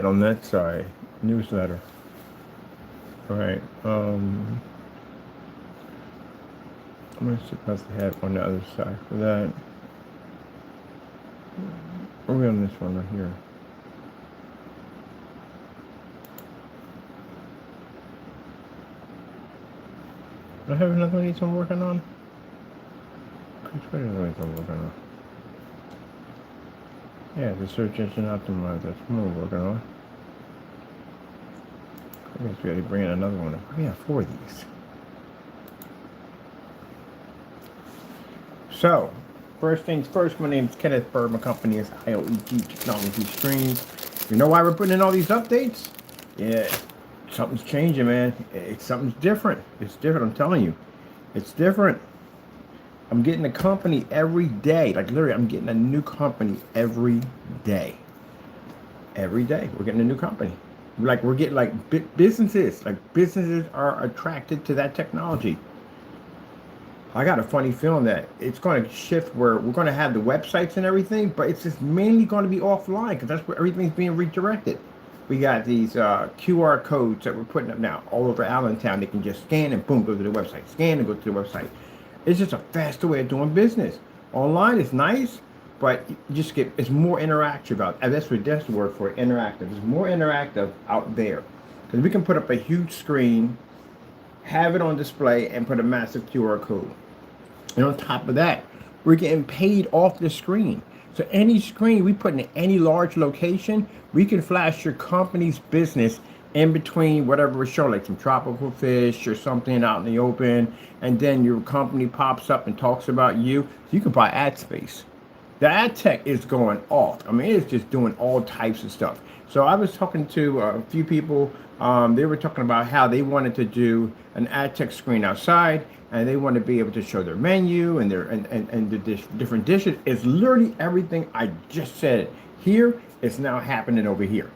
on that side, newsletter. All right. I'm gonna supposed to have on the other side for that. Are we on this one right here? Do I have another one of these I'm working on? Which one is I'm working on? Yeah, the search engine optimizer. That's what we're working on. I guess we gotta bring in another one. We have 4 of these. So, first things first, my name is Kenneth Bird. My company is IOEG Technology Streams. You know why we're putting in all these updates? Yeah, something's changing, man. Something's different. It's different, I'm telling you. It's different. I'm getting a company every day. Like literally, I'm getting a new company every day. Every day, we're getting a new company. We're getting businesses. Like businesses are attracted to that technology. I got a funny feeling that it's going to shift where we're going to have the websites and everything, but it's just mainly going to be offline because that's where everything's being redirected. We got these QR codes that we're putting up now all over Allentown. They can just scan and boom, go to the website. Scan and go to the website. It's just a faster way of doing business. Online is nice, but you just it's more interactive out. And that's the word for it, interactive. It's more interactive out there because we can put up a huge screen, have it on display, and put a massive QR code. And on top of that, we're getting paid off the screen. So any screen we put in any large location, we can flash your company's business in between whatever we're showing, like some tropical fish or something out in the open, and then your company pops up and talks about you. So you can buy ad space. The ad tech is going off. I mean, it's just doing all types of stuff. So I was talking to a few people. They were talking about how they wanted to do an ad tech screen outside, and they want to be able to show their menu and the different dishes. It's literally everything I just said here is now happening over here.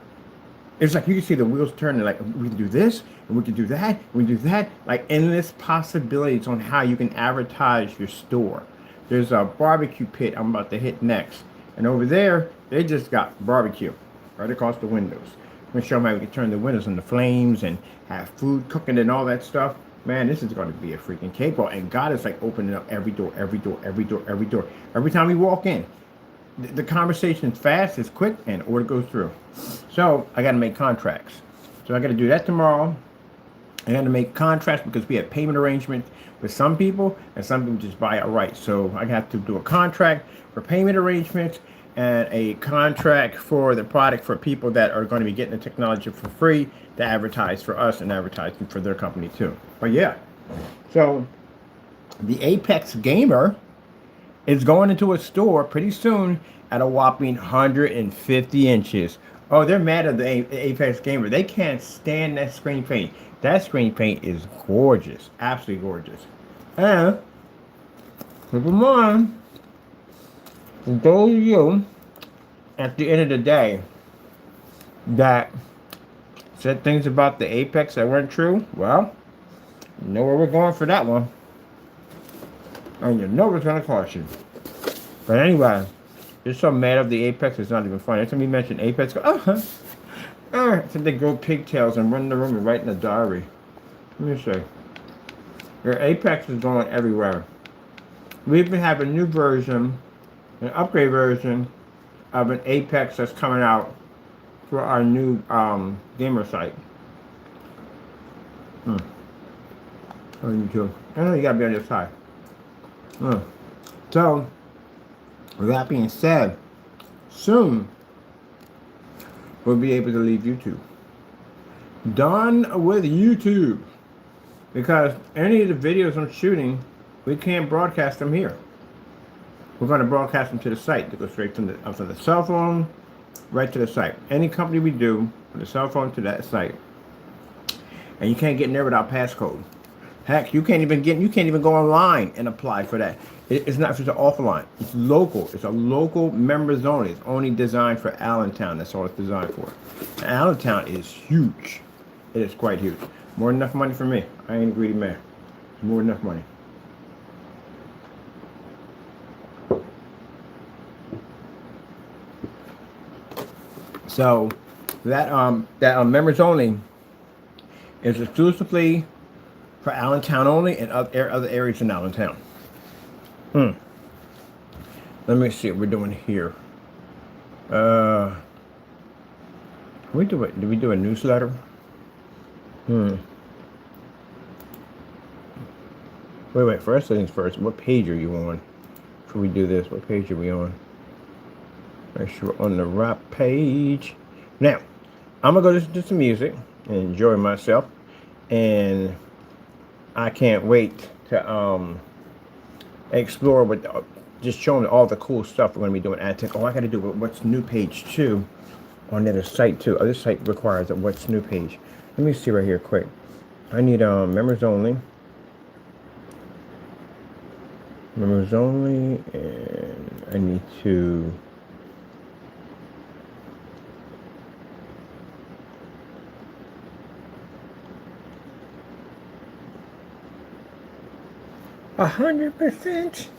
It's like you can see the wheels turning. Like we can do this, and we can do that, and we can do that. Like endless possibilities on how you can advertise your store. There's a barbecue pit I'm about to hit next, and over there they just got barbecue right across the windows. I'm gonna show them how we can turn the windows into flames and have food cooking and all that stuff. Man, this is going to be a freaking cakewalk. And God is like opening up every door, every door, every door, every door. Every time we walk in, the conversation is fast, it's quick, and order goes through. So I got to make contracts. So I got to do that tomorrow. I got to make contracts because we have payment arrangements with some people, and some people just buy outright. So I have to do a contract for payment arrangements and a contract for the product for people that are going to be getting the technology for free to advertise for us and advertising for their company too. But yeah, so the Apex Gamer is going into a store pretty soon at a whopping 150 inches. Oh, they're mad at the Apex Gamer. They can't stand that screen paint. That screen paint is gorgeous, absolutely gorgeous. And keep in mind, those of you at the end of the day that said things about the Apex that weren't true, well, you know where we're going for that one. And you know it's going to cost you. But anyway, you're so mad of the Apex, it's not even funny. Every time you mention Apex, go, so they grow pigtails and run in the room and write in the diary. Let me see. Your Apex is going everywhere. We even have a new version, an upgrade version of an Apex that's coming out for our new gamer site. Oh, you too. I know you gotta be on your side. So, with that being said, soon we'll be able to leave YouTube. Done with YouTube. Because any of the videos I'm shooting, we can't broadcast them here. We're going to broadcast them to the site. They go straight from the cell phone right to the site. Any company we do, from the cell phone to that site. And you can't get in there without passcode. Heck, you can't even go online and apply for that. It's not just an offline. It's local. It's a local members only. It's only designed for Allentown. That's all it's designed for. And Allentown is huge. It is quite huge. More than enough money for me. I ain't a greedy man. More than enough money. So, That members only is exclusively for Allentown only and other areas in Allentown. Let me see what we're doing here. We do it. Did we do a newsletter? Wait. First things first. What page are you on? Before we do this, what page are we on? Make sure we're on the right page. Now, I'm gonna go listen to some music and enjoy myself, and I can't wait to explore with just showing all the cool stuff we're gonna be doing at Tech. Oh, I gotta do what's new page 2 on the other site too. This site requires a what's new page. Let me see right here quick. I need members only. Members only, and I need to a 100%.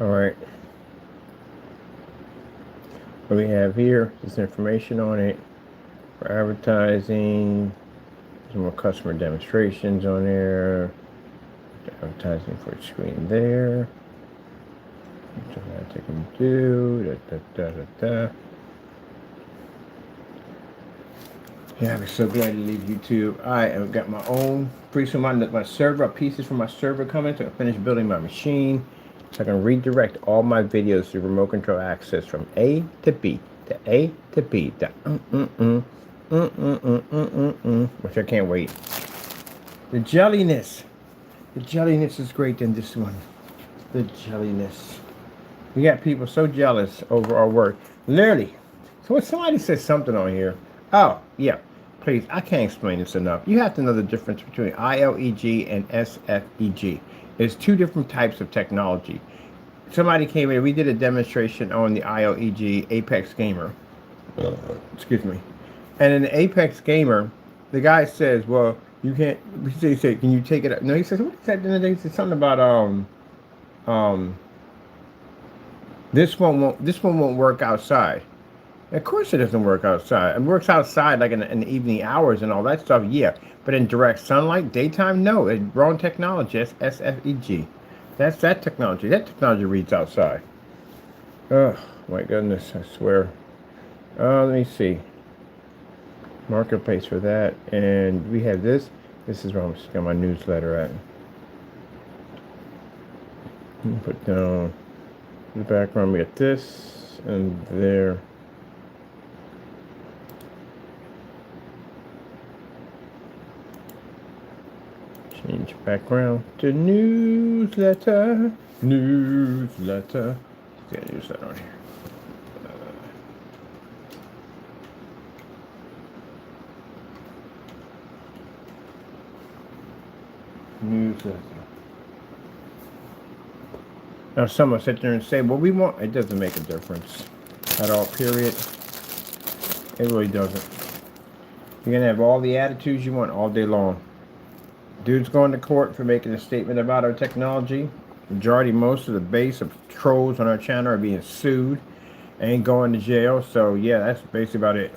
All right. What we have here is information on it for advertising. Some more customer demonstrations on there. Advertising for a screen there. Which I can do. Yeah, I'm so glad to leave YouTube. I've got my own pretty soon my server pieces from my server coming to finish building my machine. So I can redirect all my videos through remote control access from A to B, to A to B, to which I can't wait. The jelliness is great in this one. The jelliness. We got people so jealous over our work. Literally. So when somebody says something on here, oh, yeah, please, I can't explain this enough. You have to know the difference between ILEG and SFEG. There's 2 different types of technology. Somebody came in, we did a demonstration on the ILEG Apex Gamer. Excuse me. And in the Apex Gamer, the guy says, well, you can't, he said, can you take it up? No, he says, what is that? He said something about, this one won't work outside. Of course it doesn't work outside. It works outside like in the evening hours and all that stuff, yeah. But in direct sunlight, daytime, no. It's wrong technology. That's SFEG. That's that technology. That technology reads outside. Oh, my goodness, I swear. Let me see. Marketplace for that. And we have this. This is where I'm sticking my newsletter at. Put down the background. We got this and there. Change background to newsletter. Newsletter. Let's get a newsletter on here. Newsletter. Now someone sit there and say, well, we want, it doesn't make a difference at all, period. It really doesn't. You're going to have all the attitudes you want all day long. Dude's going to court for making a statement about our technology. Most of the base of trolls on our channel are being sued and going to jail. So yeah, that's basically about it.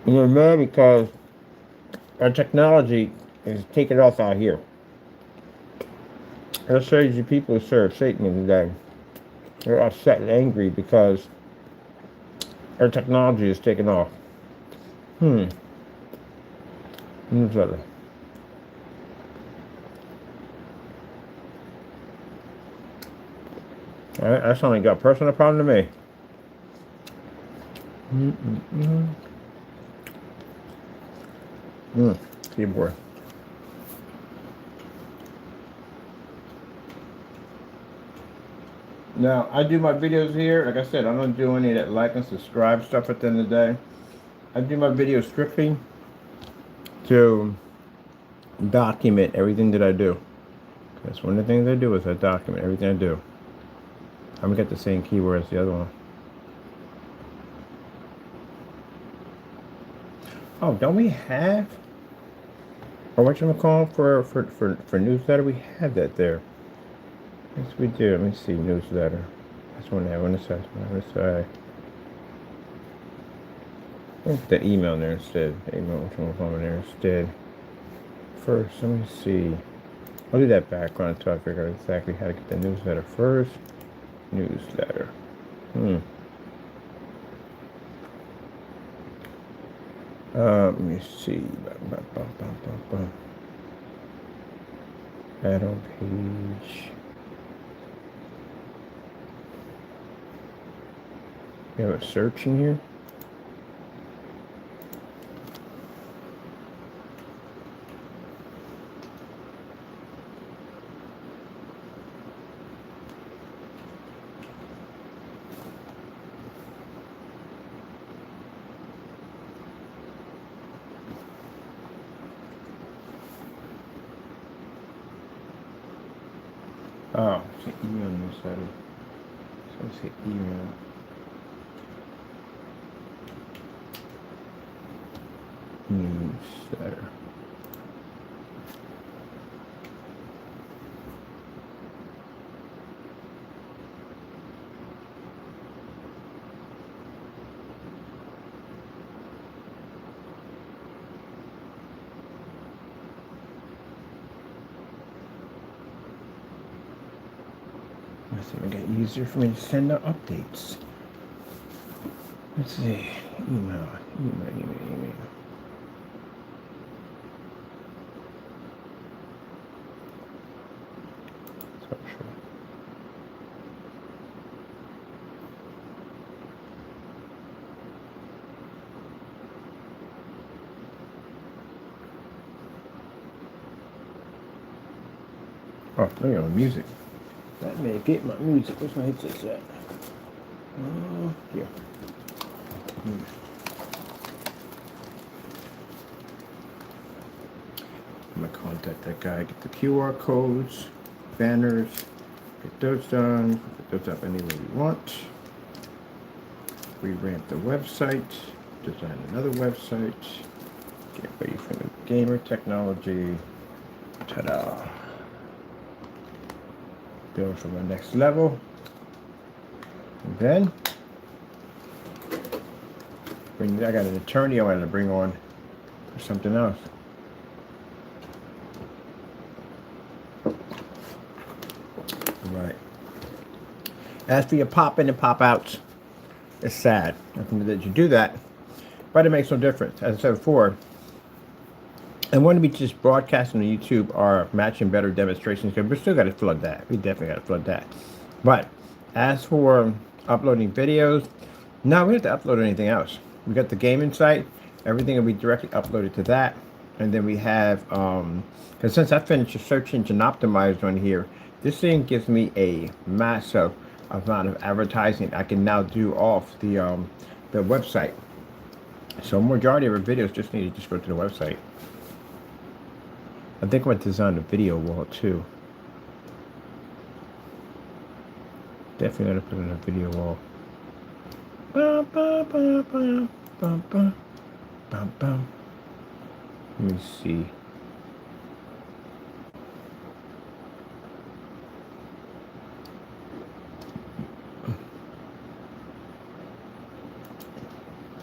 We're mad because our technology is taking off out here. I'll show you people who serve Satan today. They're upset and angry because our technology is taking off. Newsletter. Alright, that's only got a personal problem to me. Keyboard. Now, I do my videos here. Like I said, I don't do any of that like and subscribe stuff at the end of the day. I do my videos strictly to document everything that I do. That's one of the things I do is I document everything I do. I haven't got the same keyword as the other one. Oh, don't we have? Or what you call for newsletter? We have that there. Yes, we do. Let me see newsletter. That's one I want to say. Put the email in there instead. The email which one in there instead. First, let me see. I'll do that background until I figure out exactly how to get the newsletter first. Newsletter. Let me see. Add on page. We have a search in here. Oh, it's an email newsletter. So let's say email. Newsletter. Let's see, make it easier for me to send out updates. Let's see, email. Social. Oh, let me go music. That may get my music. Where's my headset at? Here. I'm gonna contact that guy, get the QR codes, banners, get those done, put those up any way you want. Revamp the website, design another website, get ready for the gamer technology. Ta-da! Build for the next level. And then I got an attorney I wanted to bring on for something else. Right. As for your pop in and pop outs, it's sad. I think that you do that, but it makes no difference. As I said before, and when we just broadcasting on YouTube are matching better demonstrations, because we still got to flood that. We definitely got to flood that. But as for uploading videos, no, we don't have to upload anything else. We got the gaming site. Everything will be directly uploaded to that. And then we have, because since I finished the search engine optimizer on here, this thing gives me a massive amount of advertising I can now do off the website. So majority of our videos just need to just go to the website. I think I'm going to design a video wall too. Definitely going to put in a video wall. Let me see.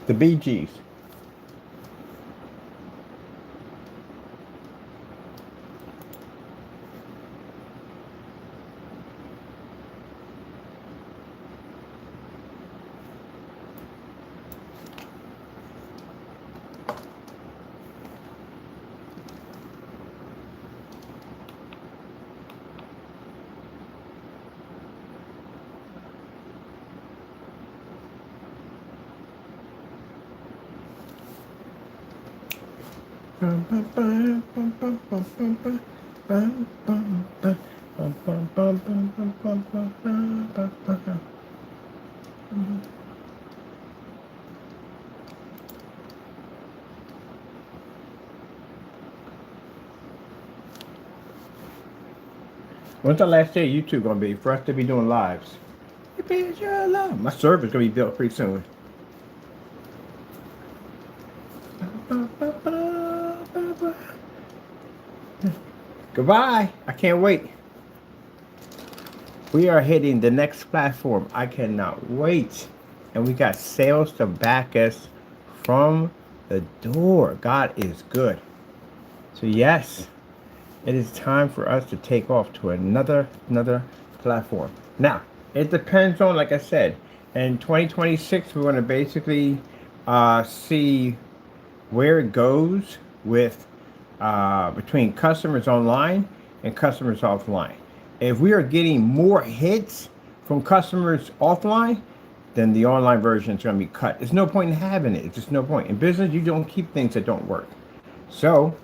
The Bee Gees. When's the last day of YouTube gonna be for us to be doing lives? My server's gonna be built pretty soon. Goodbye. I can't wait. We are hitting the next platform. I cannot wait. And we got sales to back us from the door. God is good. So yes, it is time for us to take off to another platform. Now, it depends on, like I said, in 2026, we're going to basically see where it goes with between customers online and customers offline. If we are getting more hits from customers offline, then the online version is going to be cut. There's no point in having it. It's just no point. In business, you don't keep things that don't work. So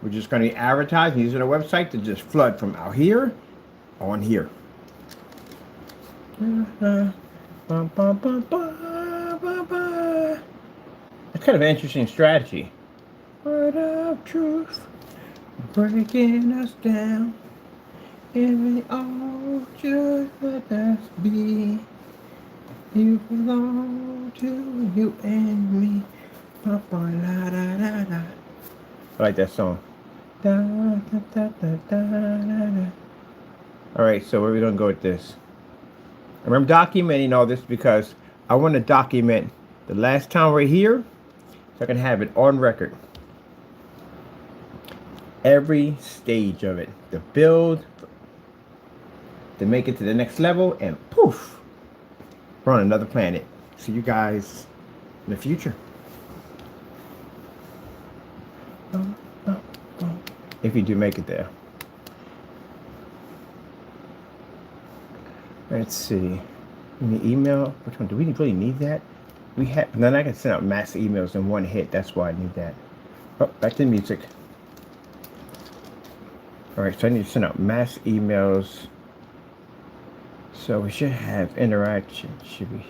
we're just going to advertise using a website to just flood from out here on here. That's kind of an interesting strategy. Word of truth, breaking us down. If we all just let us be, you belong to you and me. I like that song. All right, so where are we gonna go with this? I remember documenting all this because I want to document the last time we're here, so I can have it on record. Every stage of it, the build, to make it to the next level, and poof, we're on another planet. See you guys in the future. If you do make it there. Let's see. In the email, which one do we really need that? We have. Then I can send out mass emails in one hit. That's why I need that. Oh, back to the music. All right, so I need to send out mass emails. So we should have interaction. Should be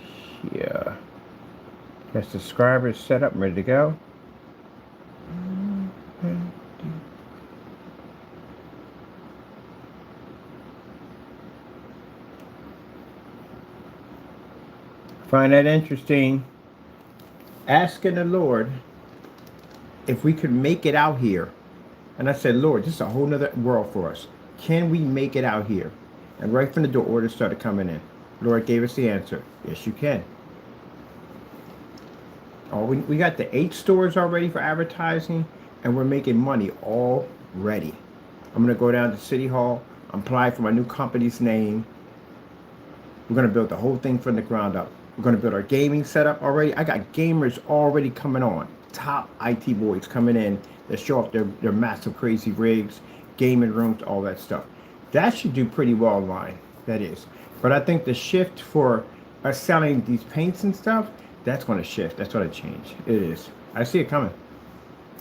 here. Got subscribers set up, ready to go. Find that interesting. Asking the Lord if we could make it out here. And I said, Lord, this is a whole nother world for us. Can we make it out here? And right from the door, orders started coming in. Lord gave us the answer. Yes, you can. Oh, we got the 8 stores already for advertising, and we're making money already. I'm going to go down to City Hall, apply for my new company's name. We're going to build the whole thing from the ground up. We're going to build our gaming setup already. I got gamers already coming on. Top IT boys coming in that show off their massive crazy rigs, gaming rooms, all that stuff. That should do pretty well online. That is. But I think the shift for us selling these paints and stuff, that's going to shift. That's going to change. It is. I see it coming.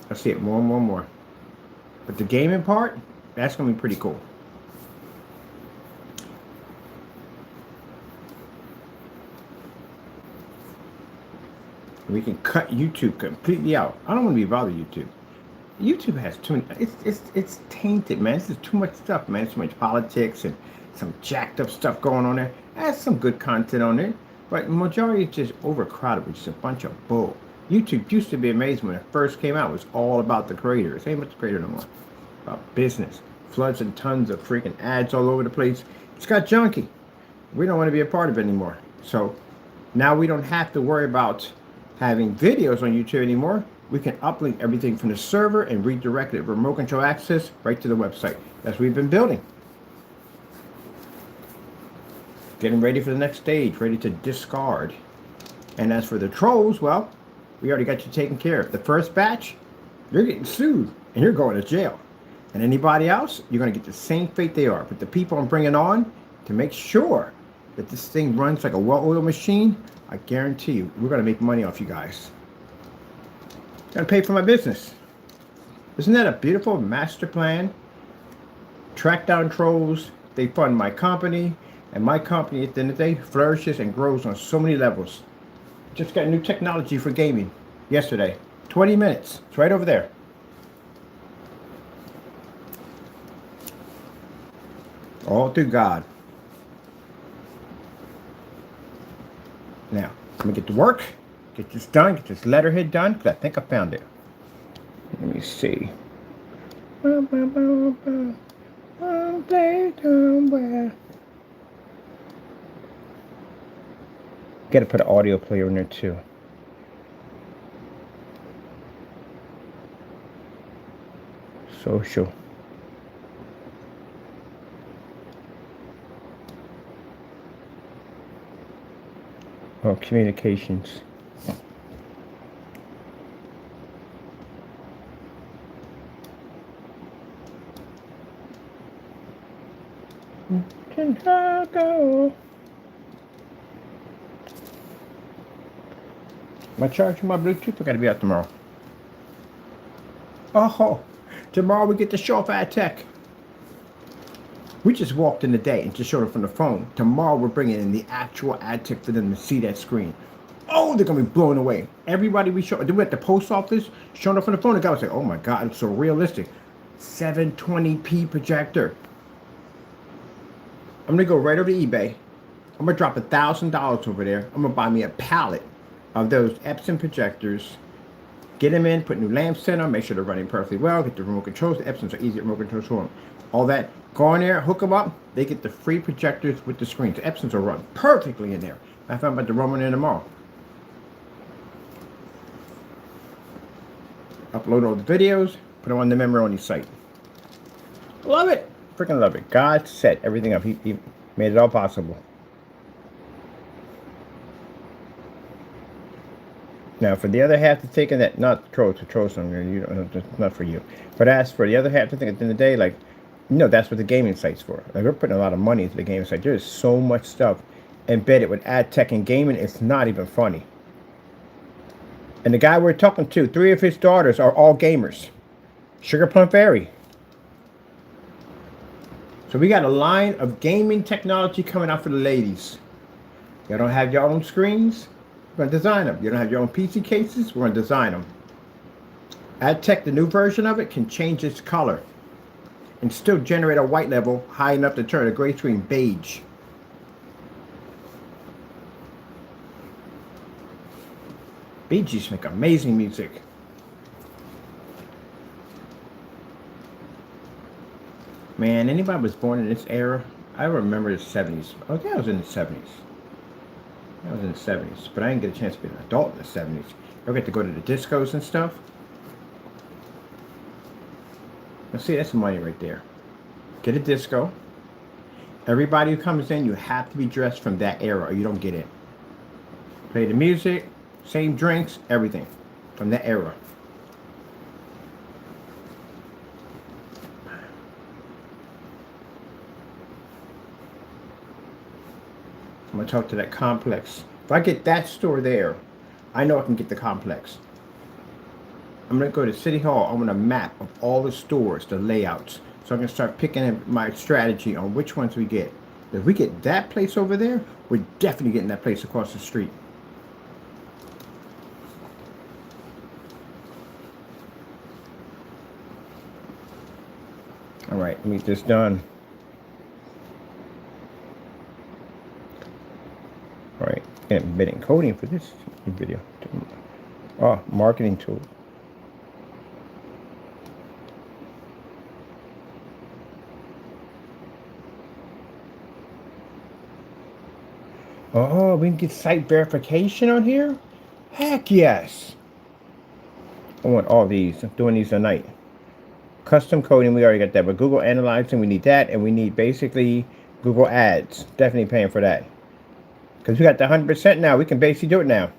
I see it more and more and more. But the gaming part, that's going to be pretty cool. We can cut YouTube completely out. I don't want to be bothered with YouTube. YouTube has too many, it's tainted, man. This is too much stuff, man. So much politics and some jacked up stuff going on there. There's some good content on there, but the majority is just overcrowded with just a bunch of bull. YouTube used to be amazing when it first came out. It was all about the creators. It ain't about the creator no more. About business. Floods and tons of freaking ads all over the place. It's got junky. We don't want to be a part of it anymore. So now we don't have to worry about having videos on YouTube anymore. We can uplink everything from the server and redirect it remote control access right to the website. That's what we've been building. Getting ready for the next stage, ready to discard. And as for the trolls, well, we already got you taken care of. The first batch, you're getting sued and you're going to jail. And anybody else, you're going to get the same fate they are. But the people I'm bringing on to make sure that this thing runs like a well-oiled machine, I guarantee you, we're going to make money off you guys. Going to pay for my business. Isn't that a beautiful master plan? Track down trolls. They fund my company. And my company, at the end of the day, flourishes and grows on so many levels. Just got new technology for gaming yesterday. 20 minutes. It's right over there. All through God. Now, I'm going to get to work, get this done, get this letterhead done, because I think I found it. Let me see. Gotta put an audio player in there too. Social. Oh, communications. Chicago. My charge for my Bluetooth, I gotta be out tomorrow. Oh, tomorrow we get to show off ad tech. We just walked in today and just showed it from the phone. Tomorrow we're bringing in the actual ad tech for them to see that screen. Oh, they're gonna be blown away. Everybody we showed, we at the post office showing up on the phone. The guy was like, "Oh my God, it's so realistic." 720p projector. I'm gonna go right over to eBay. I'm gonna drop $1,000 over there. I'm gonna buy me a pallet of those Epson projectors. Get them in, put new lamps in them, make sure they're running perfectly well, get the remote controls. The Epsons are easy remote controls for them. All that. Go in there, hook them up. They get the free projectors with the screens. The Epsons will run perfectly in there. I found about to run one in tomorrow. Upload all the videos, put them on the memory-only site. Love it. Freaking love it. God set everything up. He made it all possible. Now, for the other half to think of that, not to troll something, you don't, not for you. But as for the other half to think at the end of the day, like, that's what the gaming site's for. Like, we're putting a lot of money into the gaming site. There's so much stuff embedded with ad tech and gaming, it's not even funny. And the guy we're talking to, 3 of his daughters are all gamers. Sugar Plum Fairy. So we got a line of gaming technology coming out for the ladies. You don't have your own screens? We're going to design them. You don't have your own PC cases? We're going to design them. AdTech, the new version of it, can change its color and still generate a white level high enough to turn a gray screen beige. Bee Gees make amazing music. Man, anybody was born in this era, I remember the 70s. Oh, yeah, I was in the 70s. I was in the 70s, but I didn't get a chance to be an adult in the 70s. I get to go to the discos and stuff. Now see, that's money right there. Get a disco. Everybody who comes in, you have to be dressed from that era or you don't get in. Play the music, same drinks, everything from that era. I'm going to talk to that complex. If I get that store there, I know I can get the complex. I'm going to go to City Hall. I want a map of all the stores, the layouts. So I can start picking my strategy on which ones we get. If we get that place over there, we're definitely getting that place across the street. All right, let me get this done. All right, embedding coding for this video. Oh, marketing tool. Oh, we can get site verification on here? Heck yes. I want all these. I'm doing these tonight. Custom coding, we already got that. But Google Analyzing, we need that. And we need basically Google Ads. Definitely paying for that. Because we got the 100% now. We can basically do it now.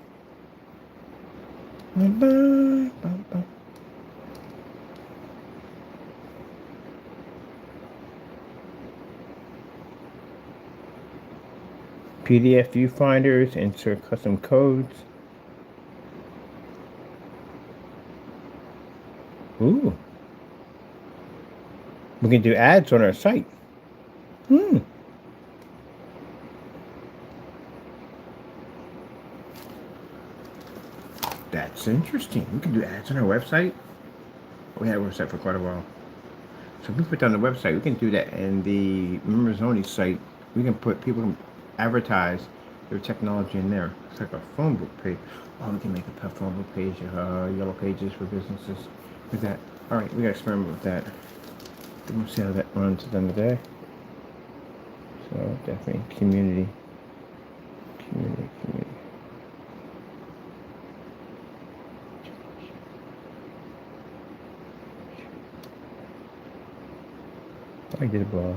PDF viewfinders, insert custom codes. Ooh. We can do ads on our site. That's interesting. We can do ads on our website. We had a website for quite a while. So if we put down the website, we can do that in the members only site. We can put, people can advertise their technology in there. It's like a phone book page. Oh, we can make a phone book page, yellow pages for businesses. with that. All right, we gotta experiment with that. We'll see how that runs at the end of the day. So definitely community. I did a blog.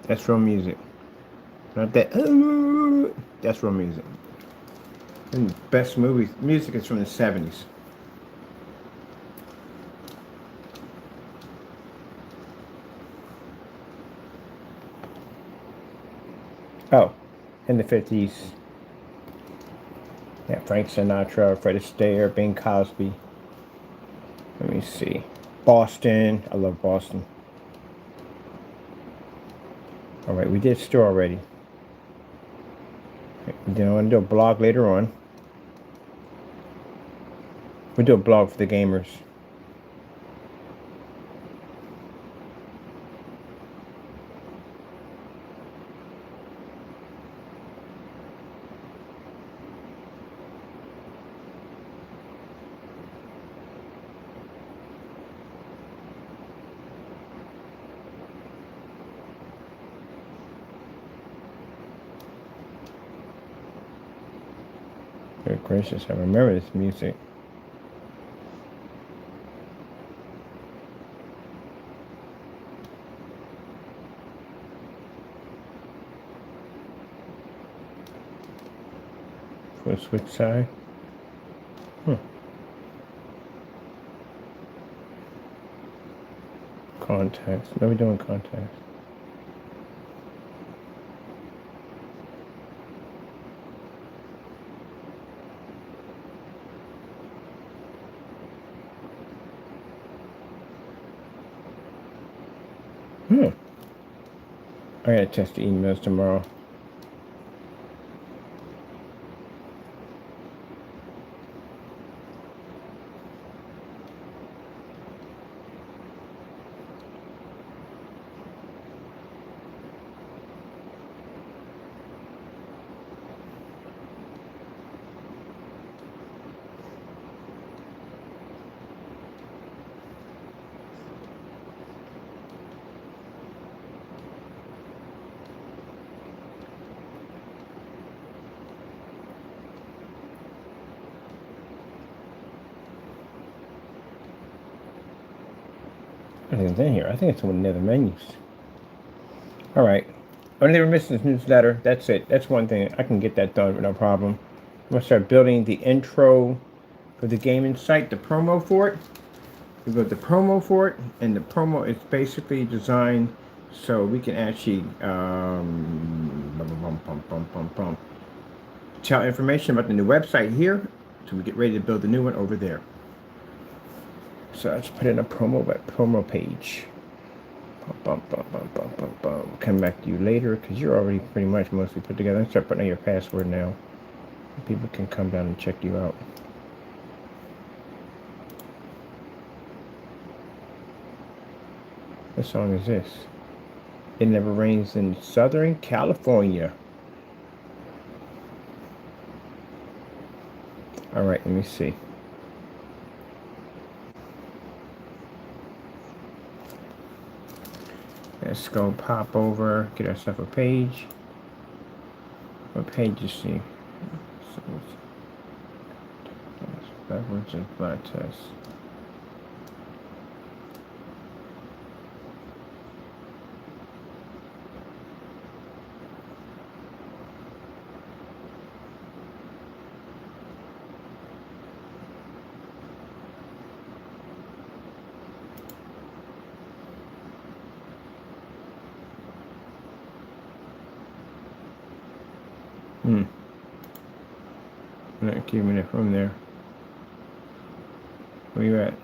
That's real music. Not that. That's real music. And best movies. Music is from the 70s. Oh, in the 50s. Yeah, Frank Sinatra, Fred Astaire, Bing Cosby. Let me see. Boston. I love Boston. All right, we did store already. Then I want to do a blog later on. We'll do a blog for the gamers. Good gracious, I remember this music. For the switch side. Contacts. What are we doing contacts? I gotta test the emails tomorrow. Everything's in here. I think it's one of the other menus. All right. Only thing we're missing is newsletter. That's it. That's one thing. I can get that done with no problem. I'm gonna start building the intro for the gaming site, the promo for it. We built the promo for it, and the promo is basically designed so we can actually tell information about the new website here, so we get ready to build the new one over there. So let's put in a promo page. Come back to you later because you're already pretty much mostly put together. Let's start putting in your password now. People can come down and check you out. What song is this? It Never Rains in Southern California. All right, let me see. Let's go pop over, get ourselves a page. What page is she? So backwards and flat test. Not keeping it from there. Where you at?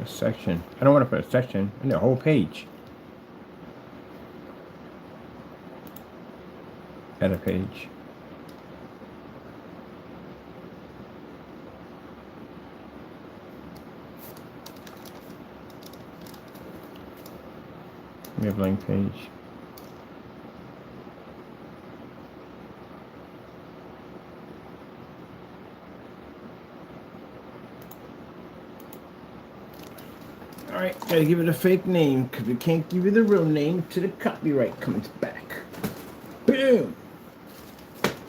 A section. I don't want to put a section in the whole page. Add a page. We have a blank page. Alright, gotta give it a fake name because we can't give you the real name till the copyright comes back. Boom!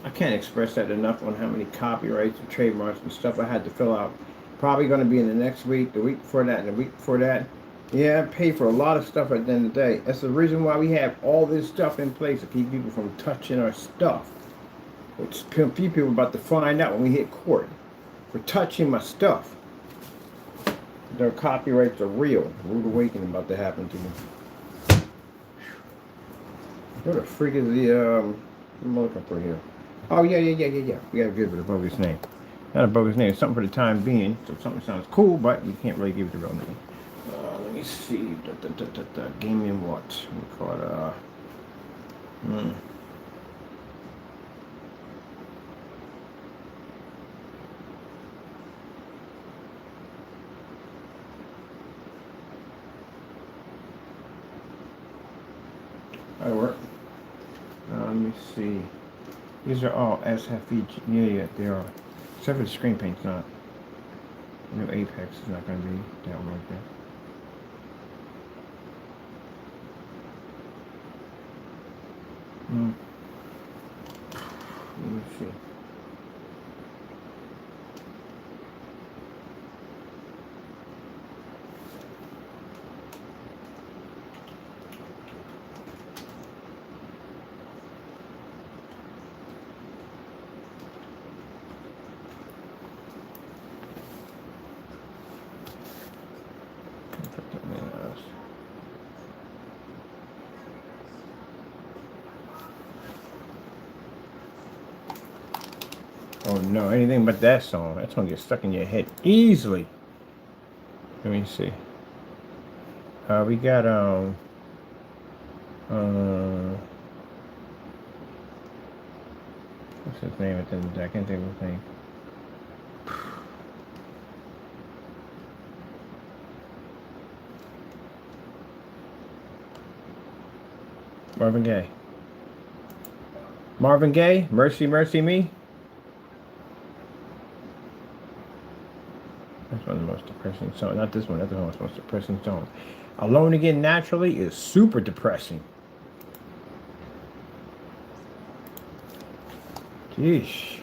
I can't express that enough on how many copyrights and trademarks and stuff I had to fill out. Probably going to be in the next week, the week before that, and the week before that. Yeah, I pay for a lot of stuff at the end of the day. That's the reason why we have all this stuff in place to keep people from touching our stuff. Which few people are about to find out when we hit court for touching my stuff. Their copyrights are real. Rude awakening about to happen to me. What the freak is the I'm looking for here? Oh yeah. We gotta give it a bogus name. Not a bogus name. It's something for the time being. So something sounds cool, but you can't really give it the real name. Let me see. Gaming what? We call it That'll work. Let me see. These are all SFE. Yeah, they are. Except for the screen paint's not. New Apex is not going to be that one like that. Let me see. Oh no, anything but that song. That's gonna get stuck in your head easily. Let me see. We got what's his name at the end of the day? I can't think of his name. Marvin Gaye. Marvin Gaye, Mercy, Mercy Me. That's one of the most depressing songs. Not this one, that's the most depressing song. Alone Again Naturally is super depressing. Jeez.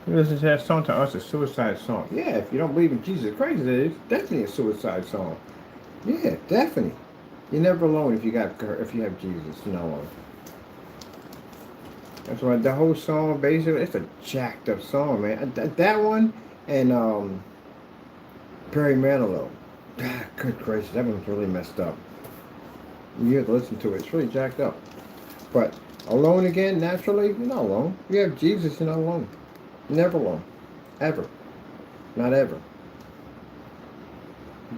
You listen to that song, to us, a suicide song. Yeah, if you don't believe in Jesus Christ, it's definitely a suicide song. Yeah, definitely. You're never alone if you have Jesus. You're not alone. That's why the whole song, basically, it's a jacked up song, man. That one and Perry Manilow. Good gracious, that one's really messed up. You have to listen to it. It's really jacked up. But alone again, naturally, you're not alone. You have Jesus, you're not alone. Never alone. Ever. Not ever.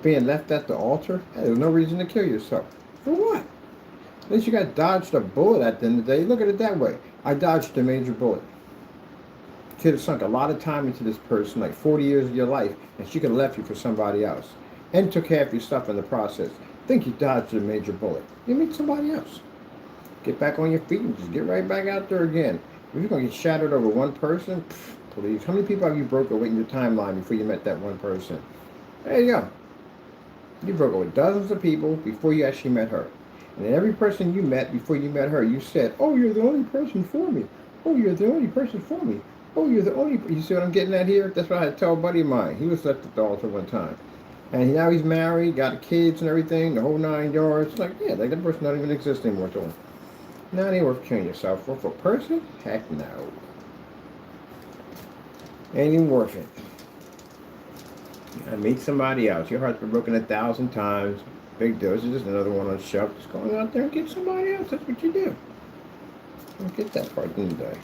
Being left at the altar, hey, there's no reason to kill yourself. For what? At least you got dodged a bullet at the end of the day. Look at it that way. I dodged a major bullet. Could have sunk a lot of time into this person, like 40 years of your life, and she could have left you for somebody else. And took half your stuff in the process. Think you dodged a major bullet. You meet somebody else. Get back on your feet and just get right back out there again. If you're going to get shattered over one person, please. How many people have you broke away in your timeline before you met that one person? There you go. You broke away dozens of people before you actually met her. And every person you met before you met her, you said, oh, you're the only person for me. Oh, you're the only person for me. Oh, you're the only... You see what I'm getting at here? That's what I had to tell a buddy of mine. He was left at the altar one time. And now he's married, got kids and everything, the whole 9 yards. It's like, yeah, like that person doesn't even exist anymore to him. Not ain't worth killing yourself for. For a person? Heck no. Ain't even worth it. Meet somebody else. Your heart's been broken 1,000 times. Big deal. This is just another one on the shelf. Just go out there and get somebody else. That's what you do. Don't get that part in the day.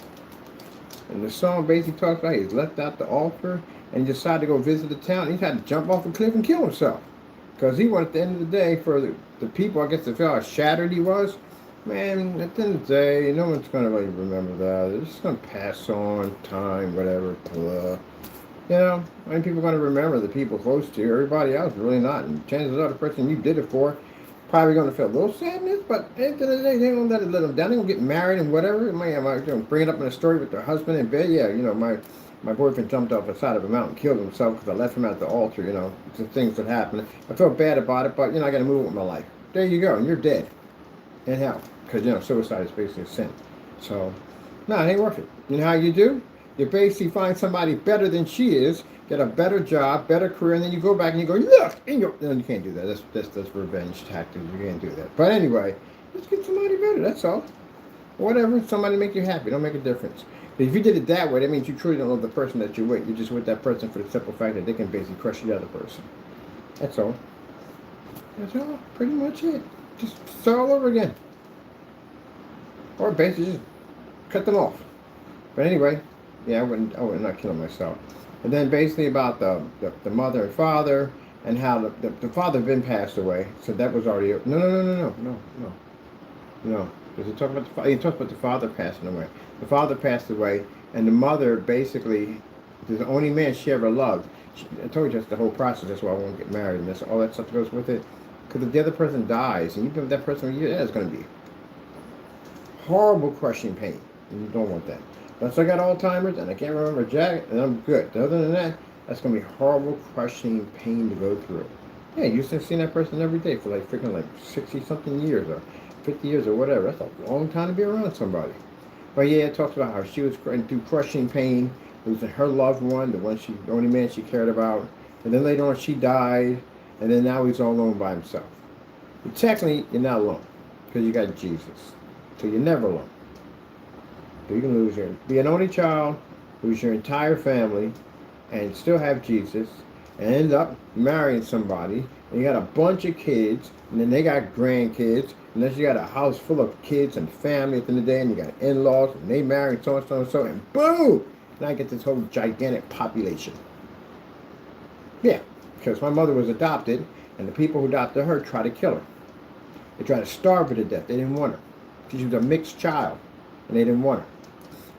And the song basically talks about he's left out the altar and decided to go visit the town. He had to jump off a cliff and kill himself. Because he wanted, at the end of the day, for the people, I guess, to feel how shattered he was. Man, at the end of the day, no one's going to really remember that. They're just going to pass on, time, whatever, blah. You know, I mean, people are going to remember the people close to you. Everybody else really not. And chances are the person you did it for probably going to feel a little sadness, but at the end of the day, they don't let them down. They don't get married and whatever. It might bring it up in a story with their husband in bed. Yeah, you know, my boyfriend jumped off the side of a mountain, killed himself because I left him at the altar. You know, some things that happen. I felt bad about it, but you know, I got to move with my life. There you go, and you're dead in hell because you know suicide is basically a sin. So, no, it ain't worth it. You know how you do? You basically find somebody better than she is, get a better job, better career, and then you go back and you go, look, and you can't do that. That's revenge tactics. You can't do that. But anyway, just get somebody better. That's all. Whatever, somebody make you happy. Don't make a difference. But if you did it that way, that means you truly don't love the person that you're with. You're just with that person for the simple fact that they can basically crush the other person. That's all. That's all. Pretty much it. Just start all over again. Or basically just cut them off. But anyway, yeah, I would not kill myself. And then basically about the mother and father and how the father had been passed away. So that was already no. Because he talked about the father passing away. The father passed away, and the mother basically is the only man she ever loved. I told you that's the whole process. That's why I won't get married, and that's all that stuff goes with it. Because if the other person dies, and you've been with that person for years, that's going to be horrible crushing pain, and you don't want that. Unless I got Alzheimer's and I can't remember Jack, and I'm good. Other than that, that's going to be horrible crushing pain to go through. Yeah, you used to see that person every day for like freaking like 60-something years or 50 years or whatever. That's a long time to be around somebody. But yeah, it talks about how she was going through crushing pain, losing her loved one, the only man she cared about. And then later on she died, and then now he's all alone by himself. But technically, you're not alone because you got Jesus. So you're never alone. So you can be an only child, lose your entire family, and still have Jesus, and end up marrying somebody, and you got a bunch of kids, and then they got grandkids, and then you got a house full of kids and family at the end of the day, and you got in-laws, and they marry, and so and so and so, and boom! Now I get this whole gigantic population. Yeah, because my mother was adopted, and the people who adopted her tried to kill her. They tried to starve her to death. They didn't want her. She was a mixed child, and they didn't want her.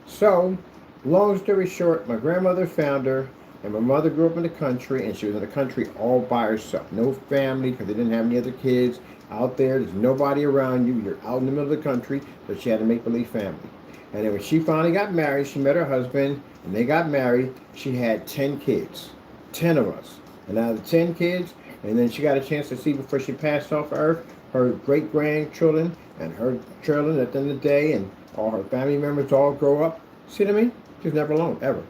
So, long story short, my grandmother found her, and my mother grew up in the country, and she was in the country all by herself. No family, because they didn't have any other kids out there. There's nobody around you. You're out in the middle of the country, so she had a make-believe family. And then when she finally got married, she met her husband, and they got married. She had 10 kids, 10 of us. And out of the 10 kids, and then she got a chance to see before she passed off Earth, her great-grandchildren and her children at the end of the day, and all her family members all grow up. See what I mean? She's never alone, ever.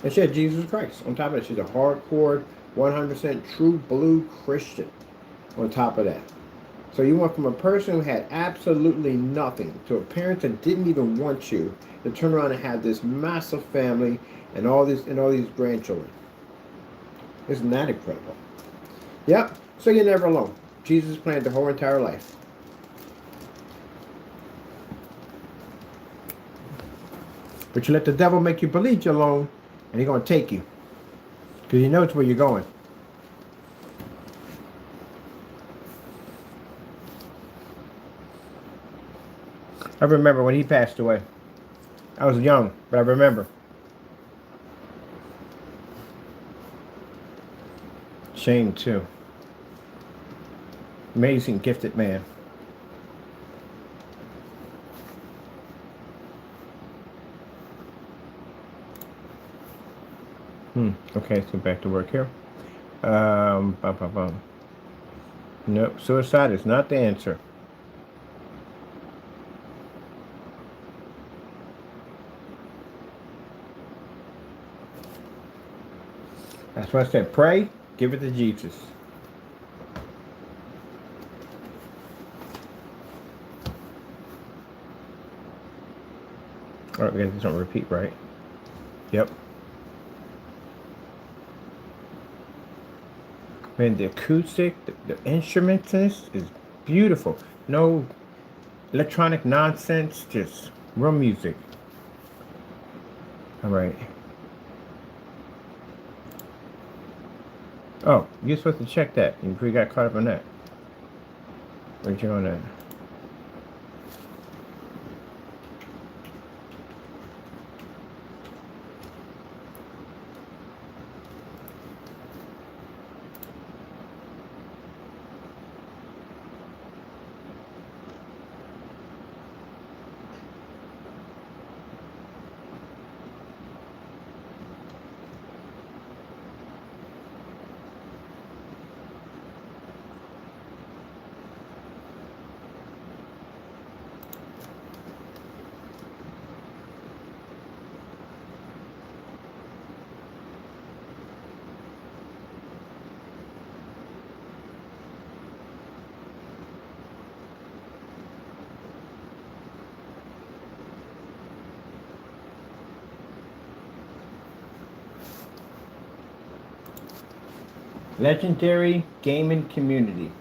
And she had Jesus Christ. On top of that, she's a hardcore, 100% true blue Christian on top of that. So you went from a person who had absolutely nothing to a parent that didn't even want you to turn around and have this massive family and all these grandchildren. Isn't that incredible? Yep. So you're never alone. Jesus planned the whole entire life. But you let the devil make you believe you're alone, and he's going to take you. Because he knows where you're going. I remember when he passed away. I was young, but I remember. Shame, too. Amazing, gifted man. Okay, so back to work here. Nope, suicide is not the answer. That's why I said pray, give it to Jesus. All right, we got this on repeat, right? Yep. Man, the acoustic, the instruments in this is beautiful. No electronic nonsense, just real music. All right. Oh, you're supposed to check that. You got caught up on that. Where'd you on that? Legendary gaming community.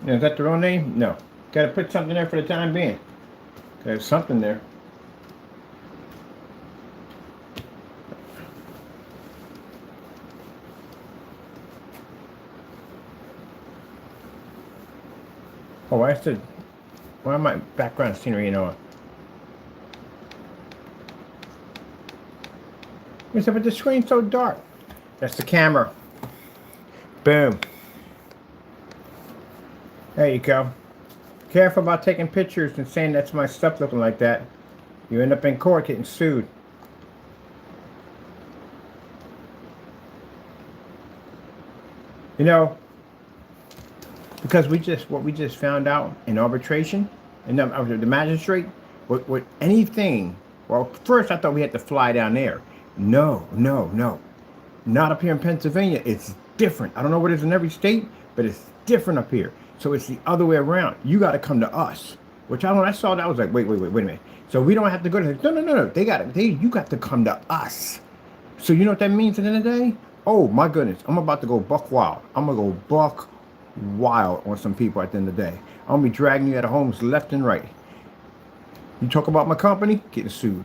Is that the real name? No. Gotta put something there for the time being. There's something there. Oh, I said, why am my background scenery on? What's up with the screen so dark? That's the camera. Boom. There you go. Careful about taking pictures and saying that's my stuff looking like that. You end up in court getting sued. You know, because what we just found out in arbitration, and the magistrate, with anything. Well, first I thought we had to fly down there. No. Not up here in Pennsylvania. It's different. I don't know what it is in every state, but it's different up here. So it's the other way around. You got to come to us. Which when I saw that, I was like, wait a minute. So we don't have to go to them. No. You got to come to us. So you know what that means at the end of the day? Oh my goodness. I'm about to go buck wild. I'm going to go buck wild on some people at the end of the day. I'm going to be dragging you out of homes left and right. You talk about my company, getting sued.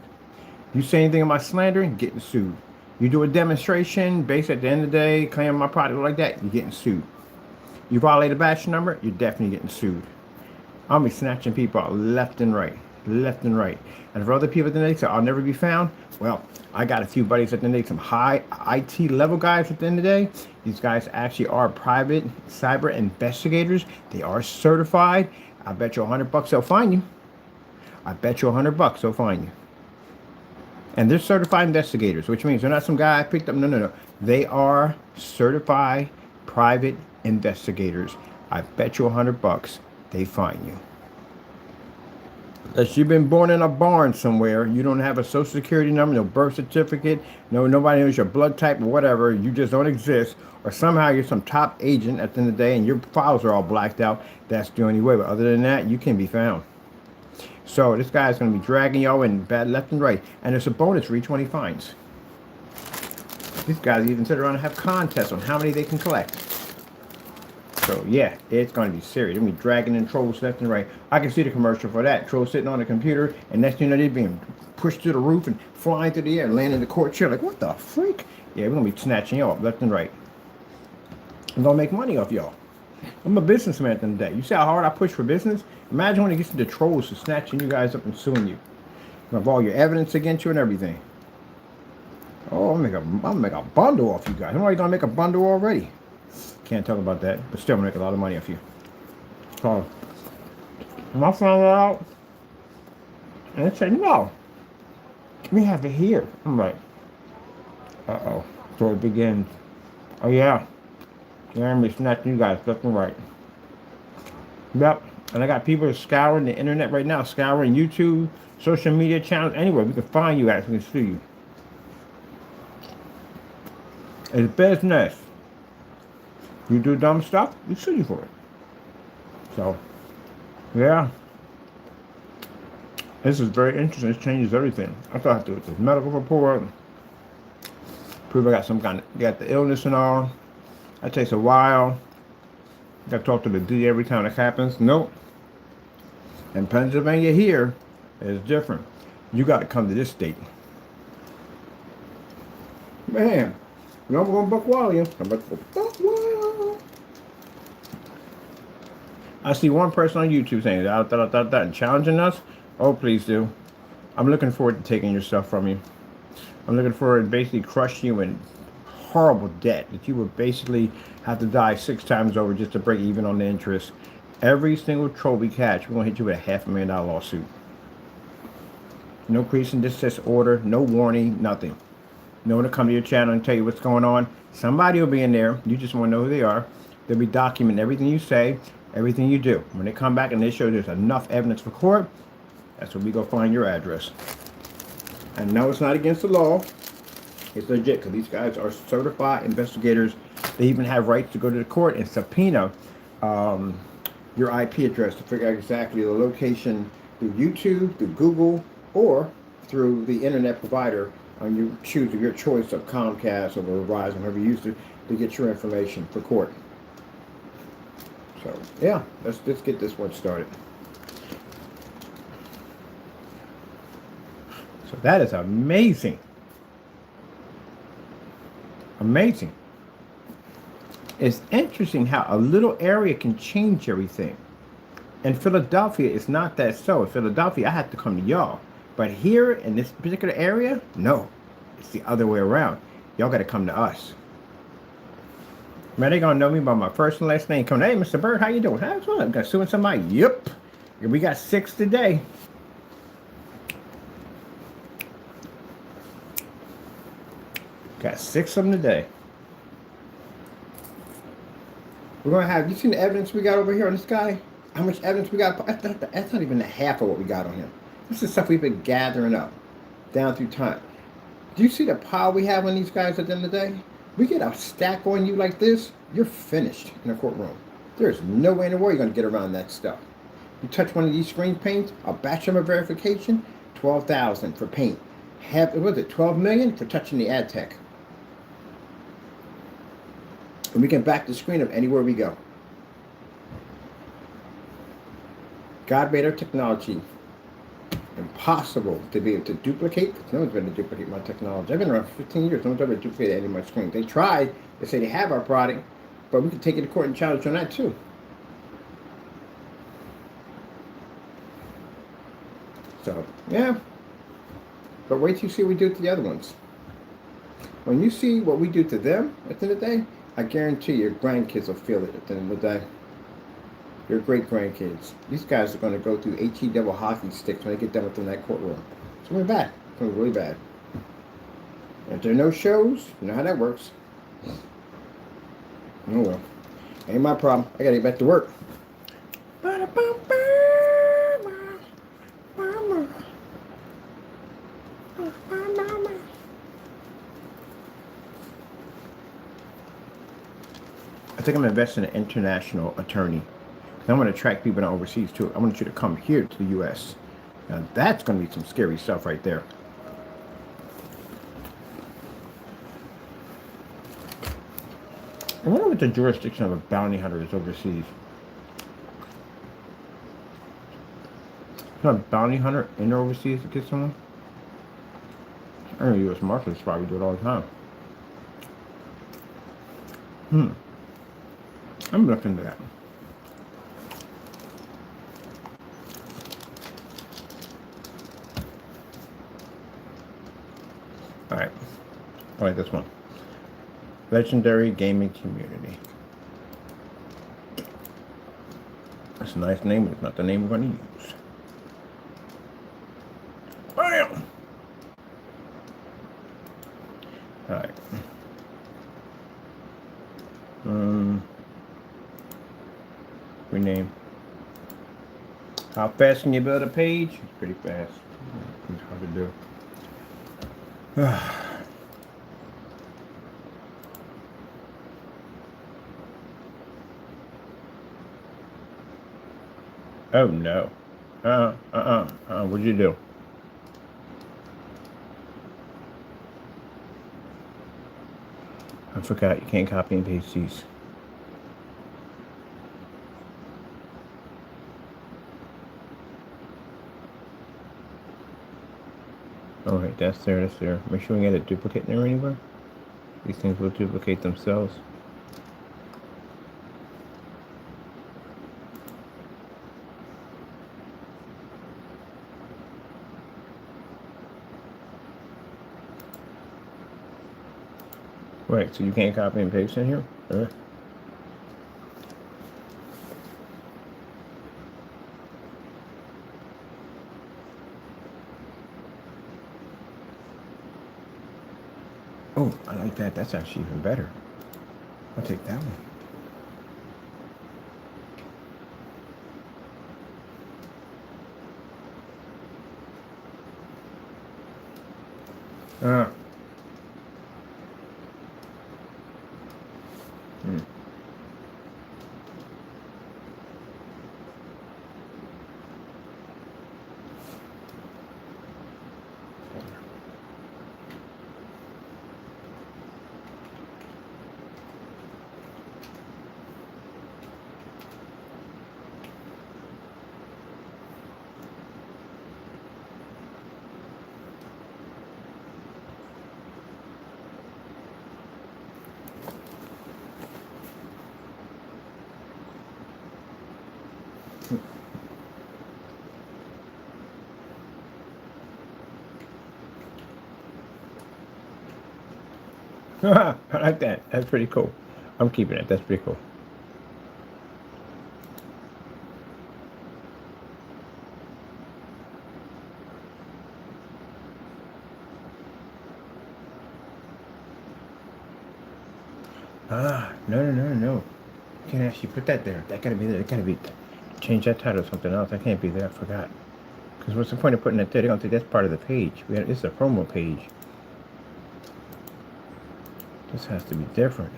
You say anything about slandering, getting sued. You do a demonstration based at the end of the day, claiming my product like that, you're getting sued. You violate a batch number, you're definitely getting sued. I'll be snatching people out left and right. And for other people at the end of the day say, I'll never be found, well, I got a few buddies at the end of the day, some high IT level guys at the end of the day. These guys actually are private cyber investigators. They are certified. I bet you $100 they'll find you. $100 they'll find you. And they're certified investigators, which means they're not some guy I picked up. No. They are certified private investigators. I bet you $100 they find you. Unless you've been born in a barn somewhere, you don't have a social security number, no birth certificate, nobody knows your blood type or whatever, you just don't exist, or somehow you're some top agent at the end of the day and your files are all blacked out, that's the only way. But other than that, you can be found. So this guy's going to be dragging y'all in bad left and right. And there's a bonus for each one he finds. These guys even sit around and have contests on how many they can collect. So yeah, it's going to be serious. They're going to be dragging in trolls left and right. I can see the commercial for that. Trolls sitting on the computer, and next thing you know, they're being pushed to the roof and flying through the air and landing in the court chair. Like, what the freak? Yeah, we're going to be snatching y'all up left and right. I'm going to make money off y'all. I'm a businessman at the end of the day. You see how hard I push for business? Imagine when it gets into trolls to snatching you guys up and suing you. You have all your evidence against you and everything. Oh, I'll make a bundle off you guys. I'm already going to make a bundle already. Can't talk about that, but still make a lot of money off you. So, when I found out, and they said, no, we have it here. I'm like, uh-oh. So it begins. Oh, yeah. Jeremy snatching you guys left and right. Yep. And I got people scouring the internet right now, scouring YouTube, social media channels, anywhere. We can find you guys. We can sue you. It's business. You do dumb stuff, we sue you for it. So, yeah. This is very interesting. This changes everything. I thought I had to do this medical report. Prove I got some kind of, got the illness and all. That takes a while. I talk to the D every time this happens. Nope. In Pennsylvania here, it's different. You got to come to this state. Man, you know I'm going to Buck Wild. I'm about to go Buck Wild. I see one person on YouTube saying that and challenging us. Oh, please do. I'm looking forward to taking your stuff from you. I'm looking forward to basically crushing you in horrible debt that you would basically have to die 6 times over just to break even on the interest. Every single troll we catch, we're going to hit you with a $500,000 lawsuit. No cease and desist order, no warning, nothing. No one to come to your channel and tell you what's going on. Somebody will be in there. You just want to know who they are. They'll be documenting everything you say, everything you do. When they come back and they show there's enough evidence for court, that's when we go find your address. And no, it's not against the law. It's legit because these guys are certified investigators. They even have rights to go to the court and subpoena your IP address to figure out exactly the location through YouTube, through Google, or through the internet provider on you choose your choice of Comcast or Verizon, whoever you use to get your information for court. So yeah, let's get this one started. So that is amazing. Amazing. It's interesting how a little area can change everything. In Philadelphia, it's not that so. In Philadelphia, I have to come to y'all. But here, in this particular area, no. It's the other way around. Y'all got to come to us. Man, they going to know me by my first and last name. Come, hey, Mr. Bird, how you doing? How's it? I'm suing somebody. Yep. We got 6 today. Got 6 of them today. We're going to have, you seen the evidence we got over here on this guy? How much evidence we got? That's not even the half of what we got on him. This is stuff we've been gathering up down through time. Do you see the pile we have on these guys at the end of the day? We get a stack on you like this, you're finished in a courtroom. There's no way in the world you're going to get around that stuff. You touch one of these screen paints, a bachelor verification, $12,000 for paint. Was it $12 million for touching the ad tech? And we can back the screen up anywhere we go. God made our technology impossible to be able to duplicate. No one's going to duplicate my technology. I've been around for 15 years. No one's ever duplicated any of my screens. They tried. They say they have our product, but we can take it to court and challenge on that too. So, yeah. But wait till you see what we do to the other ones. When you see what we do to them at the end of the day, I guarantee your grandkids will feel it at the end of the day. Your great-grandkids. These guys are going to go through HE double hockey sticks when they get done within that courtroom. It's going to be bad. It's going to be really bad. And if there are no shows, you know how that works. Oh well. Ain't my problem. I got to get back to work. I think I'm investing in an international attorney. I want to attract people overseas too. I want you to come here to the U.S. Now that's going to be some scary stuff right there. I wonder what the jurisdiction of a bounty hunter is overseas. Is not a bounty hunter in overseas to get someone? I know U.S. Marshals probably do it all the time. I'm looking at that. Alright. I like this one. Legendary Gaming Community. That's a nice name, but it's not the name we're going to use. Bam! Alright. Rename. How fast can you build a page? It's pretty fast. It's hard to do. Oh no. What'd you do? I forgot, you can't copy and paste these. Alright, that's there, that's there. Make sure we get a duplicate in there anywhere. These things will duplicate themselves. Right, so you can't copy and paste in here? Oh, I like that. That's actually even better. I'll take that one. Ah. I like that. That's pretty cool. I'm keeping it. That's pretty cool. Ah, no. Can't actually put that there. That gotta be there. That gotta be. Change that title to something else. That can't be there. I forgot. Because what's the point of putting that there? They're gonna think that's part of the page. This is a promo page. This has to be different.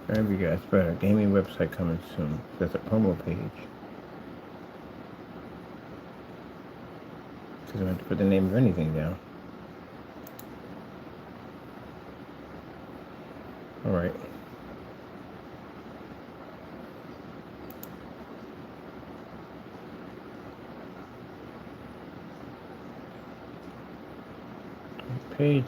There we go. That's better. Gaming website coming soon. That's a promo page. Because I don't have to put the name of anything down. Alright. Page.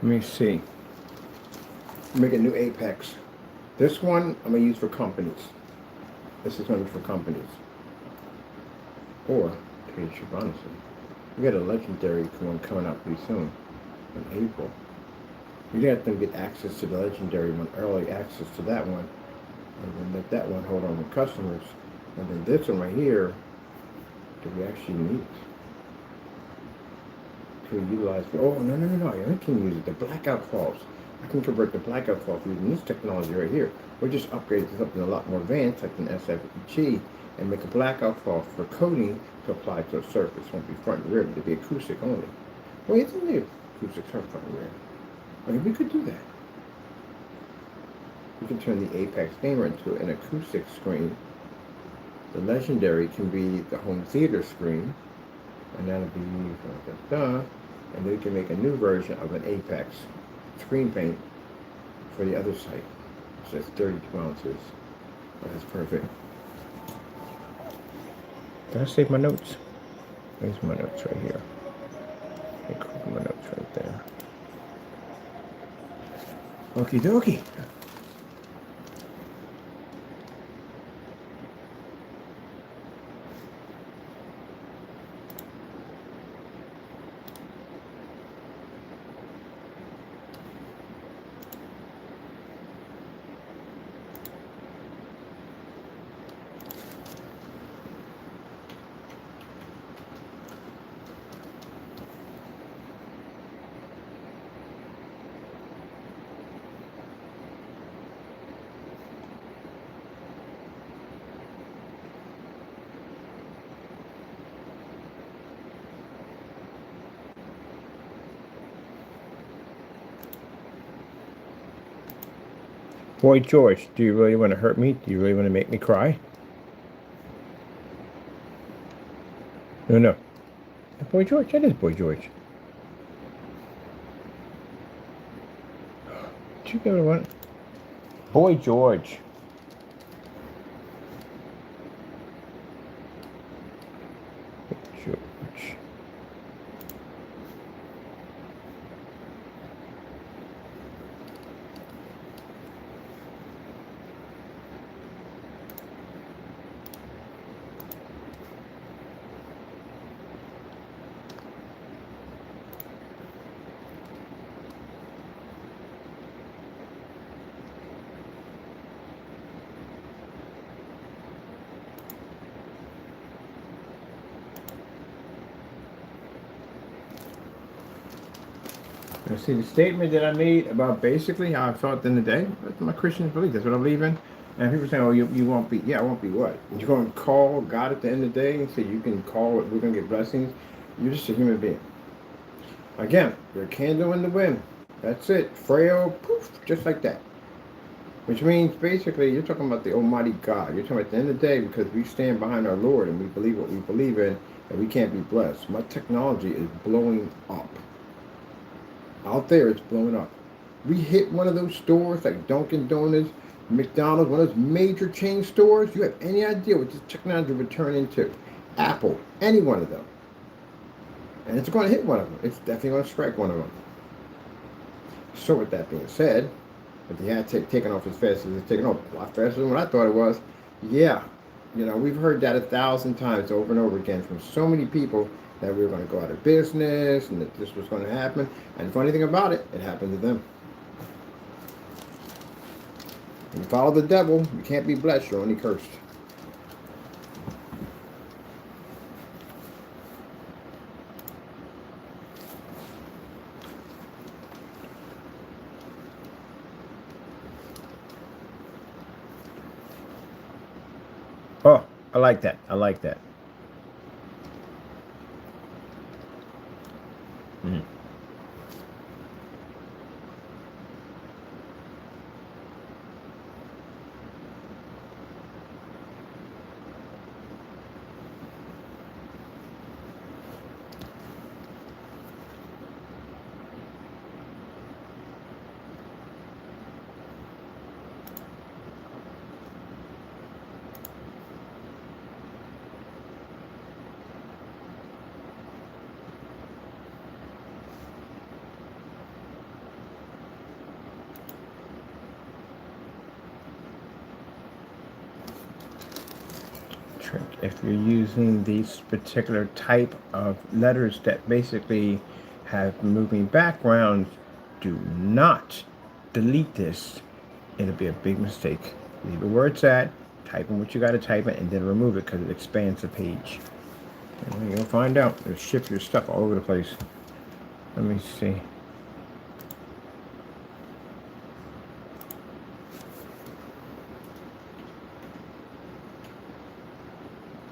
Let me see. Make a new Apex. This one I'm gonna use for companies. This is gonna be for companies. Or Trade Shabonison. We got a legendary one coming out pretty soon in April. We got them get access to the legendary one, early access to that one, and then let that one hold on to customers. And then this one right here, do we actually need to utilize? Oh no! I can use it. The blackout cloths. I can convert the blackout cloth using this technology right here. We'll just upgrade to something a lot more advanced, like an SFG, and make a blackout cloth for coating to apply to a surface. It won't be front and rear, but it'll be acoustic only. Well, it's only acoustics are front and rear. Okay, we could do that. We can turn the Apex Gamer into an acoustic screen. The legendary can be the home theater screen, and that'll be and then we can make a new version of an Apex screen paint for the other site. So that's 32 ounces. That's perfect. Did I save my notes? Where's my notes right here? My notes right there. Okie dokie. Boy George, do you really want to hurt me? Do you really want to make me cry? No. Boy George, that is Boy George. Did you give it one? Boy George. George. You see the statement that I made about basically how I felt in the day? That's my Christian belief. That's what I believe in. And people say, oh, you won't be. Yeah, I won't be what? You're going to call God at the end of the day and say you can call it, we're going to get blessings. You're just a human being. Again, you're a candle in the wind. That's it. Frail, poof, just like that. Which means basically you're talking about the Almighty God. You're talking about at the end of the day because we stand behind our Lord and we believe what we believe in and we can't be blessed. My technology is blowing up. Out there, it's blowing up. We hit one of those stores like Dunkin' Donuts, McDonald's, one of those major chain stores. You have any idea what this technology would turn into? Apple, any one of them. And it's going to hit one of them. It's definitely going to strike one of them. So with that being said, if they had taken off as fast as it's taken off, a lot faster than what I thought it was, yeah. You know, we've heard that 1,000 times over and over again from so many people that we were going to go out of business and that this was going to happen. And the funny thing about it, it happened to them. When you follow the devil, you can't be blessed, you're only cursed. Oh, I like that. I like that. Mm. Trick. If you're using these particular type of letters that basically have moving backgrounds, do not delete this. It'll be a big mistake. Leave it where it's at, type in what you got to type in, and then remove it because it expands the page. And you'll find out. It'll shift your stuff all over the place. Let me see.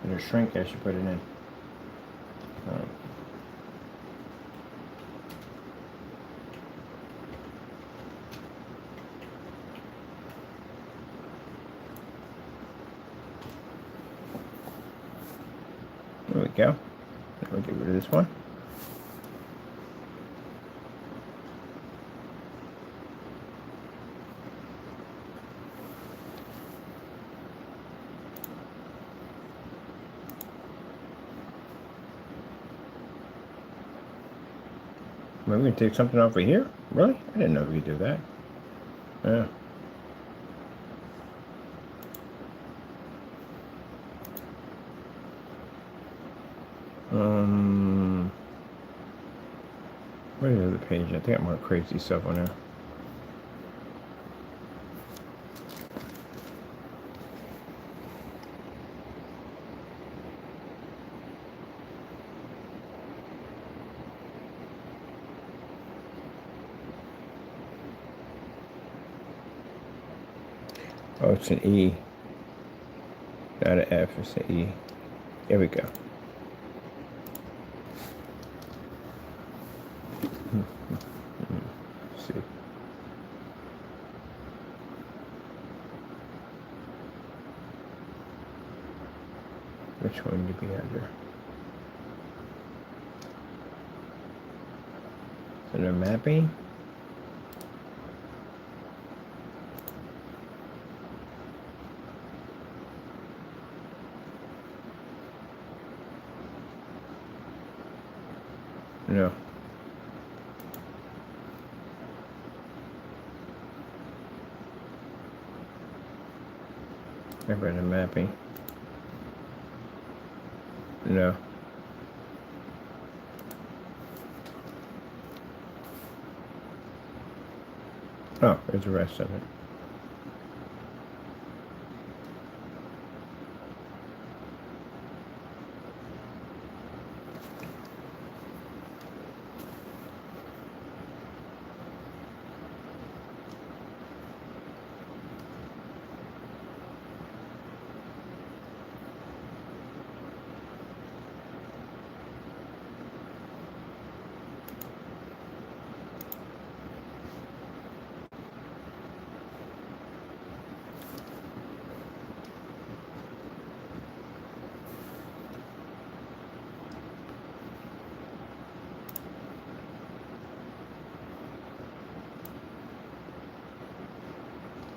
It'll shrink as you put it in. There we go. We'll get rid of this one. Maybe we can take something off of here? Really? I didn't know we could do that. Yeah. What is the other page? I think I'm more crazy stuff on there. Oh, it's an E. Not an F, it's an E. Here we go. Let's see. Which one to be under? Is it a mapping? No. I've got a mapping. No. Oh, there's the rest of it.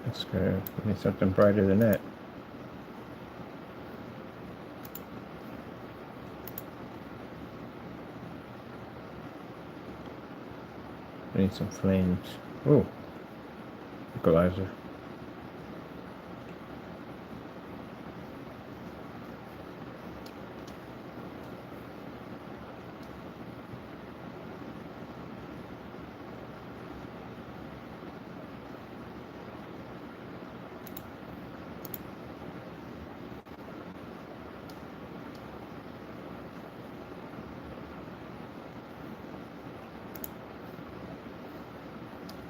That's good. We need something brighter than that. I need some flames. Oh, equalizer.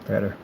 Better.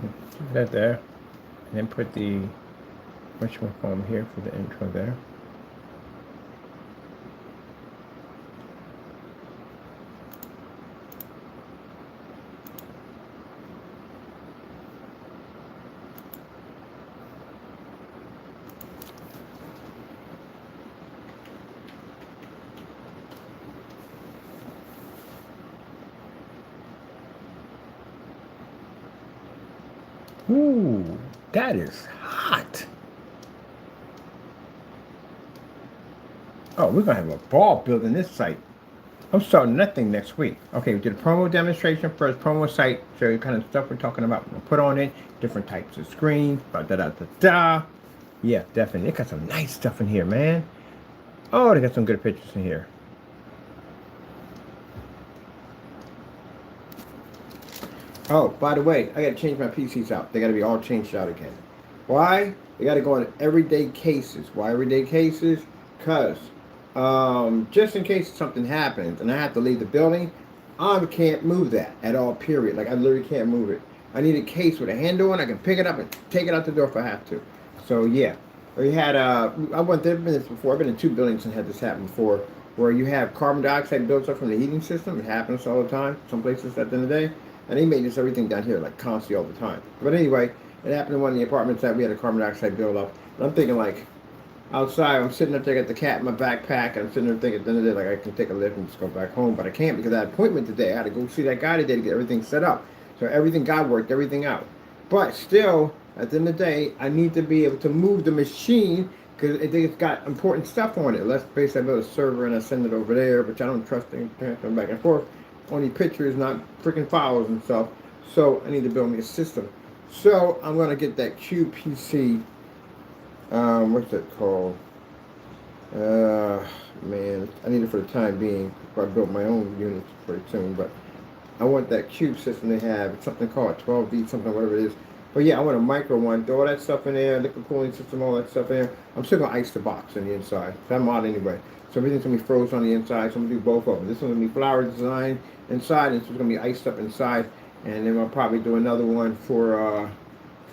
Keep that there. And then put the whatchamacallit here for the intro there. Ooh, that is hot. Oh, we're gonna have a ball building this site. I'm starting that thing next week. Okay, we did a promo demonstration first, promo site, show you kind of stuff we're talking about. We'll put on it, different types of screens, da da da da da. Yeah, definitely. They got some nice stuff in here, man. Oh, they got some good pictures in here. Oh, by the way, I gotta change my PCs out. They gotta be all changed out again. Why? They gotta go in everyday cases. Why everyday cases? Cause just in case something happens and I have to leave the building, I can't move that at all. Period. Like I literally can't move it. I need a case with a handle and I can pick it up and take it out the door if I have to. So yeah, we had I went there this before. I've been in 2 buildings and had this happen before, where you have carbon dioxide builds up from the heating system. It happens all the time. Some places at the end of the day. And they made this everything down here like constantly all the time. But anyway, it happened in one of the apartments that we had a carbon dioxide build up. And I'm thinking like outside, I'm sitting up there, got the cat in my backpack, and I'm sitting there thinking at the end of the day, like I can take a lift and just go back home, but I can't because I had an appointment today. I had to go see that guy today to get everything set up. So everything got worked, everything out. But still, at the end of the day, I need to be able to move the machine because I think it's got important stuff on it. Let's basically build a server and I send it over there, which I don't trust things transferring back and forth. Only pictures, not freaking files and stuff. So I need to build me a system. So I'm gonna get that QPC. What's that called? Man, I need it for the time being. I built my own units pretty soon, but I want that cube system they have. It's something called 12V, something, whatever it is. But yeah, I want a micro one. Throw all that stuff in there, liquid cooling system, all that stuff in there. I'm still gonna ice the box on the inside. So I'm out anyway. So everything's gonna be frozen on the inside. So I'm gonna do both of them. This one's gonna be flower design inside, and this one's gonna be iced up inside. And then I'll probably do another one for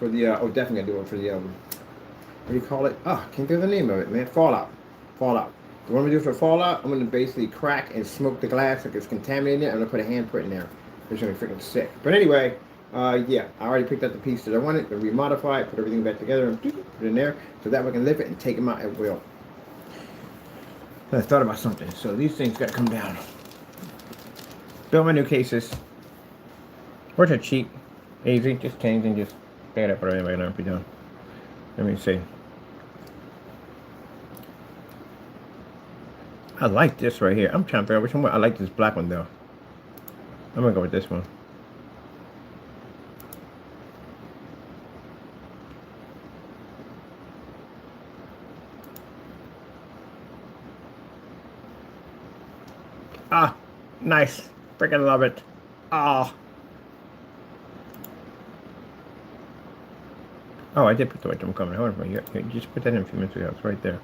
the definitely gonna do one for the what do you call it? Oh, I can't think of the name of it, man. Fallout. Fallout. The one we do for Fallout, I'm gonna basically crack and smoke the glass like it's contaminated. I'm gonna put a handprint in there. It's gonna be freaking sick. But anyway, yeah, I already picked up the piece that I wanted, gonna remodify it, put everything back together, and put it in there, so that way I can lift it and take them out at will. I thought about something. So these things gotta come down. Build my new cases. Which are cheap, easy, just change and just pick it up or anyway, not be done. Let me see. I like this right here. I'm trying to figure out which one. I like this black one though. I'm gonna go with this one. Ah, nice. Freaking love it. Ah. Oh, I did put the white one coming. Hold on, you just put that in a few minutes ago. It's right there.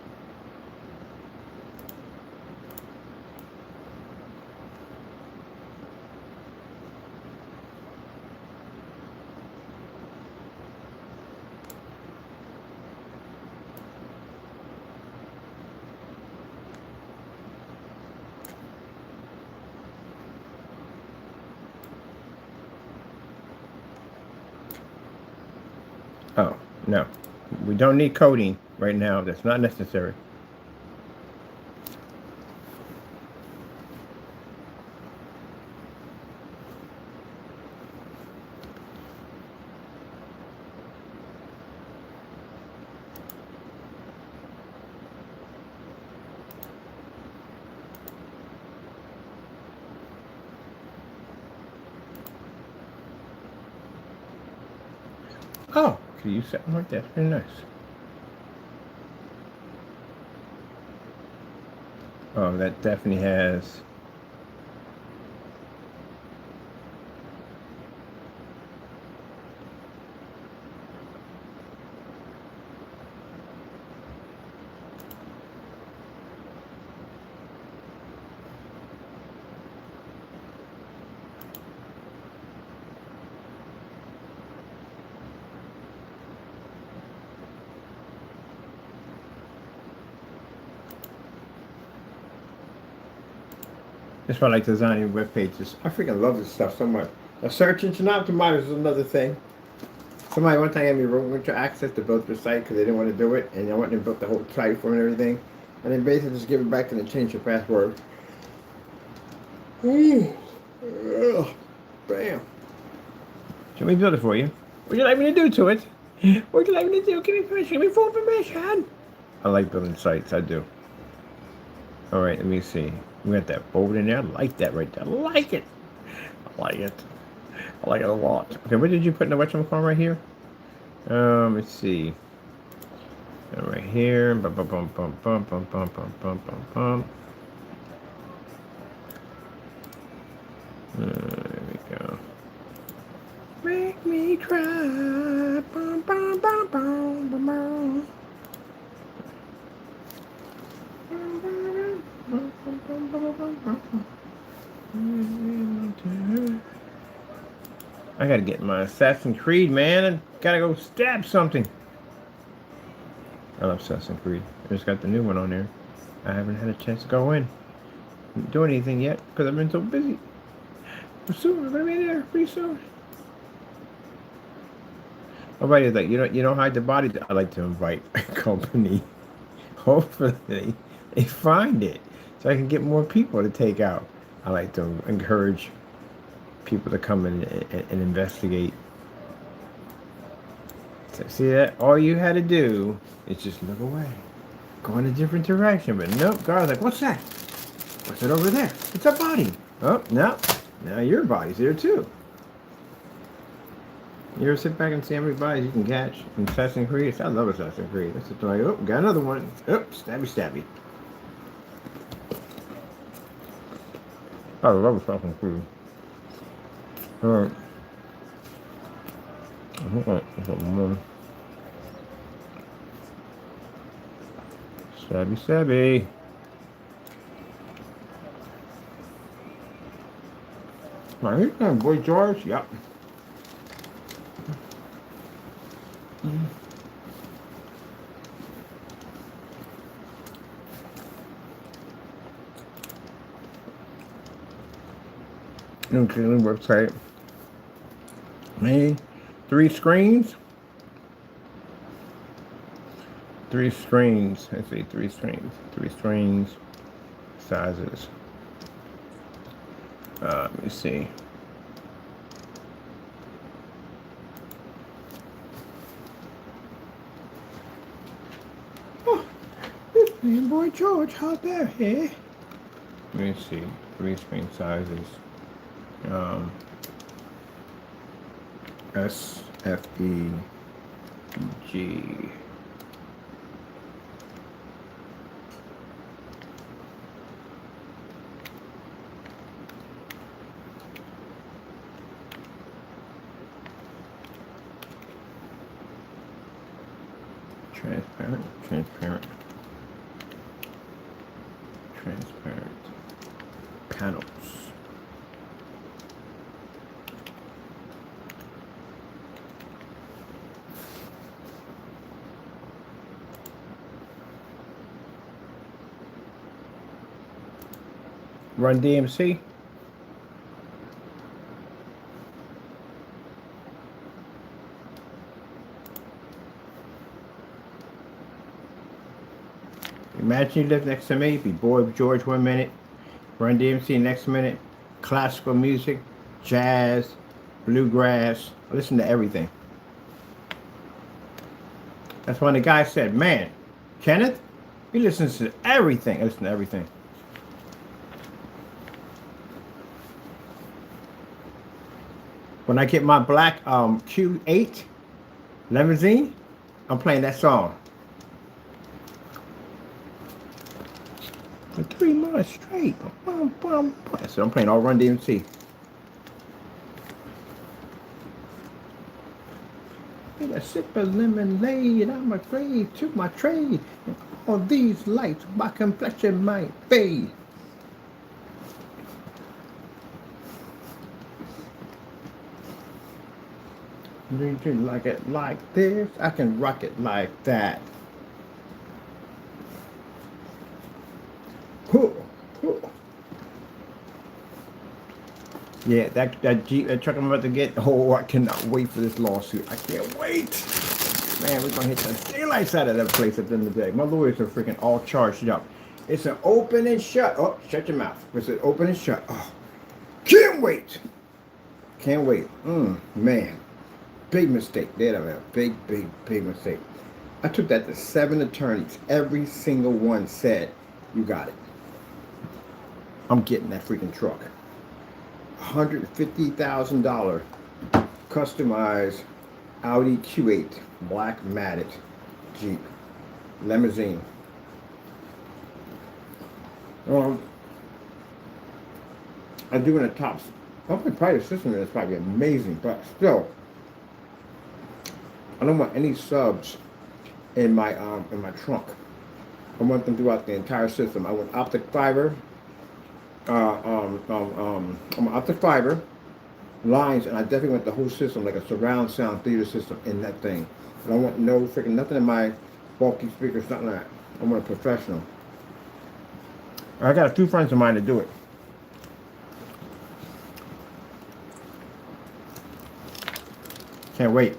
Oh, no. We don't need coating right now. That's not necessary. Oh, could you use something like that? Very nice. Oh, that definitely has. That's why I like designing web pages. I freaking love this stuff so much. A search engine optimizer is another thing. Somebody one time gave me room access to build their site because they didn't want to do it, and I went and built the whole site for them and everything. And then basically just give it back and then change your password. Ugh. Bam. Let me build it for you. What would you like me to do to it? What would you like me to do? Give me permission. Give me full permission. I like building sites. I do. All right, let me see. We got that bold in there. I like that right there. I like it. I like it. I like it a lot. Okay, what did you put in the whatchamacallit right here? Let's see. Right here. Bum, bum, bum, bum, bum, bum, bum, bum, bum, bum, bum. There we go. Make me cry. Bum, bum, bum, bum, bum, bum. I gotta get my Assassin's Creed, man. I gotta go stab something. I love Assassin's Creed. I just got the new one on there. I haven't had a chance to go in. Didn't do anything yet because I've been so busy. But soon, I'm gonna be there pretty soon. Nobody's like, you don't hide the body. I like to invite a company. Hopefully, they find it so I can get more people to take out. I like to encourage people to come in and investigate. So see that? All you had to do is just look away. Go in a different direction. But nope, God's like, what's that? What's it over there? It's a body. Oh, no. Now your body's there too. You ever sit back and see how many bodies you can catch in Assassin's Creed? I love Assassin's Creed. That's just like, oh, got another one. Oh, stabby, stabby. I love Assassin's Creed. Alright. Stabby, stabby. My name, Boy George. Yep. New website. Man, 3 screens. 3 screens. Let's see, 3 screens. 3 screens. Sizes. Let me see. Oh, this man, Boy George, how's that here? Let me see. 3 screen sizes. S, F, E, G. Transparent, transparent, transparent panels. Run DMC. Imagine you live next to me, be Boy George 1 minute, Run DMC next minute, classical music, jazz, bluegrass, listen to everything. That's when the guy said, man, Kenneth, he listens to everything. I listen to everything. When I get my black Q8 limousine, I'm playing that song. For 3 months straight. So I'm playing all Run DMC. Get a sip of lemonade, I'm afraid to my trade. And all these lights, my complexion might fade. You can like it like this, I can rock it like that. Yeah, that Jeep, that truck I'm about to get. Oh, I cannot wait for this lawsuit. I can't wait. Man, we're gonna hit the daylights out of that place at the end of the day. My lawyers are freaking all charged up. It's an open and shut. Oh, shut your mouth. It's an open and shut. Oh, can't wait. Can't wait. Man, big mistake. There, a big mistake. I took that to 7 attorneys. Every single one said, "You got it. I'm getting that freaking truck." $150,000 customized Audi Q8 black matted Jeep limousine. I'm doing a top. Probably the system is probably amazing, but still, I don't want any subs in my trunk. I want them throughout the entire system. I want optic fiber, optic fiber lines, and I definitely want the whole system, like a surround sound theater system in that thing. I don't want no freaking nothing in my bulky speakers, nothing like that. I want a professional. I got a few friends of mine to do it. Can't wait.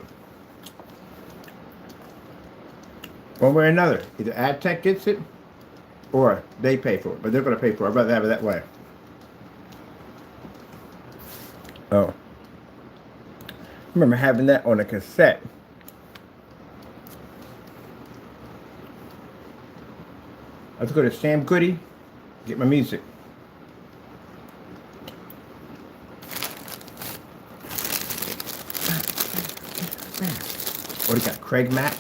One way or another, either AdTech gets it or they pay for it, but they're going to pay for it. I'd rather have it that way. Oh. I remember having that on a cassette. I have to go to Sam Goody, get my music. What do you got? Craig Mack?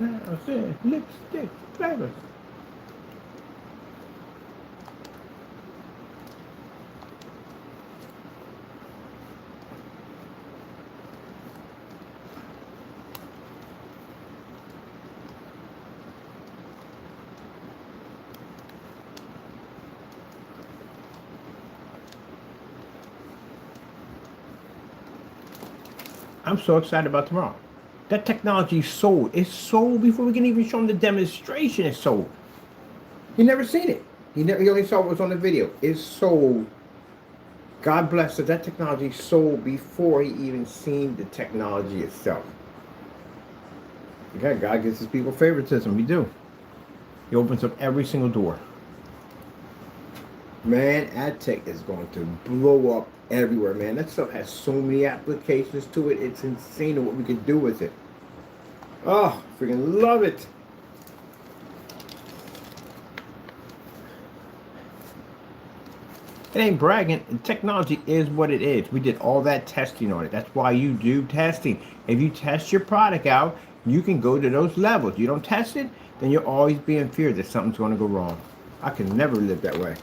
I said lipstick flavors. I'm so excited about tomorrow. That technology is sold. It's sold before we can even show him the demonstration. It's sold. He never seen it. He only saw what was on the video. It's sold. God bless it. That technology sold before he even seen the technology itself. Okay, God gives his people favoritism. We do. He opens up every single door. Man, AdTech is going to blow up everywhere, man. That stuff has so many applications to it. It's insane what we can do with it. Oh, freaking love it. It ain't bragging. Technology is what it is. We did all that testing on it. That's why you do testing. If you test your product out, you can go to those levels. You don't test it, then you'll always be in fear that something's going to go wrong. I can never live that way.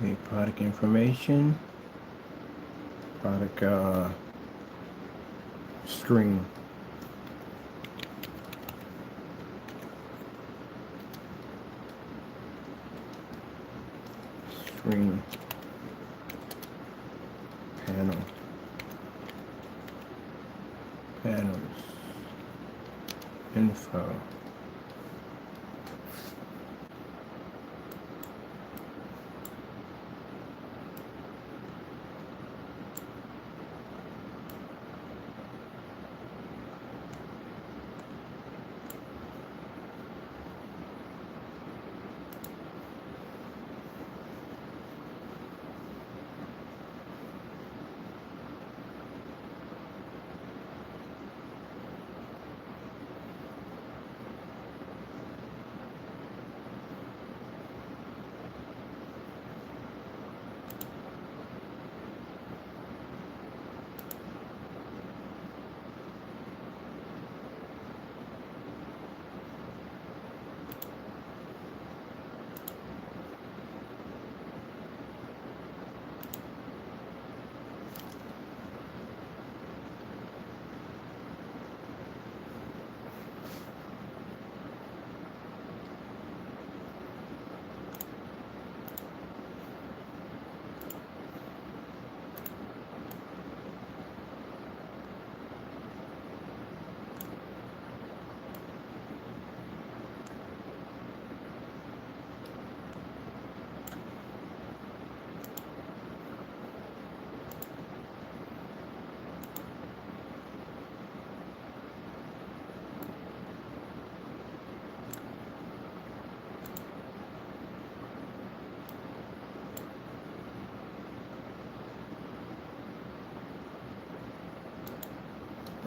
Okay, product information, product screen. Screen panel. Panels. Info.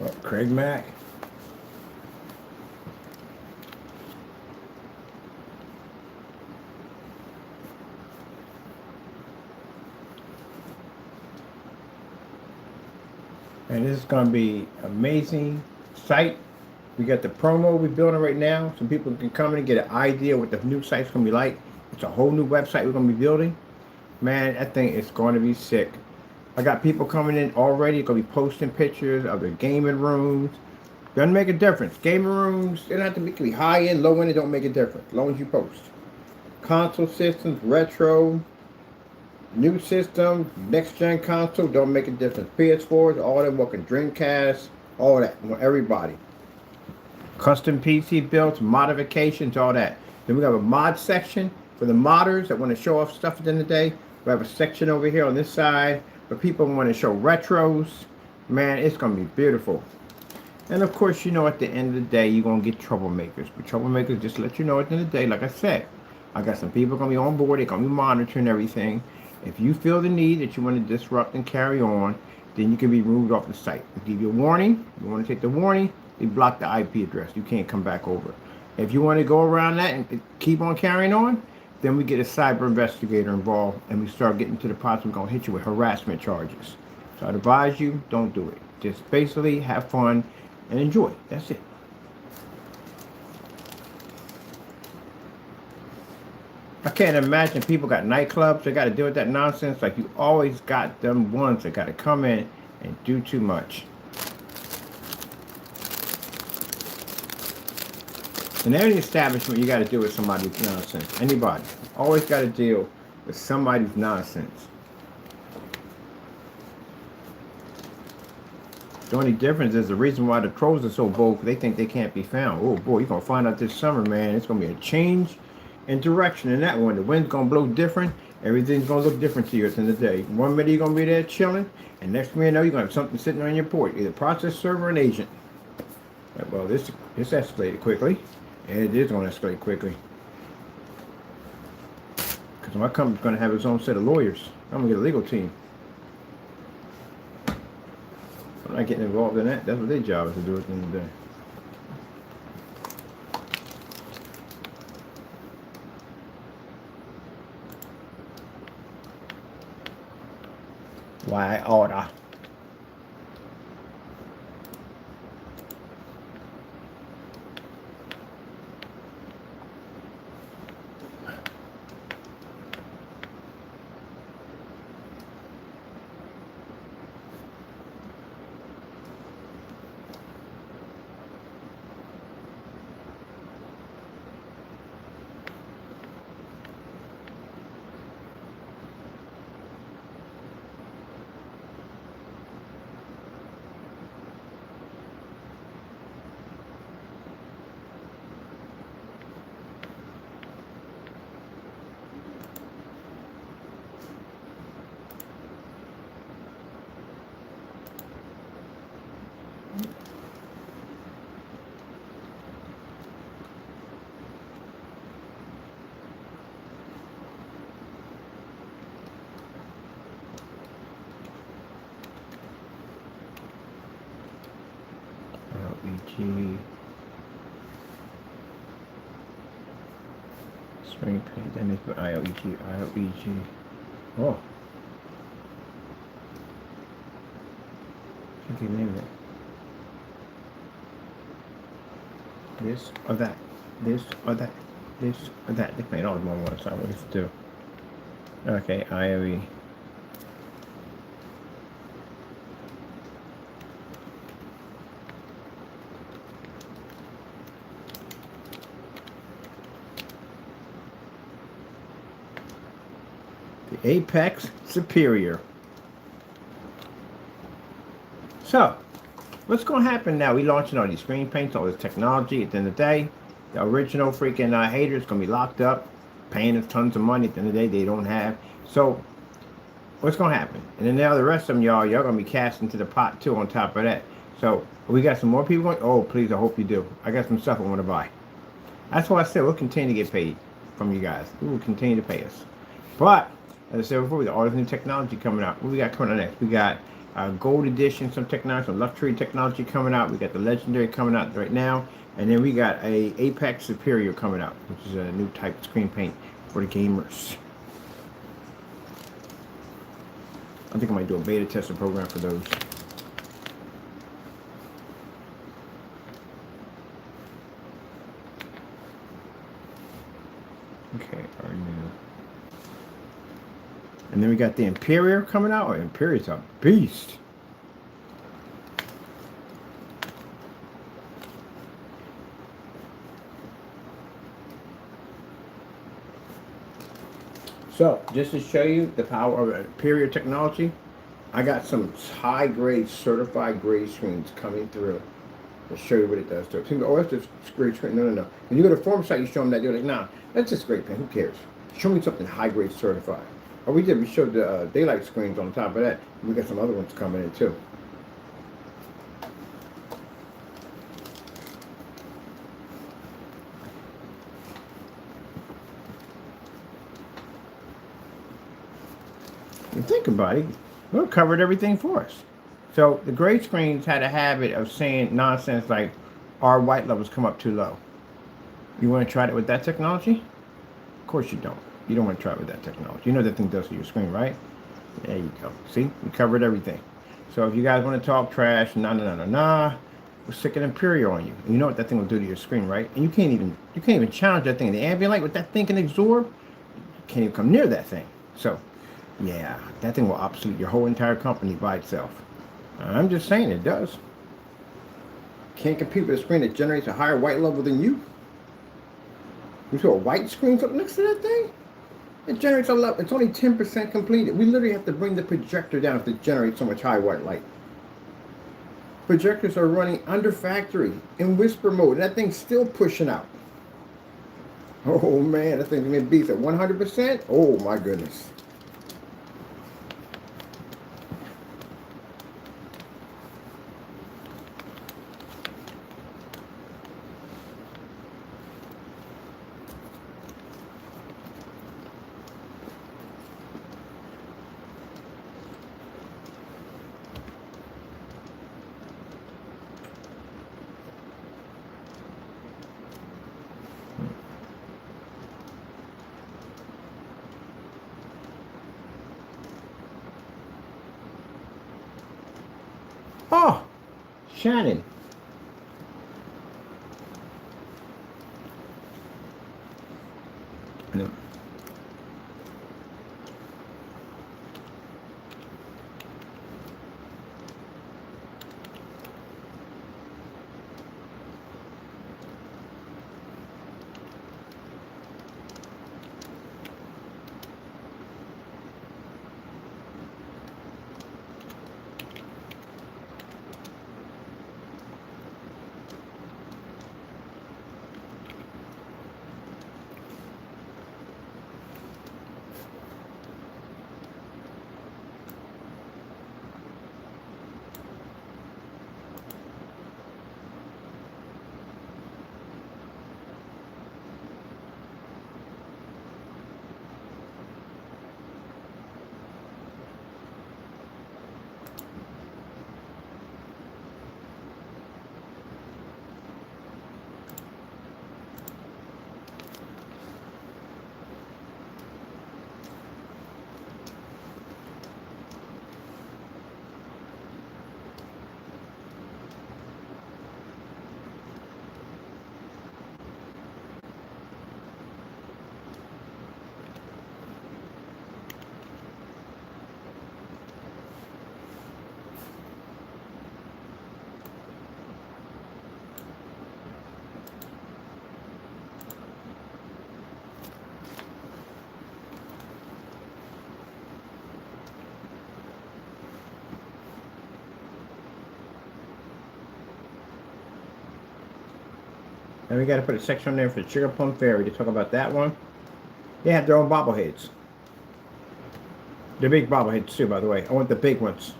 Oh, Craig Mack. And this is going to be amazing site. We got the promo we're building right now, so people can come in and get an idea what the new site's going to be like. It's a whole new website we're going to be building. Man, that thing is going to be sick. I got people coming in already, going to be posting pictures of their gaming rooms. Doesn't make a difference. Gaming rooms, they don't have to be high end, low end, it don't make a difference, as long as you post. Console systems, retro, new system, next gen console, don't make a difference. PS4s, all them working, Dreamcast, all that, everybody. Custom PC builds, modifications, all that. Then we have a mod section for the modders that want to show off stuff at the end of the day. We have a section over here on this side for people who want to show retros. Man, it's going to be beautiful. And of course, you know, at the end of the day, you're going to get troublemakers. But troublemakers, just to let you know at the end of the day, like I said, I got some people going to be on board. They're going to be monitoring everything. If you feel the need that you want to disrupt and carry on, then you can be removed off the site. We give you a warning. You want to take the warning, we block the IP address. You can't come back over. If you want to go around that and keep on carrying on, then we get a cyber investigator involved and we start getting to the process. We're going to hit you with harassment charges. So I'd advise you, don't do it. Just basically have fun and enjoy. That's it. I can't imagine people got nightclubs. They got to deal with that nonsense. Like, you always got them ones that got to come in and do too much. In any establishment, you got to deal with somebody's nonsense. Anybody. Always got to deal with somebody's nonsense. The only difference is the reason why the trolls are so bold, they think they can't be found. Oh boy, you're going to find out this summer, man. It's going to be a change in direction in that one. The wind's going to blow different. Everything's going to look different to you at the end of the day. One minute you're going to be there chilling, and next minute you know you're going to have something sitting on your port, either process server or an agent. Well, this escalated quickly, and it is going to escalate quickly. Because my company's going to have its own set of lawyers. I'm going to get a legal team. I'm not getting involved in that. That's what their job is to do at the end of the day. Why order? Screen paint, then it's IOEG. Oh. Can't even name it. This or that. This or that. This or that. They made all the more ones. So what does it do? Okay, IOE. The Apex Superior. So, what's going to happen now? We launching all these screen paints, all this technology. At the end of the day, the original freaking haters going to be locked up, paying us tons of money. At the end of the day, they don't have. So, what's going to happen? And then now the rest of them, y'all going to be cast into the pot too on top of that. So, we got some more people going. Oh, please, I hope you do. I got some stuff I want to buy. That's why I said we'll continue to get paid from you guys. We will continue to pay us. But, as I said before, we got all this new technology coming out. What we got coming out next? We got gold edition, some technology, some luxury technology coming out. We got the legendary coming out right now. And then we got a Apex Superior coming out, which is a new type of screen paint for the gamers. I think I might do a beta testing program for those. Okay, our new. And then we got the Imperial coming out. Imperial's a beast. So, just to show you the power of Imperial technology, I got some high-grade, certified grade screens coming through. I'll show you what it does to it. People go, oh, that's just grade screen. No. When you go to the forum site, you show them that. You're like, nah, that's just great, man. Who cares? Show me something high-grade certified. Oh, we did. We showed the daylight screens on top of that. We got some other ones coming in, too. And think about it. Well, it covered everything for us. So the gray screens had a habit of saying nonsense like our white levels come up too low. You want to try it with that technology? Of course you don't. You don't want to try it with that technology. You know what that thing does to your screen, right? There you go. See? We covered everything. So if you guys want to talk trash, we'll stick an Imperial on you. And you know what that thing will do to your screen, right? And you can't even challenge that thing. The ambient light, what that thing can absorb, you can't even come near that thing. So yeah, that thing will obsolete your whole entire company by itself. I'm just saying it does. Can't compete with a screen that generates a higher white level than you. You saw a white screen up next to that thing? It generates a level. It's only 10% completed. We literally have to bring the projector down to generate so much high white light. Projectors are running under factory in whisper mode. That thing's still pushing out. Oh man, that thing's gonna be beast at 100%. Oh my goodness. Oh, Shannon. No. And we got to put a section on there for the Sugar Plum Fairy to talk about that one. They have their own bobbleheads. They're big bobbleheads too, by the way. I want the big ones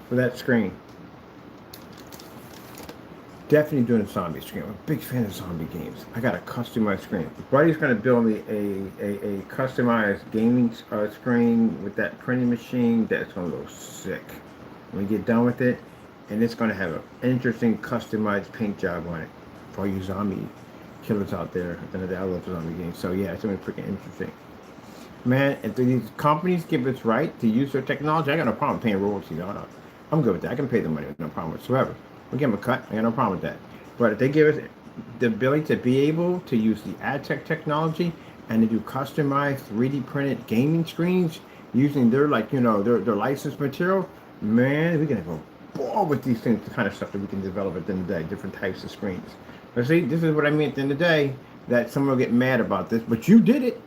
for that screen. Definitely doing a zombie screen. I'm a big fan of zombie games. I got a customized screen. Buddy's going to build me a customized gaming screen with that printing machine. That's going to go sick when we get done with it. And it's going to have an interesting customized paint job on it for all you zombie killers out there. At the end of the day, I love zombie games. So yeah, it's going to be freaking interesting. Man, if these companies give us right to use their technology, I got no problem paying royalties. I'm good with that. I can pay the money, no problem whatsoever. We'll give them a cut. I got no problem with that. But if they give us the ability to be able to use the AdTech technology and to do customized 3D printed gaming screens using their their licensed material, man, we're gonna go ball with these things, the kind of stuff that we can develop at the end of the day, different types of screens. But see, this is what I mean at the end of the day, that someone will get mad about this, but you did it.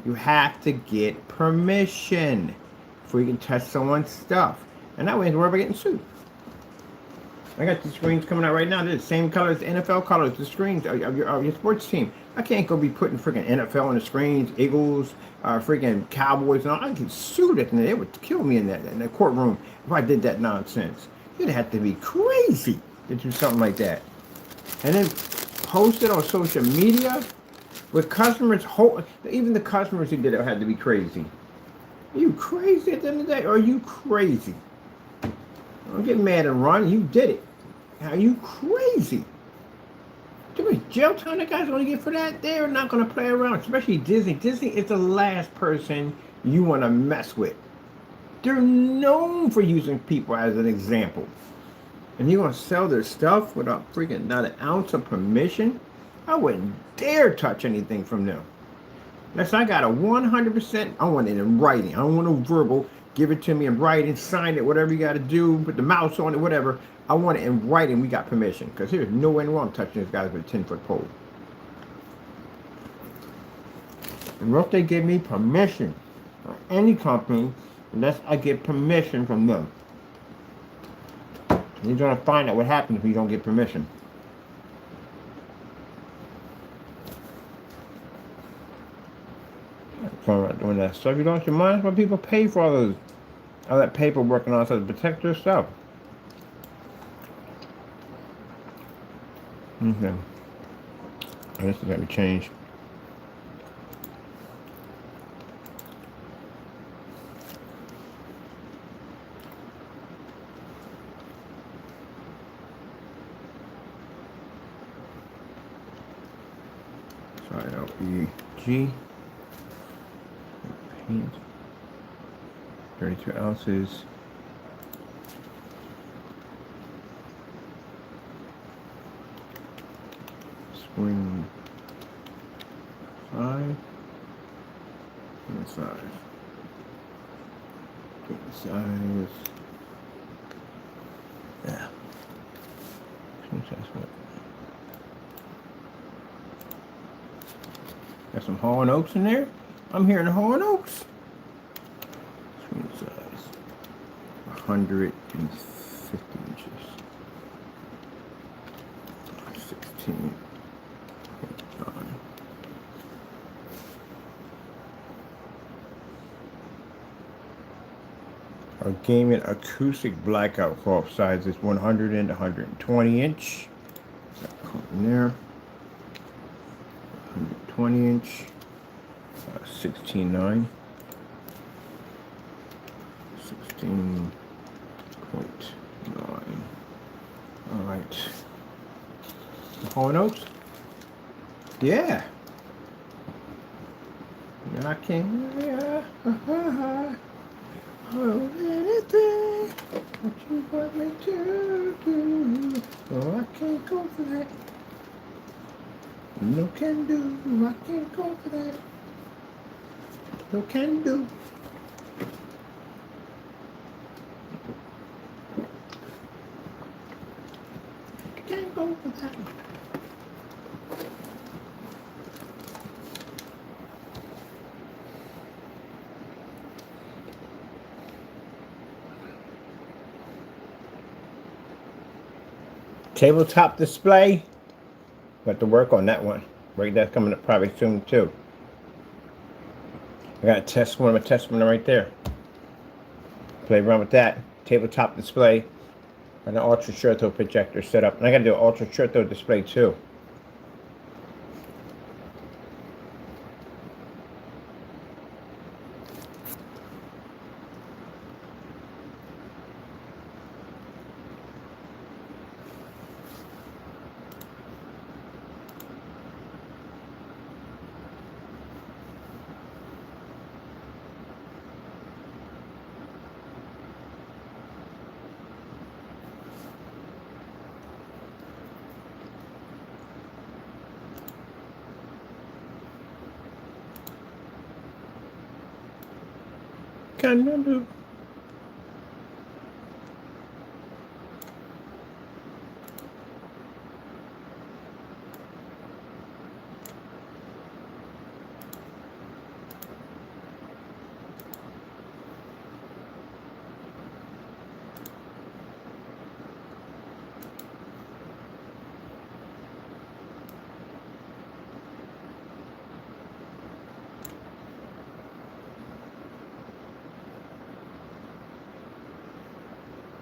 You have to get permission before you can touch someone's stuff. And that way, we're ever getting sued. I got the screens coming out right now. They're the same color as NFL colors, the screens of your sports team. I can't go be putting freaking NFL on the screens, Eagles, freaking Cowboys, and all. I get sued at them. They would kill me in the courtroom if I did that nonsense. You'd have to be crazy to do something like that. And then post it on social media with customers. Even the customers who did it had to be crazy. Are you crazy at the end of the day? Or are you crazy? Don't get mad and run. You did it. Are you crazy? Too much jail time the guys want to get for that? They're not going to play around, especially Disney. Disney is the last person you want to mess with. They're known for using people as an example. And you're going to sell their stuff without freaking not an ounce of permission? I wouldn't dare touch anything from them. Unless I got a 100%, I want it in writing. I don't want no verbal. Give it to me in writing, sign it, whatever you got to do, put the mouse on it, whatever. I want it in writing. We got permission. Because there's no way in the world touching these guys with a 10-foot pole. And once they give me permission, or any company, unless I get permission from them, you're going to find out what happens if you don't get permission. Doing that stuff, you lost your mind. Why people pay for all that paperwork and all that to protect their stuff. Okay. This is gonna change. Sorry, LEG. Paint. 32 ounces. Spring 5. And size. Get the size. Yeah. Got some Hall & Oaks in there. I'm hearing Hall & Oaks. Screen size. 150 inches. 16. Our gaming acoustic blackout cloth size is 100 and 120 inch. In there. 120 inch. 16.9. 16.9. All right. Hall & Oaks? Yeah. I can't. Yeah. Oh, anything what you want me to do. Oh, I can't go for that. No can do. I can't go for that. No can do. Can't go for that. Tabletop display. But to work on that one. Right, that's coming up probably soon too. I got a test one, right there. Play around with that. Tabletop display and an ultra short projector set up. And I gotta do an ultra short display too. Can do.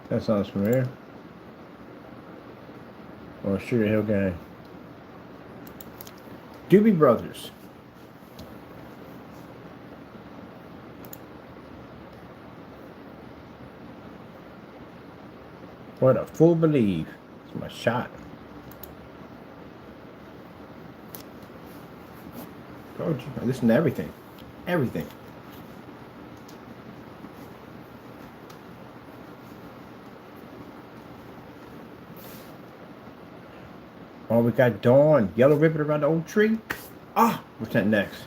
That sounds familiar. Or Sugar Hill Gang. Doobie Brothers. What a fool believe. It's my shot. Told you. I listen to everything. Everything. Oh, we got Dawn. Yellow ribbon around the old tree. Ah, what's that next?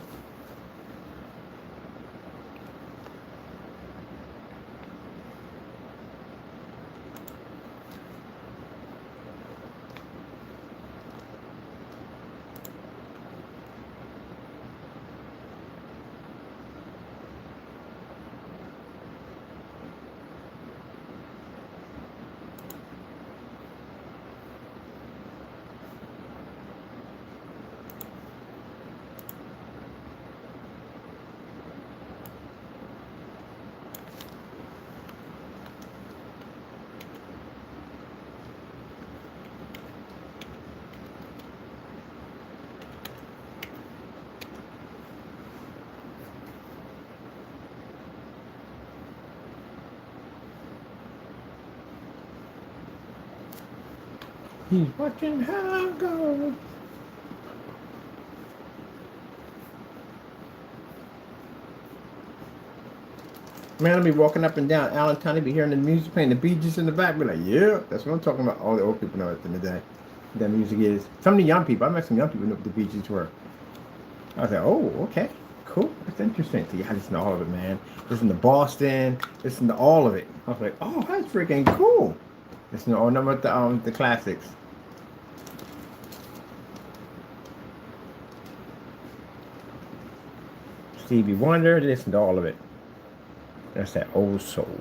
He's watching how I go. Man, I'll be walking up and down Allentown, be hearing the music playing, the Bee Gees in the back, be like, yeah, that's what I'm talking about. All the old people know at the end of the day. That music is. Some of the young people, I met some young people who knew what the Bee Gees were. I was like, oh, okay, cool. That's interesting. So yeah, I listen to all of it, man. Listen to Boston, listen to all of it. I was like, oh, that's freaking cool. Listen to all number of the classics. Stevie Wonder, listen to all of it. That's that old soul.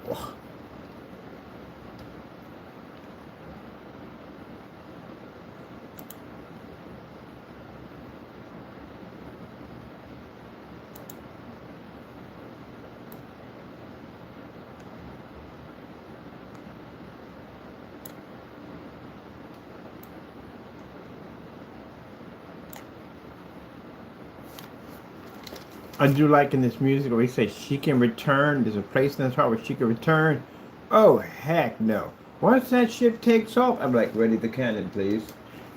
I do like in this music where he says she can return. There's a place in this heart where she can return. Oh, heck no. Once that ship takes off, I'm like, ready the cannon, please.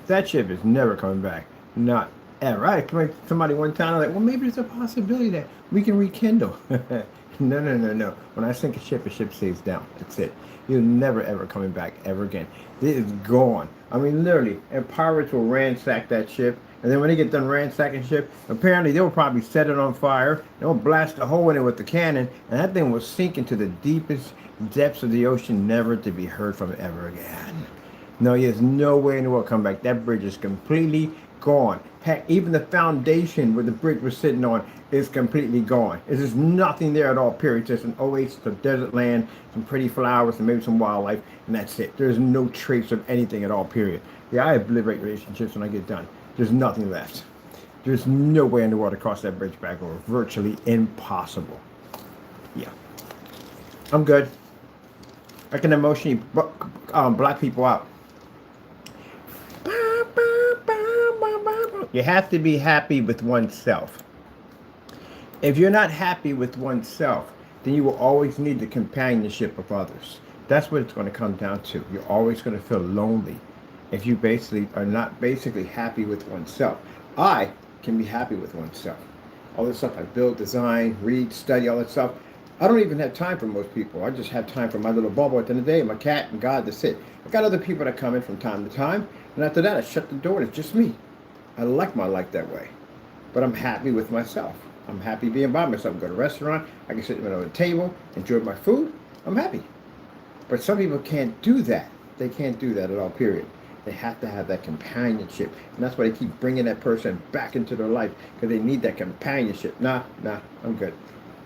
That ship is never coming back. Not ever. I explained to somebody one time, I'm like, well, maybe there's a possibility that we can rekindle. No. When I sink a ship stays down. That's it. You're never, ever coming back ever again. It is gone. I mean, literally. And pirates will ransack that ship. And then when they get done ransacking ship, apparently they'll probably set it on fire. They'll blast a hole in it with the cannon. And that thing will sink into the deepest depths of the ocean, never to be heard from ever again. No, there's no way in the world come back. That bridge is completely gone. Heck, even the foundation where the bridge was sitting on is completely gone. There's just nothing there at all, period. Just an oasis of desert land, some pretty flowers, and maybe some wildlife, and that's it. There's no trace of anything at all, period. Yeah, I obliterate relationships when I get done. There's nothing left. There's no way in the world to cross that bridge back over. Virtually impossible. Yeah. I'm good. I can emotionally block people out. You have to be happy with oneself. If you're not happy with oneself, then you will always need the companionship of others. That's what it's going to come down to. You're always going to feel lonely if you basically are not happy with oneself. I can be happy with oneself. All this stuff I build, design, read, study, all that stuff. I don't even have time for most people. I just have time for my little bubble at the end of the day, my cat and God, that's it. I got other people that come in from time to time, and after that I shut the door and it's just me. I like my life that way. But I'm happy with myself. I'm happy being by myself. Go to a restaurant, I can sit at a table, enjoy my food, I'm happy. But some people can't do that. They can't do that at all, period. They have to have that companionship. And that's why they keep bringing that person back into their life, because they need that companionship. Nah, I'm good.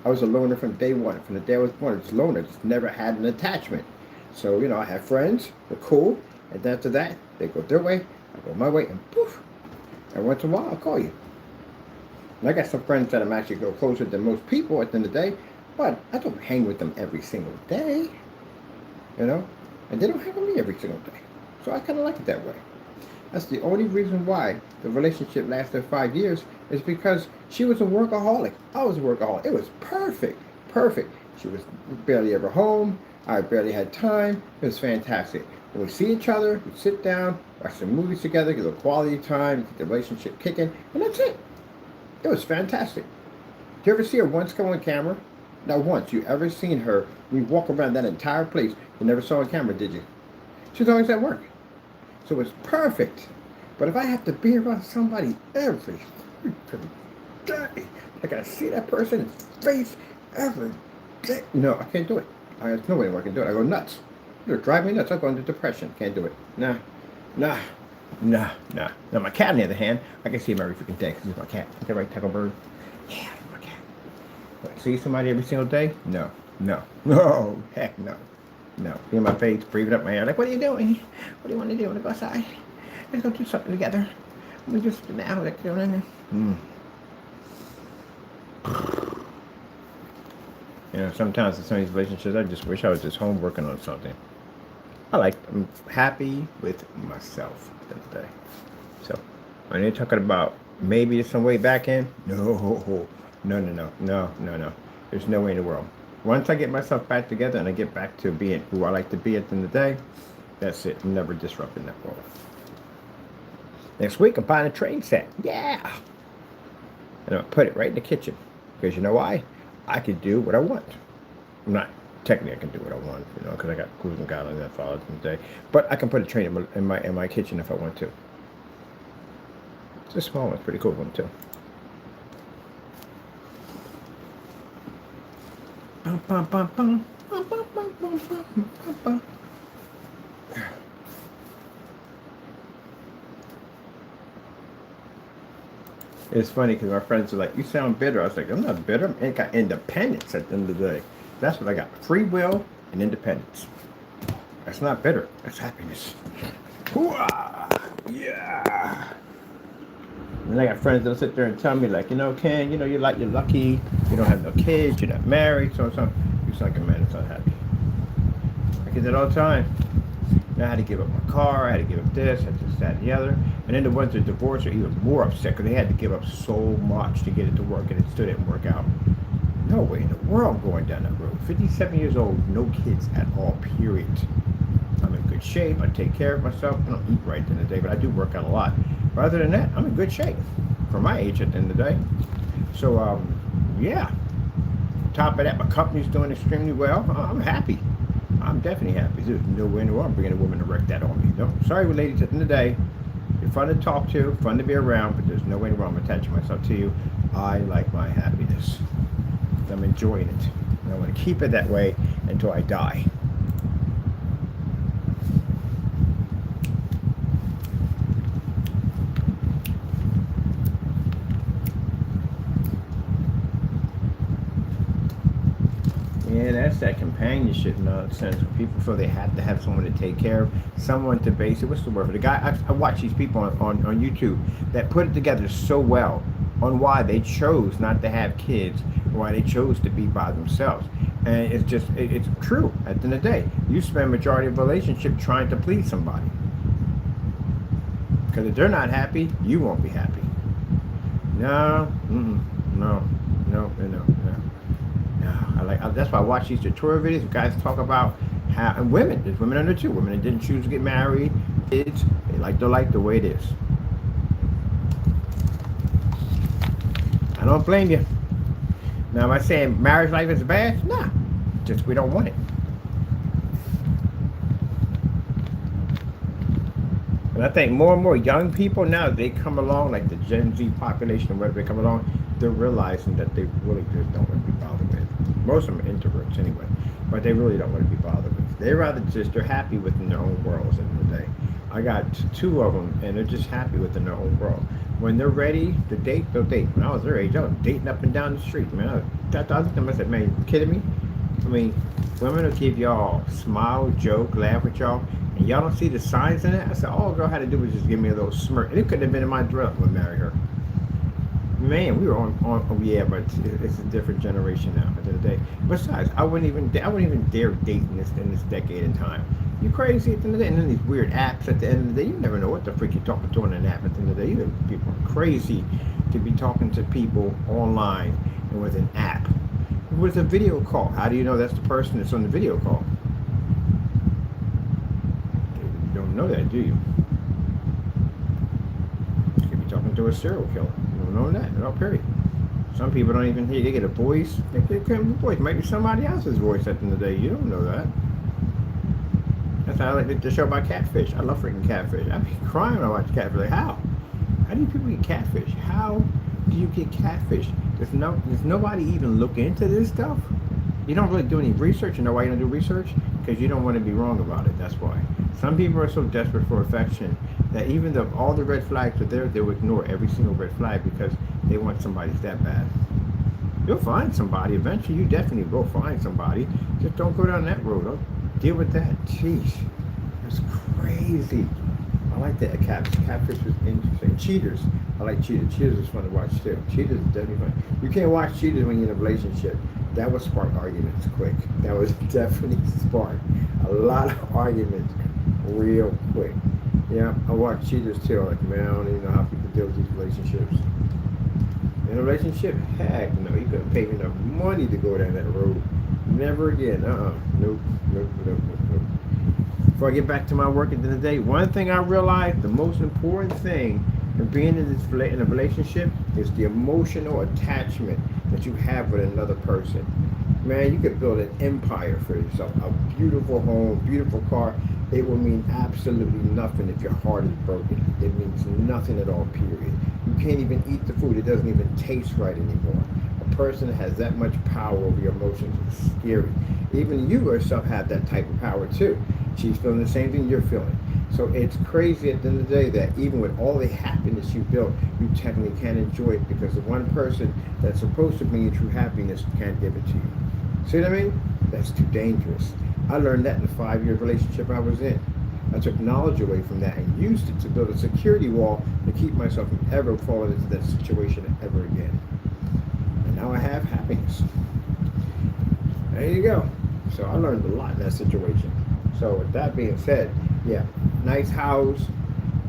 I was a loner from day one. From the day I was born, I was a loner. Just never had an attachment. So, I have friends. They're cool. And after that, they go their way. I go my way. And poof. And once in a while, I'll call you. And I got some friends that I'm actually go closer than most people at the end of the day. But I don't hang with them every single day. And they don't hang with me every single day. So I kind of like it that way. That's the only reason why the relationship lasted 5 years, is because she was a workaholic. I was a workaholic. It was perfect. She was barely ever home. I barely had time. It was fantastic. When we see each other, we sit down, watch some movies together, get a little quality time, get the relationship kicking, and that's it. It was fantastic. Did you ever see her once come on camera? Not once. You ever seen her, when you walk around that entire place, you never saw her on camera, did you? She was always at work. So it's perfect. But if I have to be around somebody every day, I gotta see that person's face every day. No, I can't do it. There's no way I can do it. I go nuts. It'll drive me nuts. I go into depression. Can't do it. Nah. Now my cat, on the other hand, I can see him every freaking day because he's my cat. Is that right, Taco Bird? Yeah, my cat. But see somebody every single day? No, heck no. Be in my face, breathing up my hair. Like, what are you doing? What do you want to do? Want to go outside? Let's go do something together. We just now like doing it. Sometimes in some of these relationships, I just wish I was just home working on something. I'm happy with myself today. So when they're talking about maybe there's some way back in, no. There's no way in the world. Once I get myself back together and I get back to being who I like to be at the end of the day, that's it. I'm never disrupting that world. Next week, I'm buying a train set. Yeah. And I'll put it right in the kitchen. Because you know why? I can do what I want. I'm not technically I can do what I want, because I got cruising guidelines that follows in the day. But I can put a train in my kitchen if I want to. It's a small one, pretty cool one too. It's funny because my friends are like, you sound bitter. I was like, I'm not bitter. I got independence at the end of the day. That's what I got. Free will and independence. That's not bitter. That's happiness. Hoo-ah! Yeah. And I got friends that'll sit there and tell me, like, Ken, you're lucky. You don't have no kids. You're not married. So. You sound like a man that's not happy. I get that all the time. I had to give up my car. I had to give up this. I had this, that, and the other. And then the ones that divorced are even more upset because they had to give up so much to get it to work, and it still didn't work out. No way in the world I'm going down that road. 57 years old, no kids at all, period. I'm in good shape. I take care of myself. I don't eat right at the end of the day, but I do work out a lot. But other than that, I'm in good shape for my age at the end of the day. So, yeah. On top of that, my company's doing extremely well. I'm happy. I'm definitely happy. There's no way in the world I'm bringing a woman to wreck that on me. No, sorry, ladies, at the end of the day, you're fun to talk to, fun to be around, but there's no way in the world I'm attaching myself to you. I like my happiness. I'm enjoying it. And I want to keep it that way until I die. Yeah, that's that companionship nonsense. People feel they have to have someone to take care of, someone to base it. What's the word for the guy? I watch these people on YouTube that put it together so well on why they chose not to have kids, why they chose to be by themselves. And it's just, it's true. At the end of the day, you spend majority of a relationship trying to please somebody. Because if they're not happy, you won't be happy. No, no. That's why I watch these tutorial videos. Guys talk about how, and women, there's women under too. Women that didn't choose to get married, kids, they like their life the way it is. I don't blame you. Now, am I saying marriage life is bad? Nah, just we don't want it. And I think more and more young people now, they come along, like the Gen Z population, whether they come along, they're realizing that they really just don't want to be bothered with. Most of them are introverts anyway, but they really don't want to be bothered with. They rather just, they're happy within their own worlds at the end of the day. I got two of them, and they're just happy within their own world. When they're ready to date, they'll date. When I was their age, I was dating up and down the street, man. I looked at them and said, man, you kidding me? I mean, women will give y'all smile, joke, laugh with y'all, and y'all don't see the signs in it. I said, all a girl had to do was just give me a little smirk. And it couldn't have been in my dress when I married her. Man, we were on oh yeah, but it's a different generation now at the end of the day. Besides, I wouldn't even dare date in this decade and time. You crazy at the end of the day? And then these weird apps at the end of the day, you never know what the freak you're talking to on an app at the end of the day. People are crazy to be talking to people online and with an app. With a video call, how do you know that's the person that's on the video call? You don't know that, do you? You could be talking to a serial killer. You don't know that at all, period. Some people don't even hear. They get a voice. They can't hear a voice. Maybe somebody else's voice at the end of the day. You don't know that. That's how I like the show about catfish. I love freaking catfish. I'd be crying when I watch catfish. Like, how? How do people get catfish? How do you get catfish? There's nobody even look into this stuff. You don't really do any research. You know why you don't do research? Because you don't want to be wrong about it. That's why. Some people are so desperate for affection that even though all the red flags are there, they'll ignore every single red flag because they want somebody that bad. You'll find somebody eventually. You definitely will find somebody. Just don't go down that road. Don't deal with that. Jeez, that's crazy. I like that. Catfish was interesting. Cheaters. I like Cheaters. Cheaters is fun to watch too. Cheaters is definitely fun. You can't watch Cheaters when you're in a relationship. That would spark arguments quick. That was definitely spark a lot of arguments real quick. Yeah, I watch Cheaters too. Like, man, I don't even know how people deal with these relationships. In a relationship, heck no. You couldn't pay me enough money to go down that road. Never again. Nope. Before I get back to my work at the end of the day, one thing I realized, the most important thing in being in a relationship is the emotional attachment that you have with another person. Man, you could build an empire for yourself, a beautiful home, beautiful car. It will mean absolutely nothing if your heart is broken. It means nothing at all, period. You can't even eat the food. It doesn't even taste right anymore. A person that has that much power over your emotions is scary. Even you yourself have that type of power too. She's feeling the same thing you're feeling. So it's crazy at the end of the day that even with all the happiness you built, you technically can't enjoy it because the one person that's supposed to bring you true happiness can't give it to you. See what I mean? That's too dangerous. I learned that in the 5-year relationship I was in. I took knowledge away from that and used it to build a security wall to keep myself from ever falling into that situation ever again. And now I have happiness. There you go. So I learned a lot in that situation. So with that being said, yeah, nice house,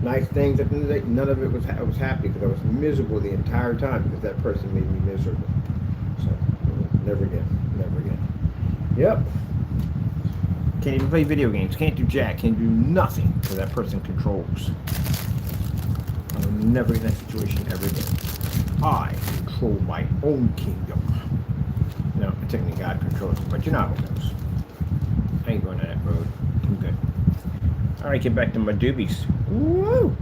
nice things. At the end of the day, none of it was I was happy because I was miserable the entire time because that person made me miserable. So never again. Yep. Can't even play video games. Can't do jack. Can't do nothing because that person controls. I will never in that situation ever again. I control my own kingdom. No, technically God controls it, but you know how it goes. I ain't going down that road. I'm good. All right, get back to my doobies. Woo!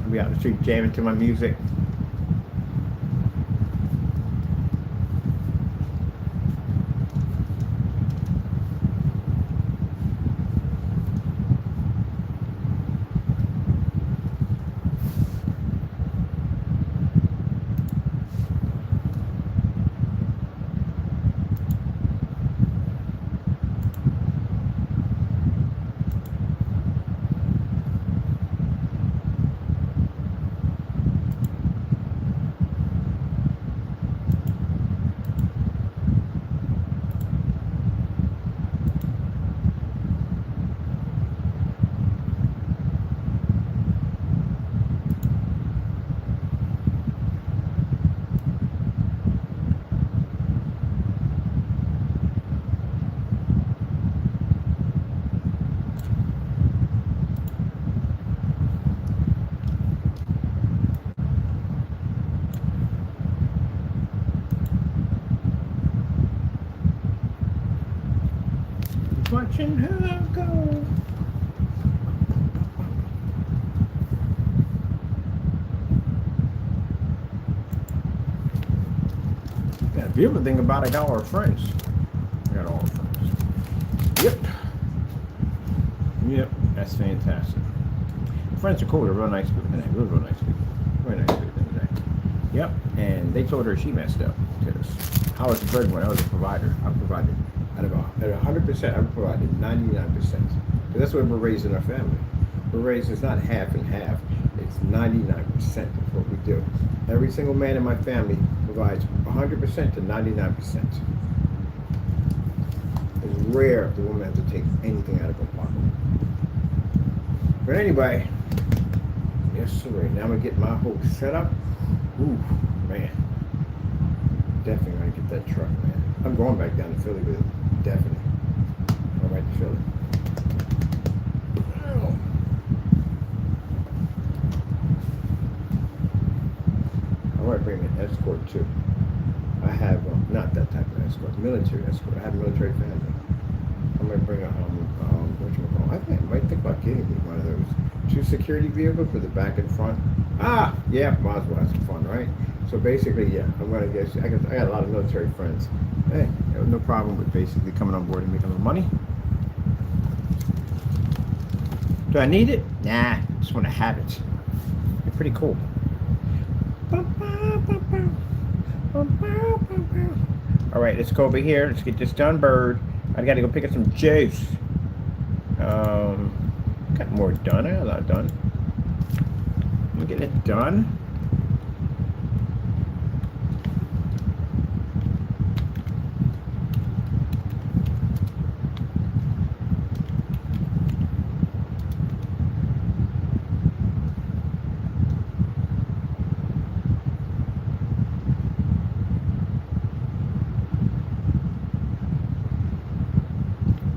I'll be out in the street jamming to my music. watching her go. Yeah, the beautiful thing about it, I got all our friends. I got all our friends. Yep. Yep, that's fantastic. Friends are cool. They're real nice people. Real nice people. Very nice people today. Yep. And they told her she messed up because I was the breadwinner. I was a provider. I provided at 100%. I provided 99%. Because that's what we're raised in our family. We're raised. It's not half and half. It's 99% of what we do. Every single man in my family provides 100% to 99%. It's rare if the woman has to take anything out of her pocket. But anyway, yes sir, now I'm going to get my whole setup. Ooh, man. Definitely going to get that truck, man. I'm going back down to Philly with it. Definitely. Going back to Philly. I want to bring an escort too. I have, not that type of escort, military escort. I have a military family. I'm going to bring a, I might think about getting one of those 2 security vehicles for the back and front. Ah, yeah, might as well have some fun, right? So basically, yeah, I'm going to get, I got a lot of military friends. Hey, no problem with basically coming on board and making a little money. Do I need it? Nah, just want to have it. They're pretty cool. All right, let's go over here. Let's get this done, bird. I got to go pick up some juice. Got more done. I got a lot done. Let me get it done.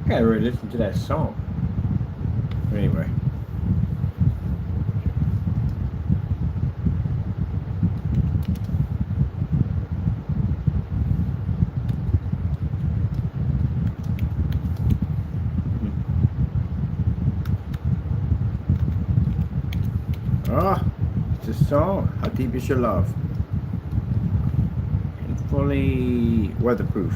I gotta really listen to that song. Anyway. It's a song. How deep is your love? And fully weatherproof.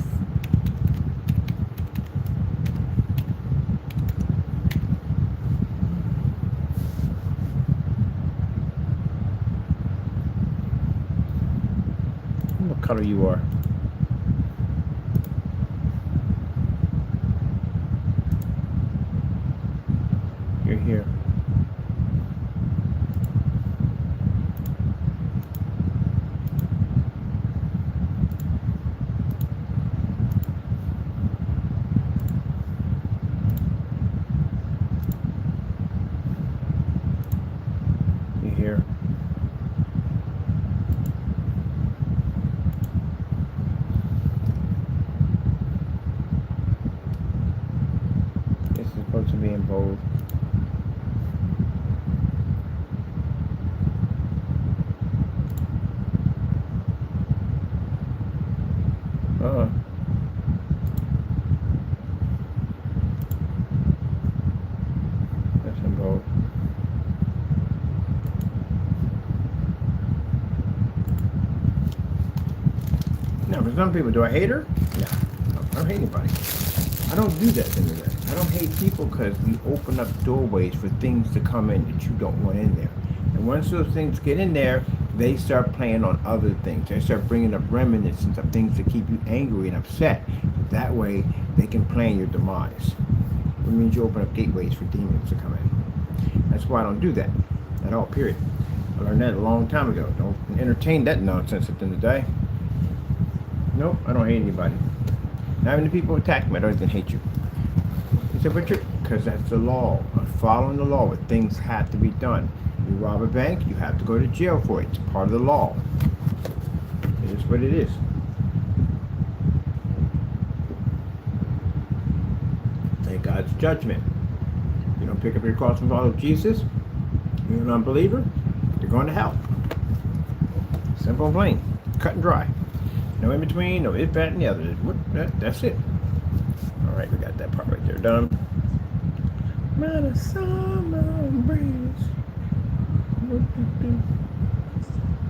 What color you are? You're here. Here. This is supposed to be in bold. That's in bold. Now, for some people, do I hate her? No, I don't hate anybody. I don't do that in there. I don't hate people because we open up doorways for things to come in that you don't want in there. And once those things get in there, they start playing on other things. They start bringing up reminiscence of things that keep you angry and upset. That way, they can plan your demise. It means you open up gateways for demons to come in. That's why I don't do that at all, period. I learned that a long time ago. Don't entertain that nonsense at the end of the day. Nope, I don't hate anybody. Not even the people who attack me, I don't even hate you. He said, Richard, because that's the law. I'm following the law, but things have to be done. You rob a bank, you have to go to jail for it. It's part of the law. It is what it is. Thank God's judgment. You don't pick up your cross and follow Jesus, you're an unbeliever, you're going to hell. Simple and plain. Cut and dry. No in between, no it, that, and the other. That's it. All right, we got that part right there done. done. Man, a summer breeze.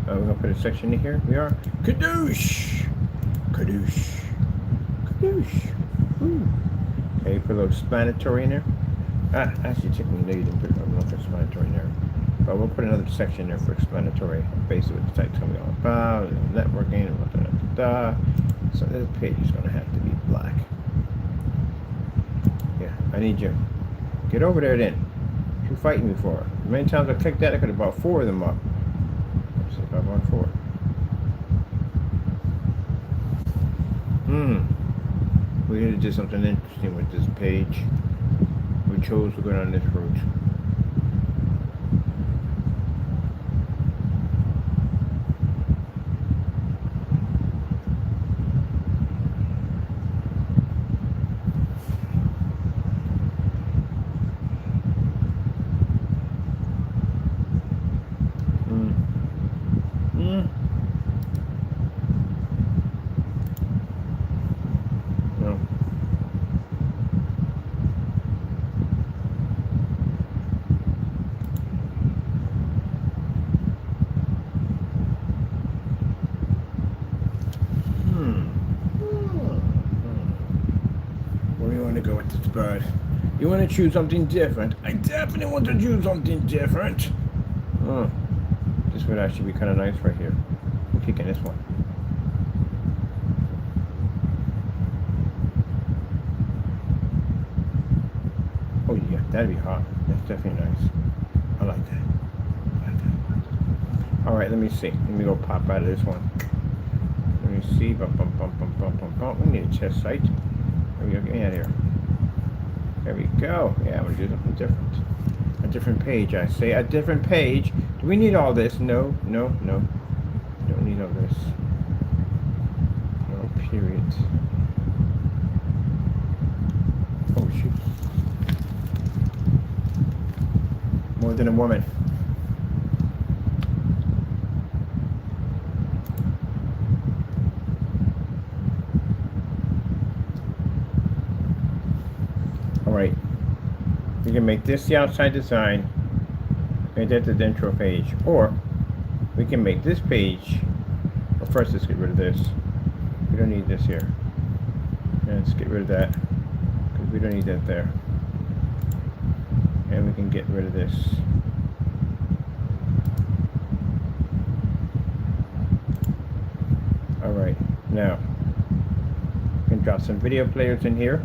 Oh, we're gonna put a section in here. We are. Kadoosh! Kadoosh. Kadoosh. Ooh. Okay, put a little explanatory in there. Actually, technically, no, you didn't put enough explanatory in there. But we'll put another section there for explanatory. Basically, what the site's gonna be all about, networking, So this page is gonna have to be black. Yeah, I need you. Get over there then. What you fighting me for? How many times I clicked that, I could have brought 4 of them up. Let's see if I brought 4. We need to do something interesting with this page. We chose to go down this route. No. Where do you want to go with this bird? You want to choose something different? I definitely want to choose something different. This would actually be kind of nice right here. I'm picking this one. Oh yeah, that'd be hot. That's definitely nice. I like that. Alright, let me see. Let me go pop out of this one. Let me see. Bum, bum, bum, bum, bum, bum, bum. We need a chest site. There we go. Get me out of here. There we go. Yeah, I'm going to do something different. A different page, I say. A different page. Do we need all this? No, no, no. Don't need all this. No, period. Oh, shoot. More than a woman. Alright. We can make this the outside design. Make that the intro page. Or we can make this page. Well, first let's get rid of this. We don't need this here. And let's get rid of that. Because we don't need that there. And we can get rid of this. Alright, now we can drop some video players in here.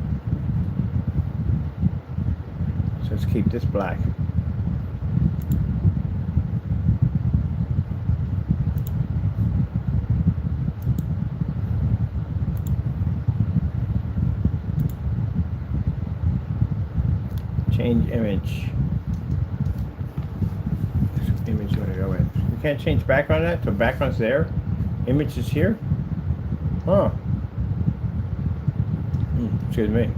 So let's keep this black. Change image. This image you want to go in. We can't change background on that, so background's there. Image is here. Huh. Excuse me.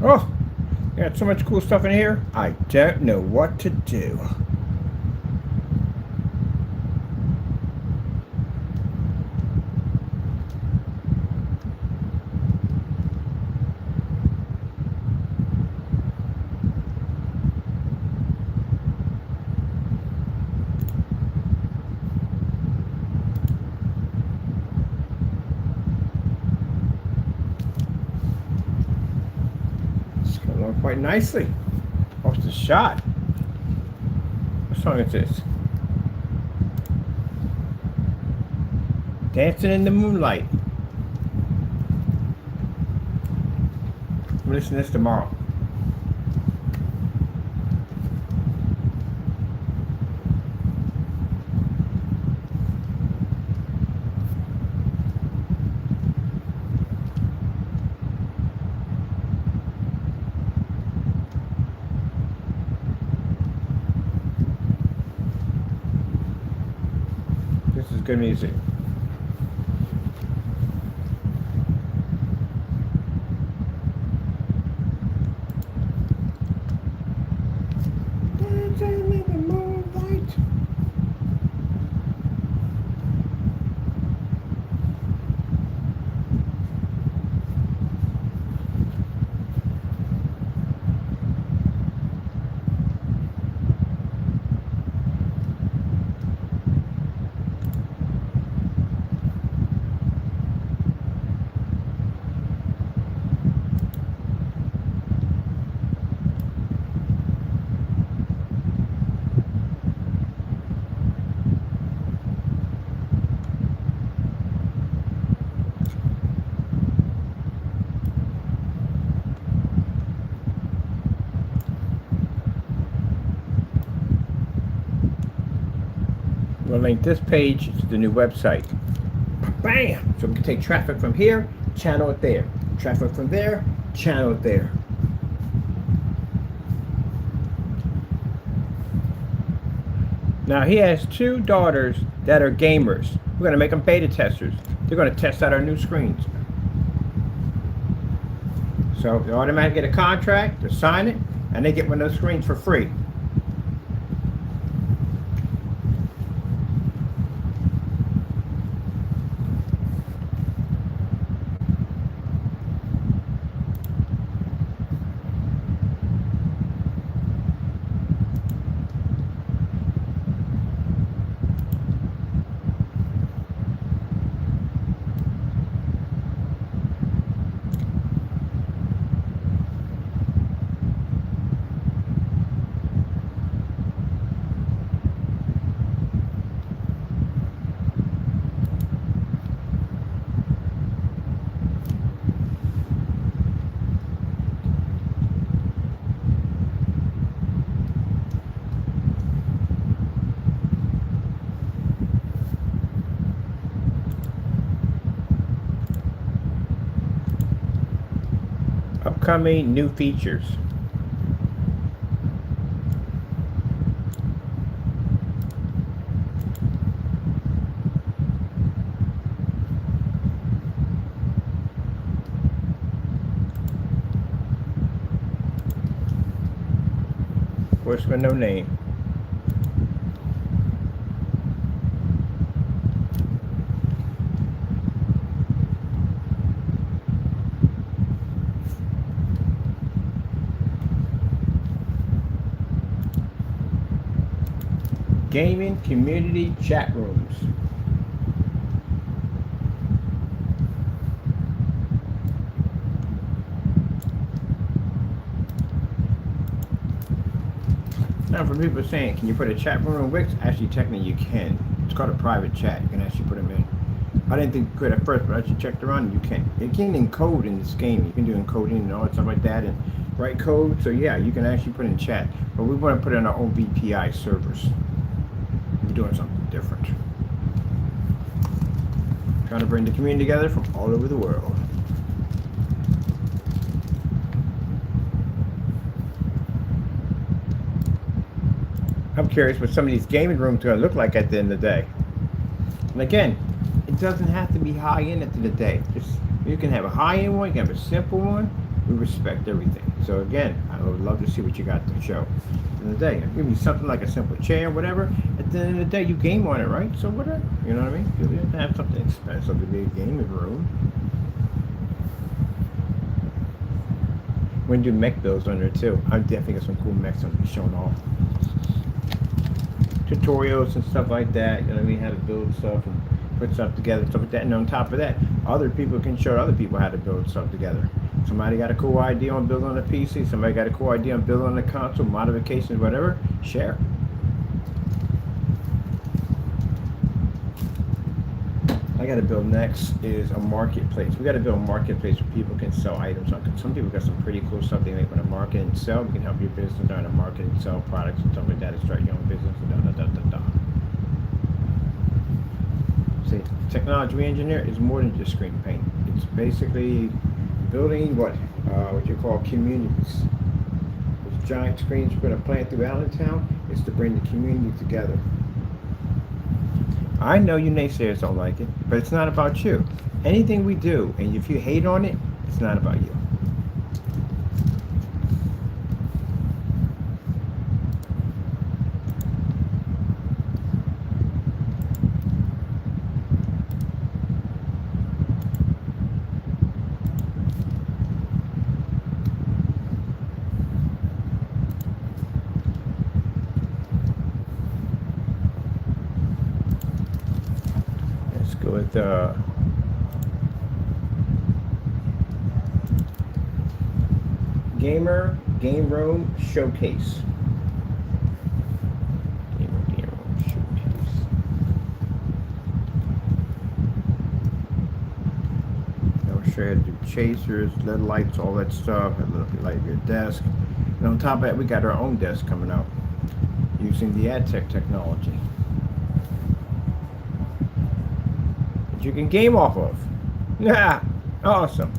Oh, got so much cool stuff in here. I don't know what to do. Quite nicely. What's the shot? What song is this? Dancing in the Moonlight. I'm listening to this tomorrow. This is good music. Dancing in the moonlight. We'll link this page to the new website. Bam! So we can take traffic from here, channel it there. Traffic from there, channel it there. Now he has 2 daughters that are gamers. We're going to make them beta testers. They're going to test out our new screens. So they automatically get a contract, they sign it, and they get one of those screens for free. Upcoming new features. Voice with no name. Gaming community chat rooms. Now for people saying, can you put a chat room in Wix? Actually, technically you can. It's called a private chat. You can actually put them in. I didn't think you could at first, but I actually checked around and you can. You can encode in this game. You can do encoding and all that stuff like that and write code. So yeah, you can actually put in chat. But we want to put it on our own VPI servers. We're doing something different. Trying to bring the community together from all over the world. I'm curious what some of these gaming rooms are going to look like at the end of the day. And again, it doesn't have to be high-end at the end of the day. Just, you can have a high-end one, you can have a simple one. We respect everything. So again, I would love to see what you got to show. At the end of the day, give me something like a simple chair, whatever. At the end of the day, you game on it, right? So whatever, you know what I mean? You don't have to have something expensive to be a gaming room. We're going to do mech builds on there too. I definitely got some cool mechs on be shown off. Tutorials and stuff like that, you know what I mean? How to build stuff and put stuff together, stuff like that. And on top of that, other people can show other people how to build stuff together. Somebody got a cool idea on building on a PC, somebody got a cool idea on building on a console, modifications, whatever, share. I got to build next is a marketplace. We got to build a marketplace where people can sell items on. Some people got some pretty cool stuff they make on the market and sell. We can help your business learn to market and sell products and stuff like that, and start your own business. And da da da da da. See, technology we engineer is more than just screen paint. It's basically building what you call communities. This giant screens we're going to plant through Allentown is to bring the community together. I know you naysayers don't like it, but it's not about you. Anything we do, and if you hate on it, it's not about you. Let's go with Gamer Game Room Showcase. Gamer Game Room Showcase. I'll show you how to do chasers, LED lights, all that stuff. It'll light your desk. And on top of that, we got our own desk coming out using the AdTech technology that you can game off of. Yeah, awesome.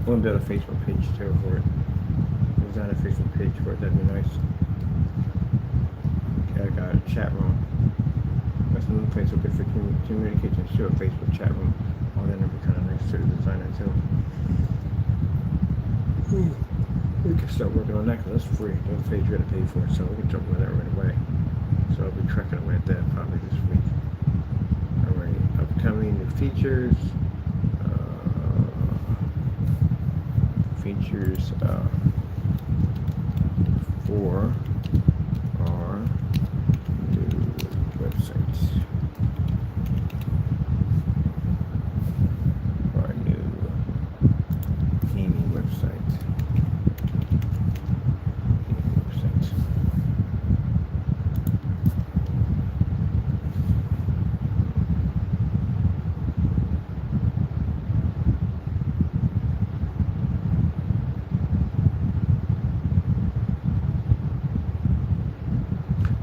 I'm gonna build a Facebook page too for it. Design a Facebook page for it. That'd be nice. Okay, I got a chat room. That's another place we could for communication. Sure, Facebook chat room. Oh, that would be kind of nice to design it too. We can start working on that because that's free. Those pages you got to pay for it, so we can jump on that right away. So I'll be tracking away at that probably this week. Alright, upcoming new features. Features for our new website. Our new gaming website.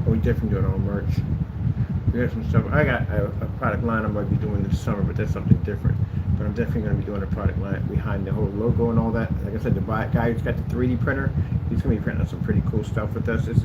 We definitely doing our own merch. We got some stuff. I got a product line I might be doing this summer, but that's something different. But I'm definitely going to be doing a product line behind the whole logo and all that. Like I said, the guy who's got the 3D printer, he's going to be printing some pretty cool stuff with us. This is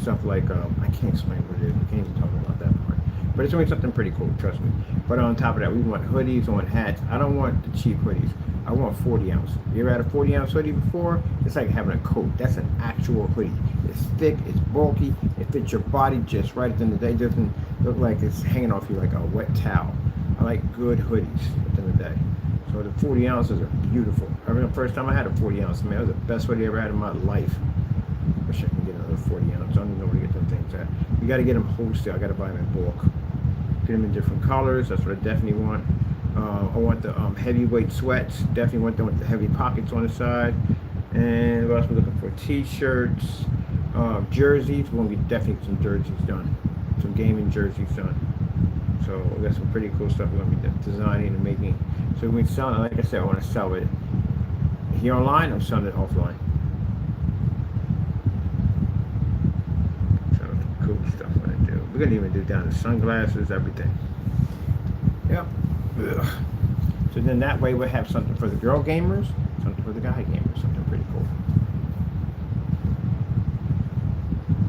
stuff like, I can't explain what it is. We can't even talk about that part. But it's going to be something pretty cool, trust me. But on top of that, we want hoodies, we want hats. I don't want the cheap hoodies. I want 40 ounce. You ever had a 40 ounce hoodie before? It's like having a coat. That's an actual hoodie. It's thick, it's bulky, it fits your body just right. At the end of the day, it doesn't look like it's hanging off you like a wet towel. I like good hoodies at the end of the day. So the 40 ounces are beautiful. I remember the first time I had a 40 ounce, man, it was the best hoodie I ever had in my life. Wish I can get another 40 ounce. I don't even know where to get them things at. You got to get them wholesale. I got to buy them in bulk. Get them in different colors. That's what I definitely want. I want the heavyweight sweats. Definitely want them with the heavy pockets on the side. And what else we're looking for? T-shirts, jerseys. We're gonna definitely get some jerseys done. Some gaming jerseys done. So that's some pretty cool stuff we're gonna be designing and making. So we're selling. Like I said, I want to sell it here online. I'm selling it offline. So cool stuff what I do. We're gonna even do down to sunglasses, everything. Yep. Ugh. So then that way we'll have something for the girl gamers, something for the guy gamers, something pretty cool.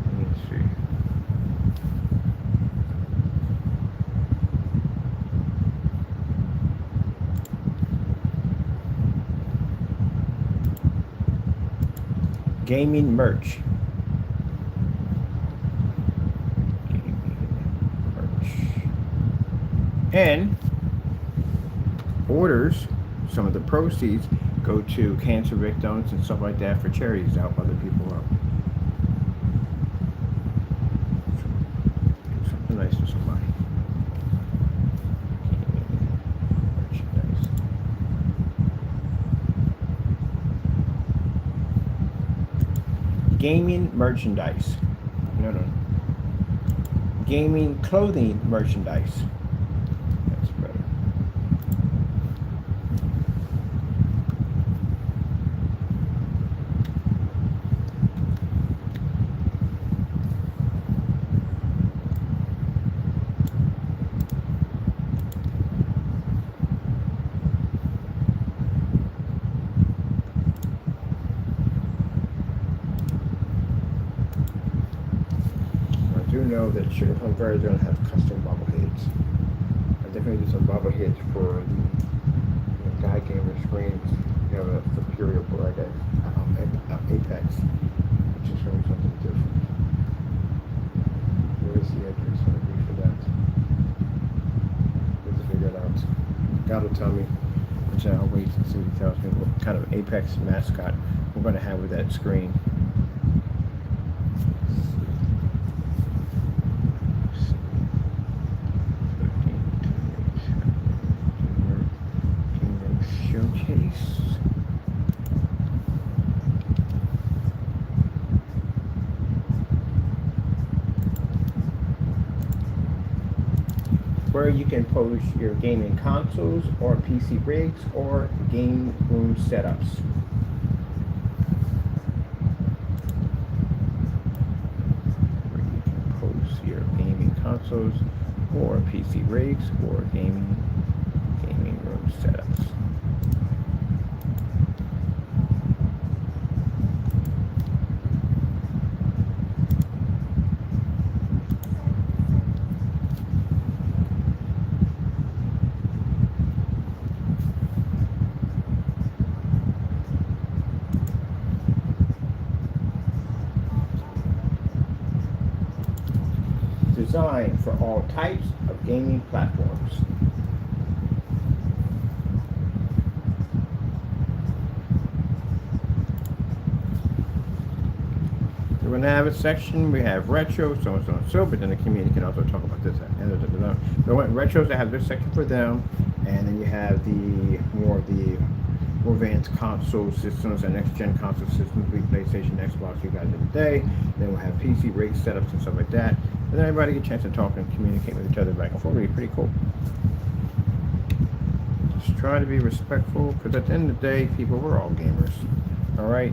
Let me see. Gaming merch. Gaming merch. And orders, some of the proceeds go to cancer victims and stuff like that for charities to help other people out. Something nice to somebody. gaming merchandise. No, no. Gaming clothing merchandise. That's better. I do know that Sugar Plum Fairy is going to have custom bobbleheads. I definitely do some bobbleheads for the Guy Gamer screens. You know, the Superior for like Apex, which is going to be something different. Where is the address going to be for that? Let's figure it out. God will tell me, which I'll wait and see what he tells me what kind of Apex mascot we're going to have with that screen. Showcase. Where you can post your gaming consoles or PC rigs or game room setups. Where you can post your gaming consoles or PC rigs or gaming room setups. Designed for all types of gaming platforms. We're going to have a section, we have retro, so and so and so, but then the community can also talk about this. So retros, I have this section for them, and then you have the more advanced console systems and next-gen console systems, like PlayStation, Xbox, you guys in the day. Then we'll have PC rig setups and stuff like that. And then everybody get a chance to talk and communicate with each other back and forth. It'll be pretty cool. Just try to be respectful, because at the end of the day, people, we're all gamers. All right?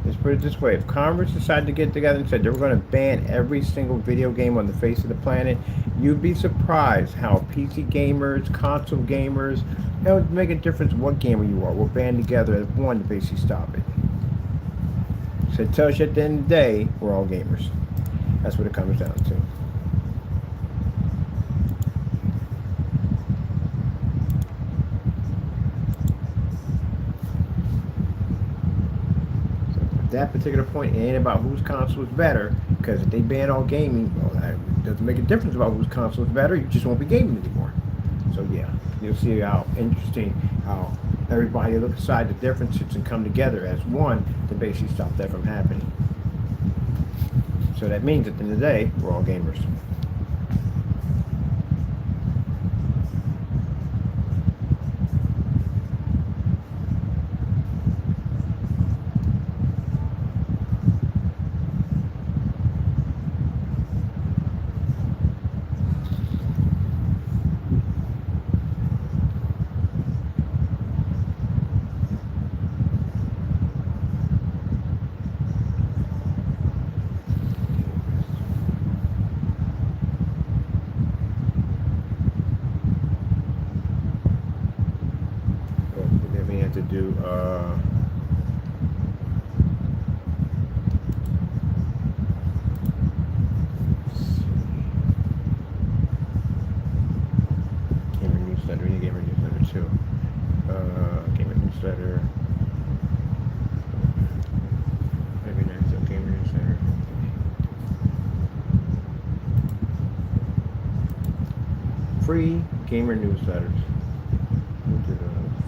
Let's put it this way. If Congress decided to get together and said they were going to ban every single video game on the face of the planet, you'd be surprised how PC gamers, console gamers, it would make a difference what gamer you are. We'll band together as one to basically stop it. So it tells you at the end of the day, we're all gamers. That's what it comes down to. That particular point, it ain't about whose console is better, because if they ban all gaming, well, that doesn't make a difference about whose console is better. You just won't be gaming anymore. So yeah, you'll see how interesting how everybody look aside the differences and come together as one to basically stop that from happening. So that means at the end of the day, we're all gamers. Then we have to do gamer newsletter. We need gamer newsletter too. Gamer newsletter. Maybe next up gamer newsletter. Free gamer newsletters.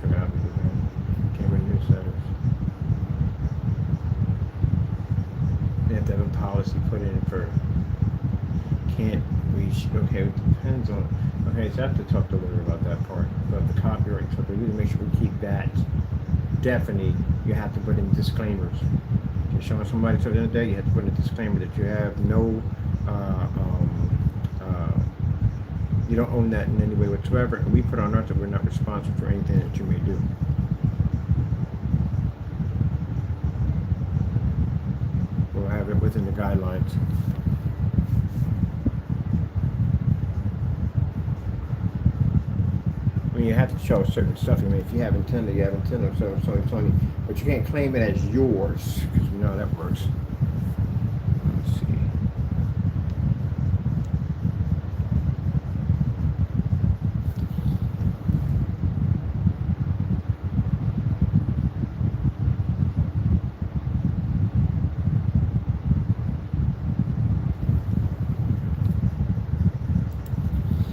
Forgot to do that. Gamer newsletters. They have to have a policy put in for can't reach. Okay, it depends on. Okay, so I have to talk to Larry about that part, about the copyright stuff. We need to make sure we keep that. Definitely, you have to put in disclaimers. showing somebody so the other day, you have to put in a disclaimer that you have no, you don't own that in any way whatsoever, and we put on ours that we're not responsible for anything that you may do. We'll have it within the guidelines. I mean, you have to show certain stuff. I mean, if you have Nintendo, you have Nintendo, so Sony, but you can't claim it as yours, because you know how that works. Let's see.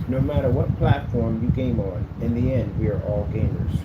No matter what platform you game on, in the end, we are all gamers.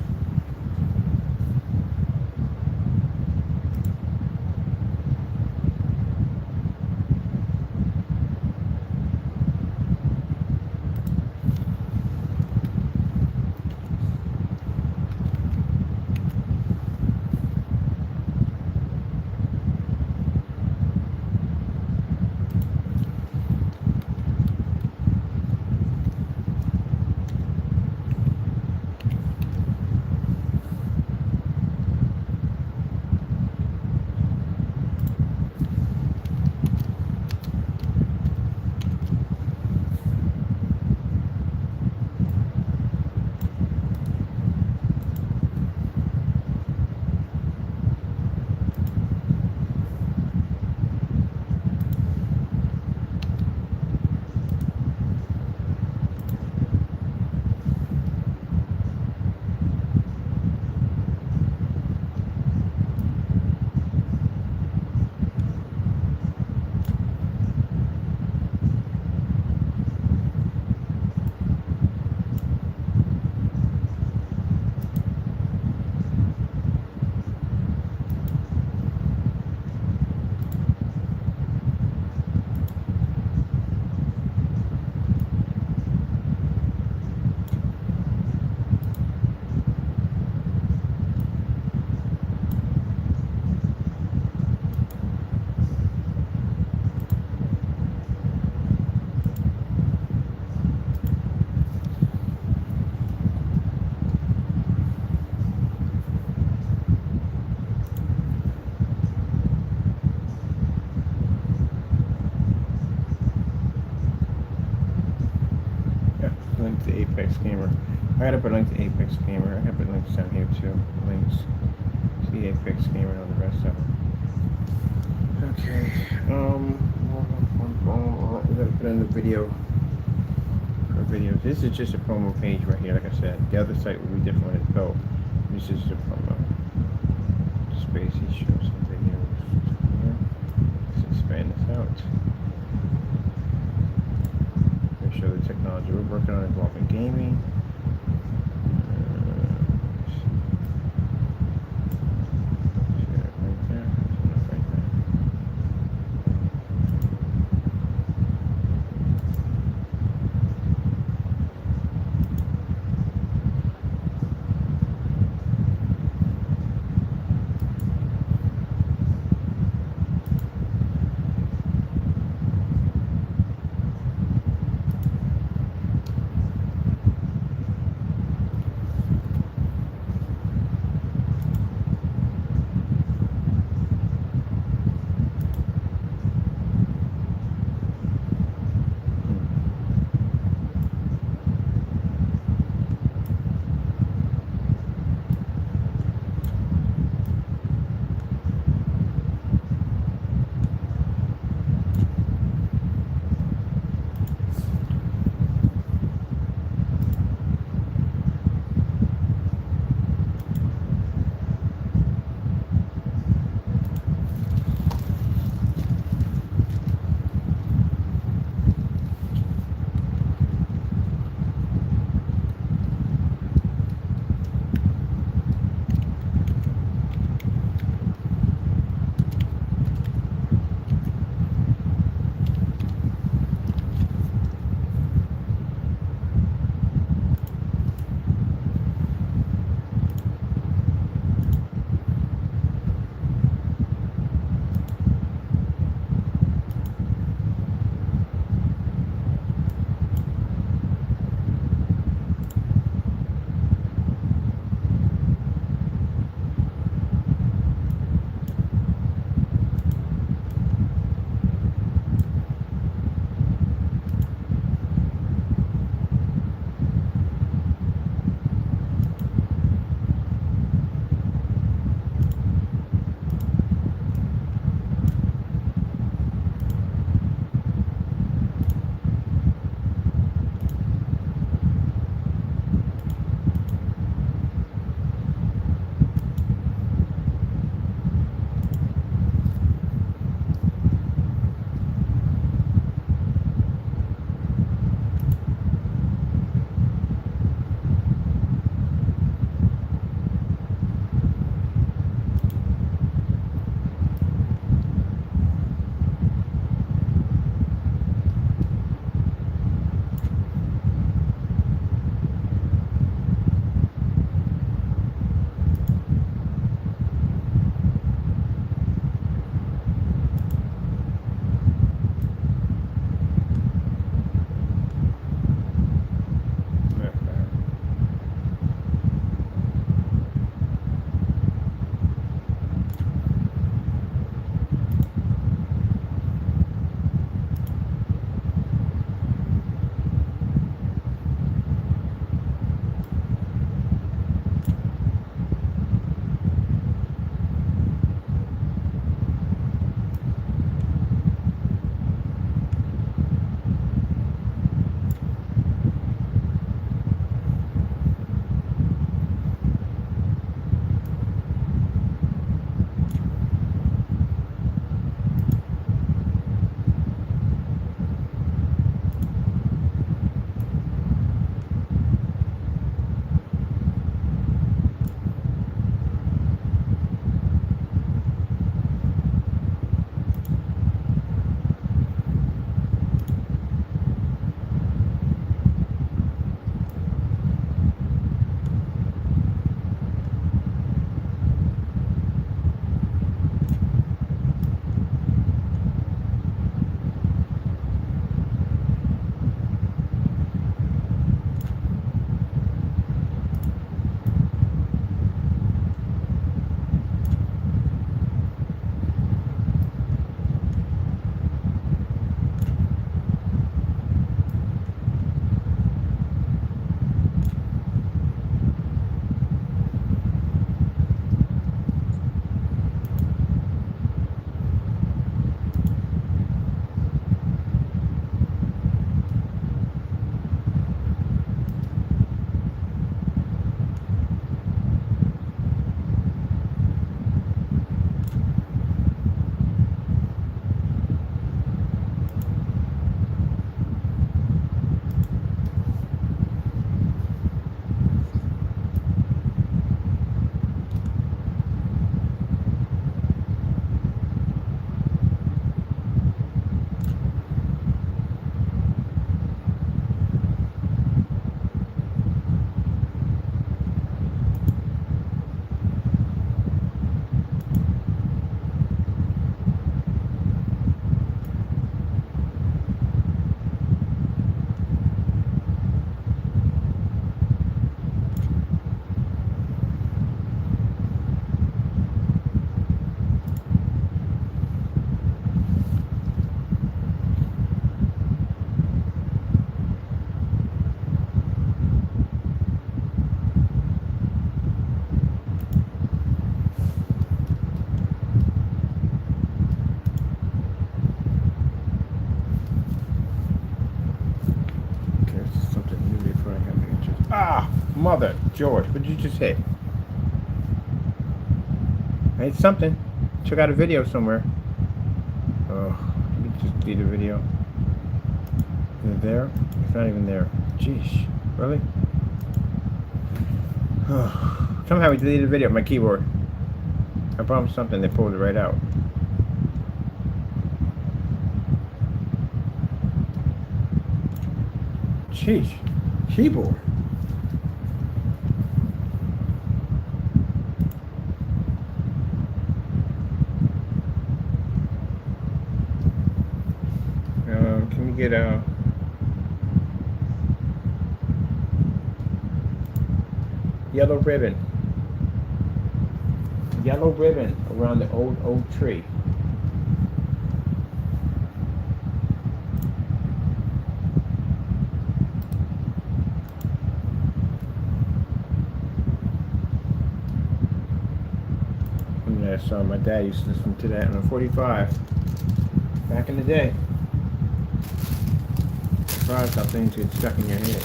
Link to Apex Gamer. I gotta put a link to Apex Gamer. I gotta put links down here too. Links to the Apex Gamer and all the rest of them. Okay. We gotta put in the video. For videos. This is just a promo page right here. Like I said, the other site will be different when it's built. This is the promo. Spacey shows some videos. Let's expand this out. Show the technology we're working on involving gaming. Share it right there. Right there. Mother, George, what did you just hit? I hit something. Check out a video somewhere. Oh, let me just delete a video. Is it there? It's not even there. Jeez, really? Somehow we deleted a video on my keyboard. I promised something, they pulled it right out. Jeez, keyboard. Can we get a yellow ribbon? Yellow ribbon around the old oak tree. Yeah, so my dad used to listen to that on a 45 back in the day. Surprised how things get stuck in your head.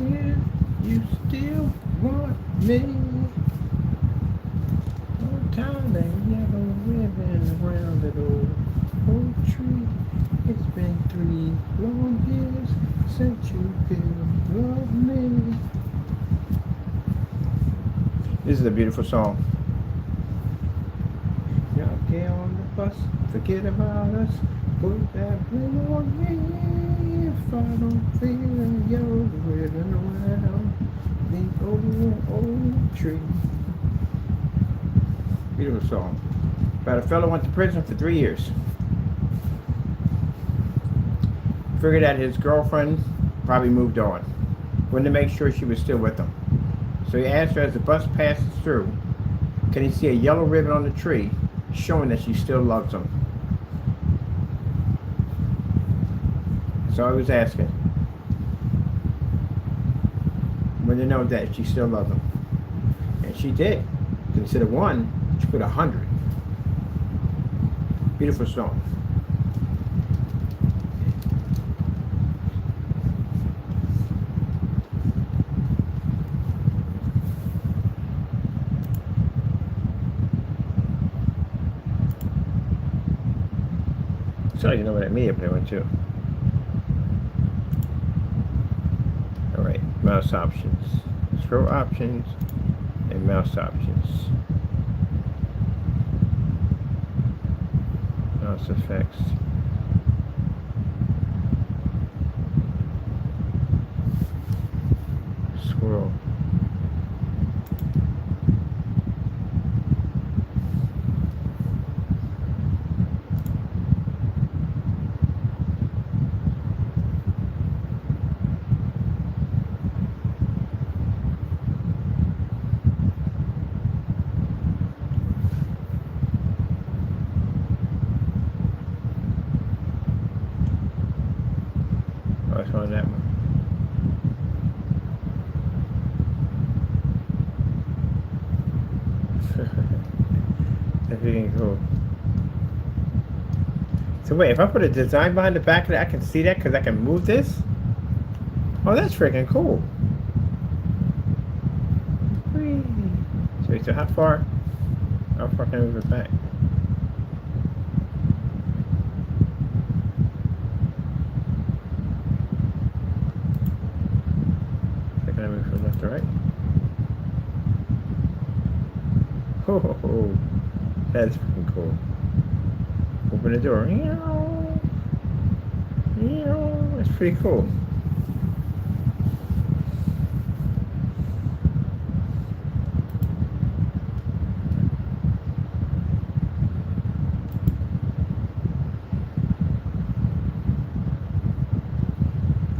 Yeah, you still want me? Time that yellow ribbon around that old oak tree. It's been 3 long years since you could love me. This is a beautiful song. Y'all get on the bus, forget about us. Put that ring on me. If I don't feel a yellow ribbon around the old tree. Beautiful song. About a fellow went to prison for 3 years. Figured that his girlfriend probably moved on. Wanted to make sure she was still with him. So he asked her as the bus passes through, can he see a yellow ribbon on the tree showing that she still loves him? That's all he was asking. Wanted to know that she still loved him. And she did. Instead of 1, she put 100. Beautiful song. So you know what media player went to. Alright, mouse options. Scroll options and mouse options. Mouse effects. Scroll. I found that one. That's freaking cool. So wait, if I put a design behind the back of it, I can see that because I can move this? Oh, that's freaking cool. Whee. So how far can I move it back? Can I move from left to right? Oh, that's freaking cool. Open the door. That's pretty cool.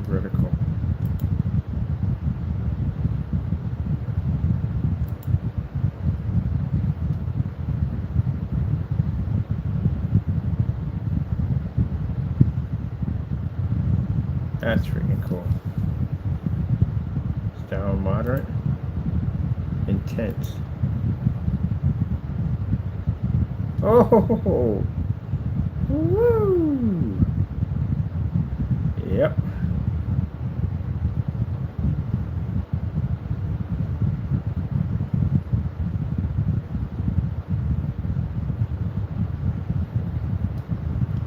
Vertical. That's freaking cool. Down, moderate, intense. Oh, woo! Yep.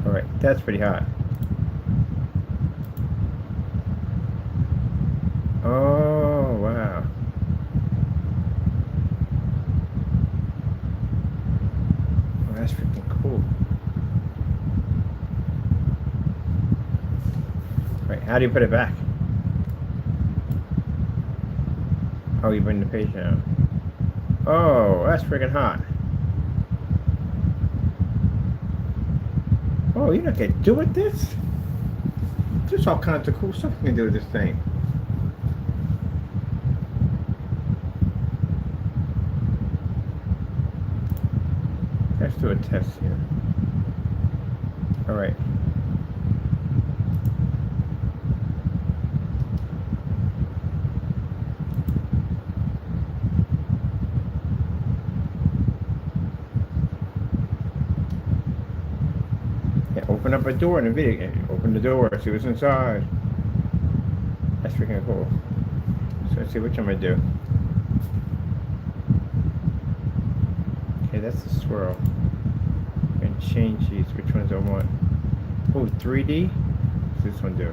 All right, that's pretty hot. Oh, wow. Oh, that's freaking cool. All right, how do you put it back? Oh, you bring the page down. Oh, that's freaking hot. Oh, you know what I can do with this? There's all kinds of cool stuff you can do with this thing. Let's do a test here. All right. Yeah, open up a door in the video. Open the door, see what's inside. That's freaking cool. So let's see which I'm gonna do. Okay, that's the swirl. And change these. Which ones I want? Oh, 3D. What's this one do?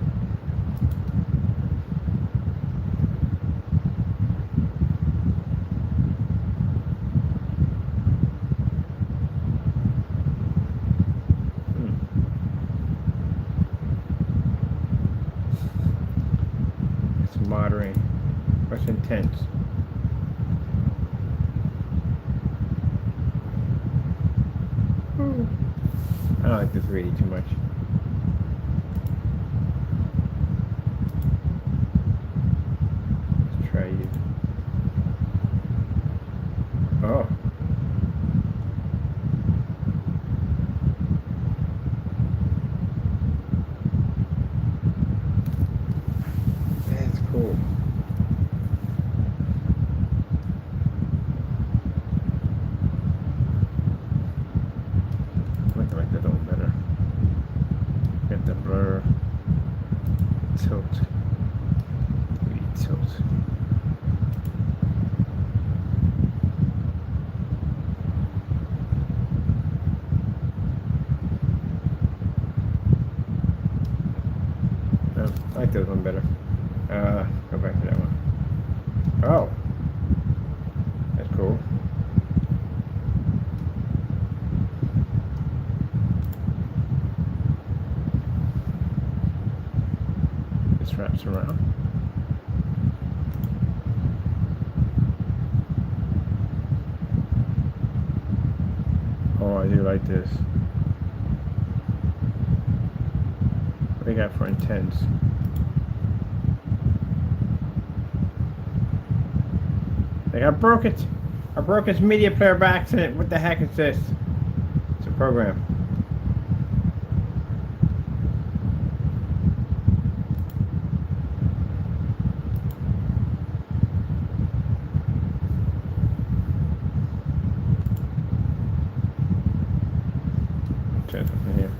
It's moderate. What's intense? I don't like the 3D too much. Let's try you. Oh. That's cool. I like that a little better. Get the blur. Tilt. 3D tilt. No, I like that one better. Go back to that one. Oh. That's cool. This wraps around. Oh, I do like this. What do you got for intense? Like, I broke it. I broke its media player by accident. What the heck is this? It's a program. Check it here.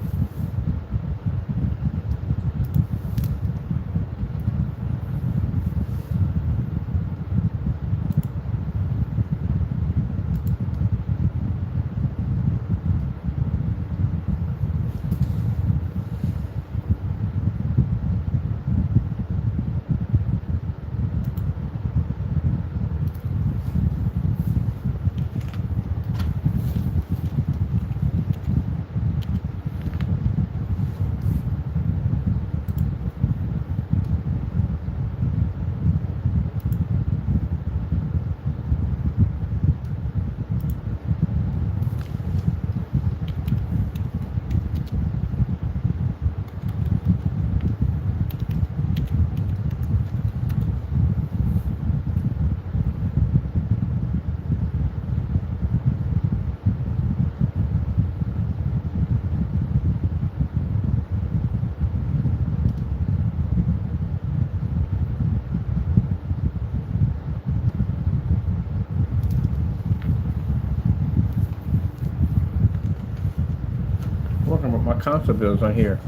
my console builds on here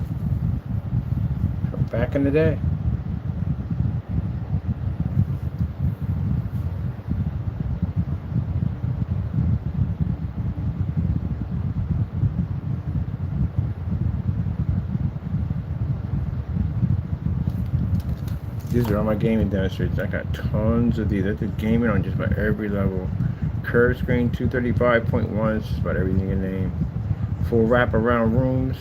from back in the day. These are all my gaming demonstrators. I got tons of these. I did gaming on just about every level. Curved screen 235.1, just about everything you name. Full wraparound rooms.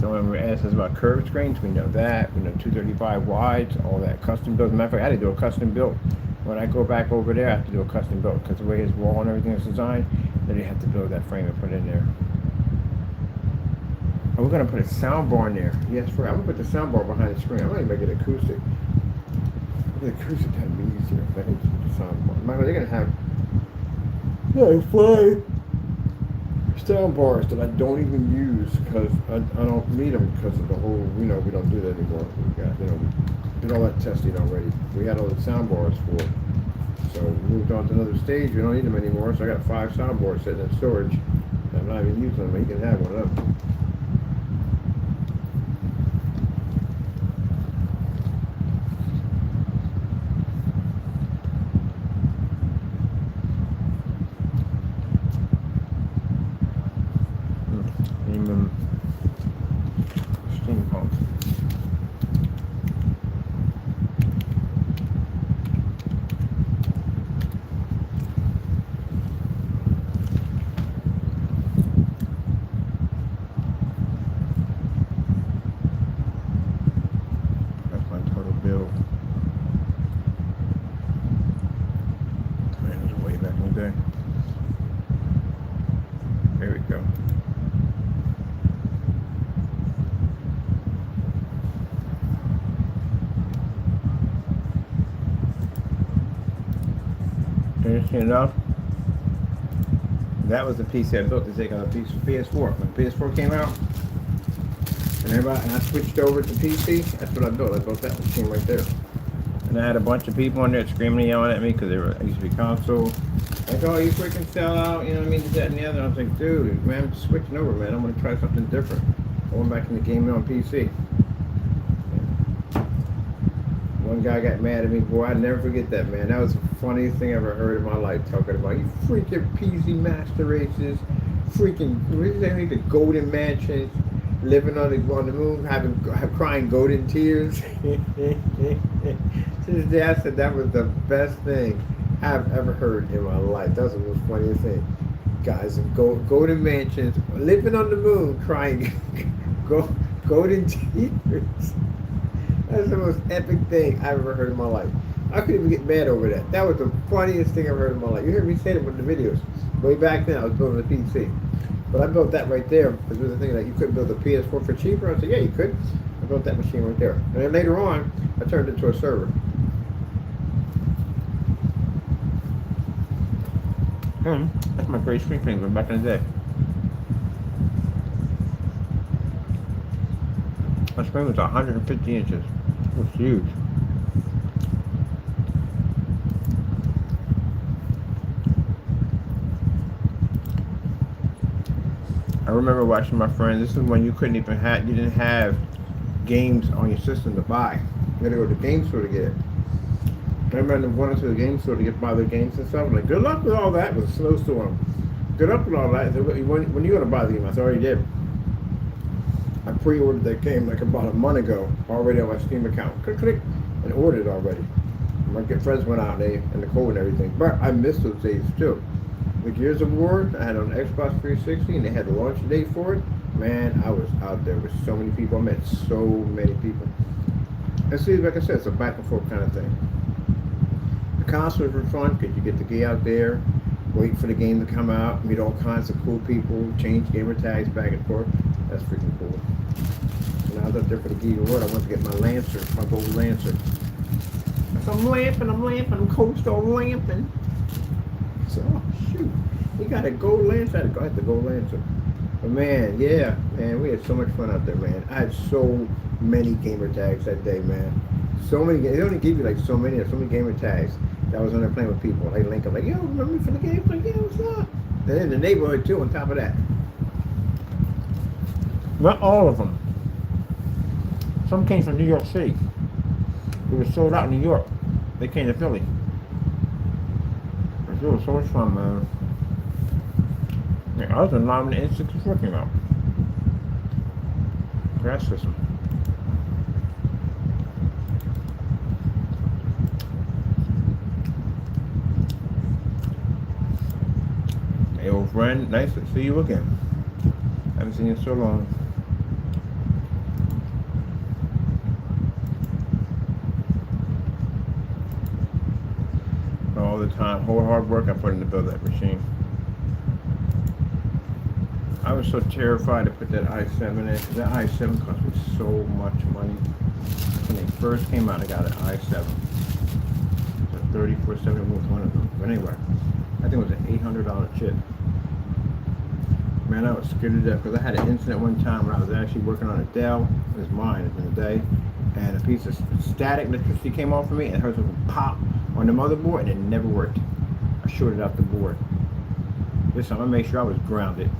Someone asked us about curved screens. We know that. We know 235 wides, all that. Custom built. Matter of fact, I had to do a custom built. When I go back over there, I have to do a custom built because the way his wall and everything is designed, then you have to build that frame and put it in there. Oh, we're gonna put a sound bar in there. Yes, I'm gonna put the sound bar behind the screen. I'm gonna make it acoustic. The acoustic kind of be easier. But I need to put the sound bar. Michael, they're gonna have fly sound bars that I don't even use because I don't need them because of the whole, we don't do that anymore. We got, did all that testing already. We had all the sound bars for it. So we moved on to another stage. We don't need them anymore. So I got 5 sound bars sitting in storage. I'm not even using them, but you can have one of them. Steampunk. That's my total bill. Man, it was way back in the day. There we go. Interesting enough, that was the PC I built to take on the PS4. When PS4 came out, and I switched over to PC, that's what I built. I built that machine right there. And I had a bunch of people in there screaming and yelling at me because I used to be console. Like, oh, you freaking sell out, you know what I mean, this, that, and the other. And I was like, dude, man, I'm switching over, man. I'm going to try something different. Going back into gaming on PC. One guy got mad at me, boy, I'd never forget that, man. That was the funniest thing I ever heard in my life, talking about, you freaking PC master races, freaking, what is that, the golden mansions, living on the moon, crying golden tears. To this day, I said that was the best thing I've ever heard in my life. That was the most funniest thing. Guys in golden mansions, living on the moon, crying golden tears. That's the most epic thing I've ever heard in my life. I couldn't even get mad over that. That was the funniest thing I've ever heard in my life. You heard me say it with the videos. Way back then, I was building a PC. But I built that right there. Because it was the thing that you couldn't build a PS4 for cheaper. I said, yeah, you could. I built that machine right there. And then later on, I turned it into a server. That's my great screen thing from back in the day. My screen was 150 inches. It was huge. I remember watching my friends. This is when you couldn't even you didn't have games on your system to buy. You had to go to the game store to get it. I remember going to the game store to buy the games and stuff. I'm like, good luck with all that. It was a slow storm. Good luck with all that. Said, when are you going to buy the game? I said, I already did. I pre-ordered that game like about a month ago, already on my Steam account. Click, and ordered it already. My friends went out and the code and everything. But I missed those days too. The Gears of War, I had on Xbox 360 and they had the launch date for it. Man, I was out there with so many people. I met so many people. And see, like I said, it's a back and forth kind of thing. The consoles were fun because you get to get out there, wait for the game to come out, meet all kinds of cool people, change gamer tags back and forth. That's freaking cool. And I was up there for the Gears of War. I went to get my Lancer, my gold Lancer. So I'm lamping, I'm cold stone lamping. So, oh, shoot. We got a gold Lancer. I had the gold Lancer. But man, yeah, man, we had so much fun out there, man. I had so many gamer tags that day, man. So many. They only give you like so many gamer tags. That was on there playing with people. They link up like, yo, remember me from the game? Like, yeah, what's up? And in the neighborhood too. On top of that, not all of them. Some came from New York City. It was sold out in New York. They came to Philly. It was so much fun, man. Yeah, I was in line when the N6 was working out. Crash system. Hey, old friend, nice to see you again. Haven't seen you in so long. All the time, whole hard work I put in to build that machine. I was so terrified to put that i7 in. That i7 cost me so much money. When they first came out, I got an i7. The 3470 was one of them. But anyway, I think it was an $800 chip. Man, I was scared to death because I had an incident one time when I was actually working on a Dell. It was mine in the day. And a piece of static electricity came off of me and it heard something pop on the motherboard and it never worked. I shorted out the board. This time I made sure I was grounded.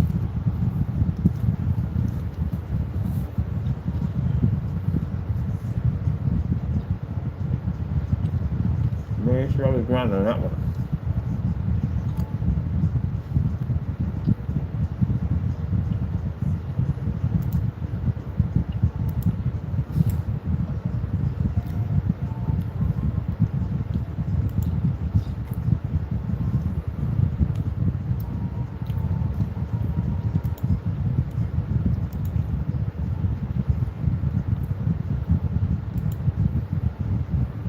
Made sure I was grounded on that one.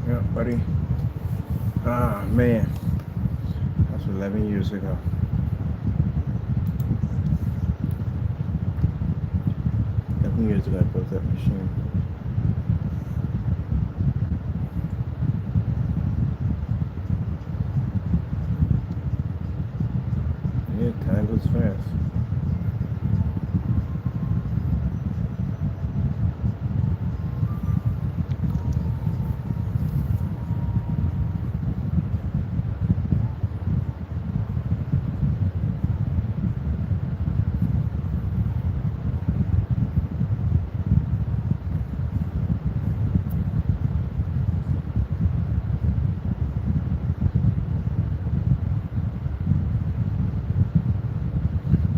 Yeah, buddy. Ah, man. That's 11 years ago. Years ago I built that machine. Yeah, time goes fast.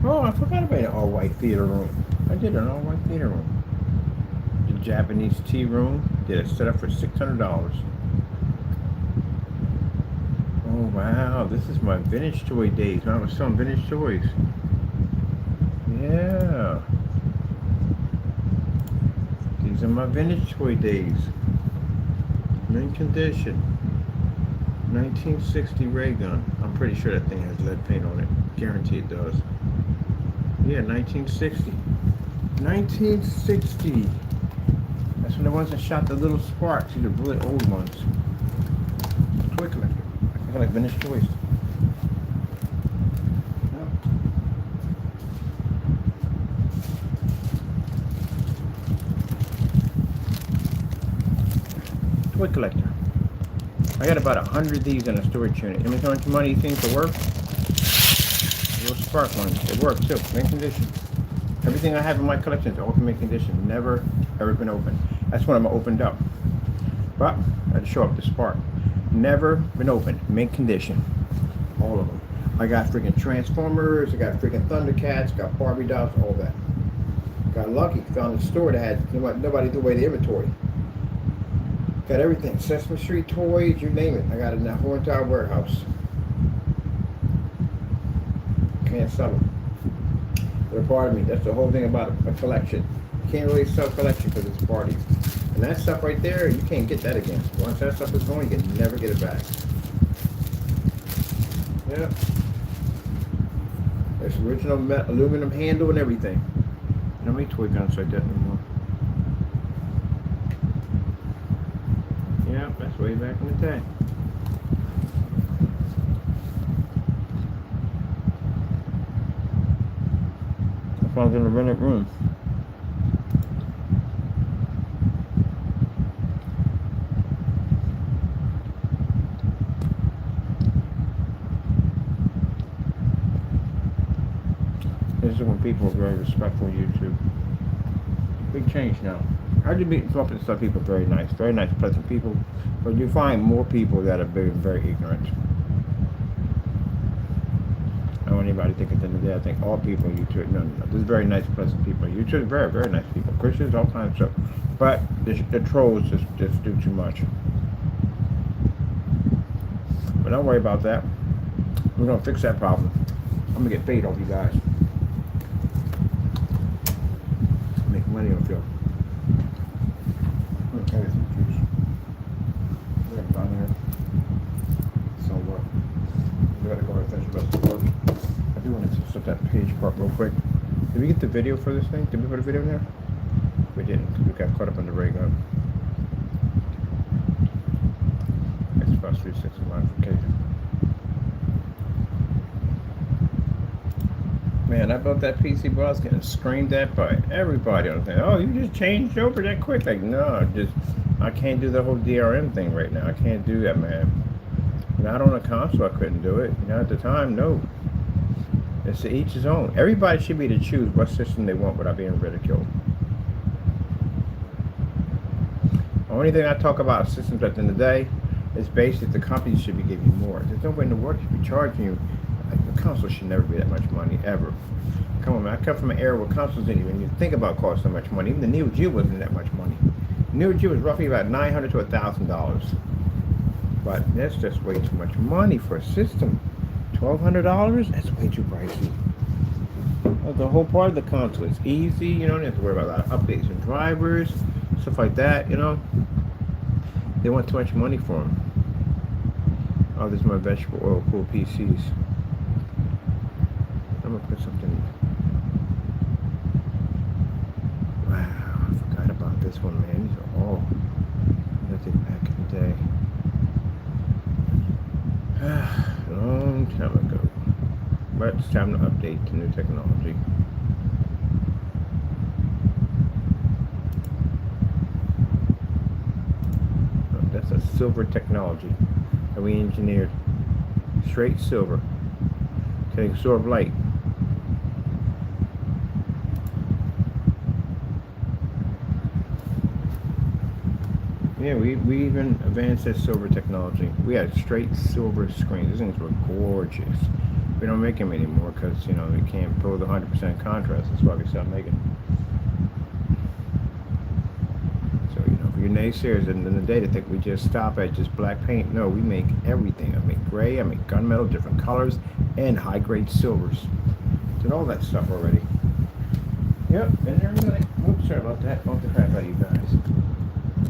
Oh, I forgot about an all-white theater room. I did an all-white theater room. The Japanese tea room. Did a setup for $600. Oh wow, this is my vintage toy days when I was selling vintage toys. Yeah. These are my vintage toy days. Mint condition. 1960 ray gun. I'm pretty sure that thing has lead paint on it. Guarantee it does. Yeah, 1960. 1960. That's when the ones that shot the little sparks. These are really old ones. Toy collector. I feel like vintage toys. Toy collector. I got about 100 of these in a storage unit. How much money you think to work? Those spark ones. They work too. Mint condition. Everything I have in my collection is all mint condition. Never, ever been opened. That's when I'm opened up. But I had to show up the spark. Never been opened. Mint condition. All of them. I got freaking Transformers. I got freaking Thundercats. Got Barbie dolls. All that. Got lucky. Found a store that had nobody threw away the inventory. Got everything. Sesame Street toys. You name it. I got it in that whole entire warehouse. Can't sell them. They're part of me. That's the whole thing about a collection. You can't really sell collection because it's part of you. And that stuff right there, you can't get that again. Once that stuff is gone, you can never get it back. Yeah. There's original aluminum handle and everything. I don't make toy guns like that anymore. Yeah, that's way back in the day. I found in a rented room. is when people are very respectful of YouTube. Big change now. I do meet some people very nice, pleasant people, but you find more people that are very, very ignorant. I don't want anybody to think at the end of the day, I think all people on YouTube, no. There's very nice, pleasant people. YouTube, very, very nice people. Christians, all kinds of stuff. But the trolls just do too much. But don't worry about that. We're going to fix that problem. I'm going to get paid off you guys. Make money off you. Okay, some juice. We're done here. So, we got to go and finish the rest of the work. I do want to set that page part real quick. Did we get the video for this thing? Did we put a video in there? We didn't, because we got caught up on the ray gun. Xbox 360 modification. Man, I built that PC, but I was getting screamed at by everybody on the thing. Oh, you just changed over that quick. Like, no, I can't do the whole DRM thing right now. I can't do that, man. Not on a console, I couldn't do it. At the time, no. It's to each his own. Everybody should be to choose what system they want without being ridiculed. The only thing I talk about systems at the end of the day is basically the company should be giving you more. There's no way in the world should be charging you. The console should never be that much money, ever. Come on, man. I come from an era where consoles didn't even think about costing so much money. Even the Neo Geo wasn't that much money. The Neo Geo was roughly about $900 to $1,000. But that's just way too much money for a system. $1,200? That's way too pricey. Well, the whole part of the console is easy. You don't have to worry about a lot of updates and drivers, stuff like that, you know. They want too much money for them. Oh, this is my vegetable oil cool PCs. I'm gonna put something. Wow, I forgot about this one, man. These are all nothing back in the day. Long time ago. But it's time to update to new technology. Oh, that's a silver technology that we engineered. Straight silver. Can absorb light. Yeah, we even advanced that silver technology. We had straight silver screens. These things were gorgeous. We don't make them anymore because, you know, we can't pull the 100% contrast. That's why we stopped making them. So, you know, for you naysayers in the day to think we just stop at just black paint, no, we make everything. I make gray, I make gunmetal, different colors, and high-grade silvers. Did all that stuff already. Yep, and everybody. Oops, sorry about that. Don't the crap out of you guys.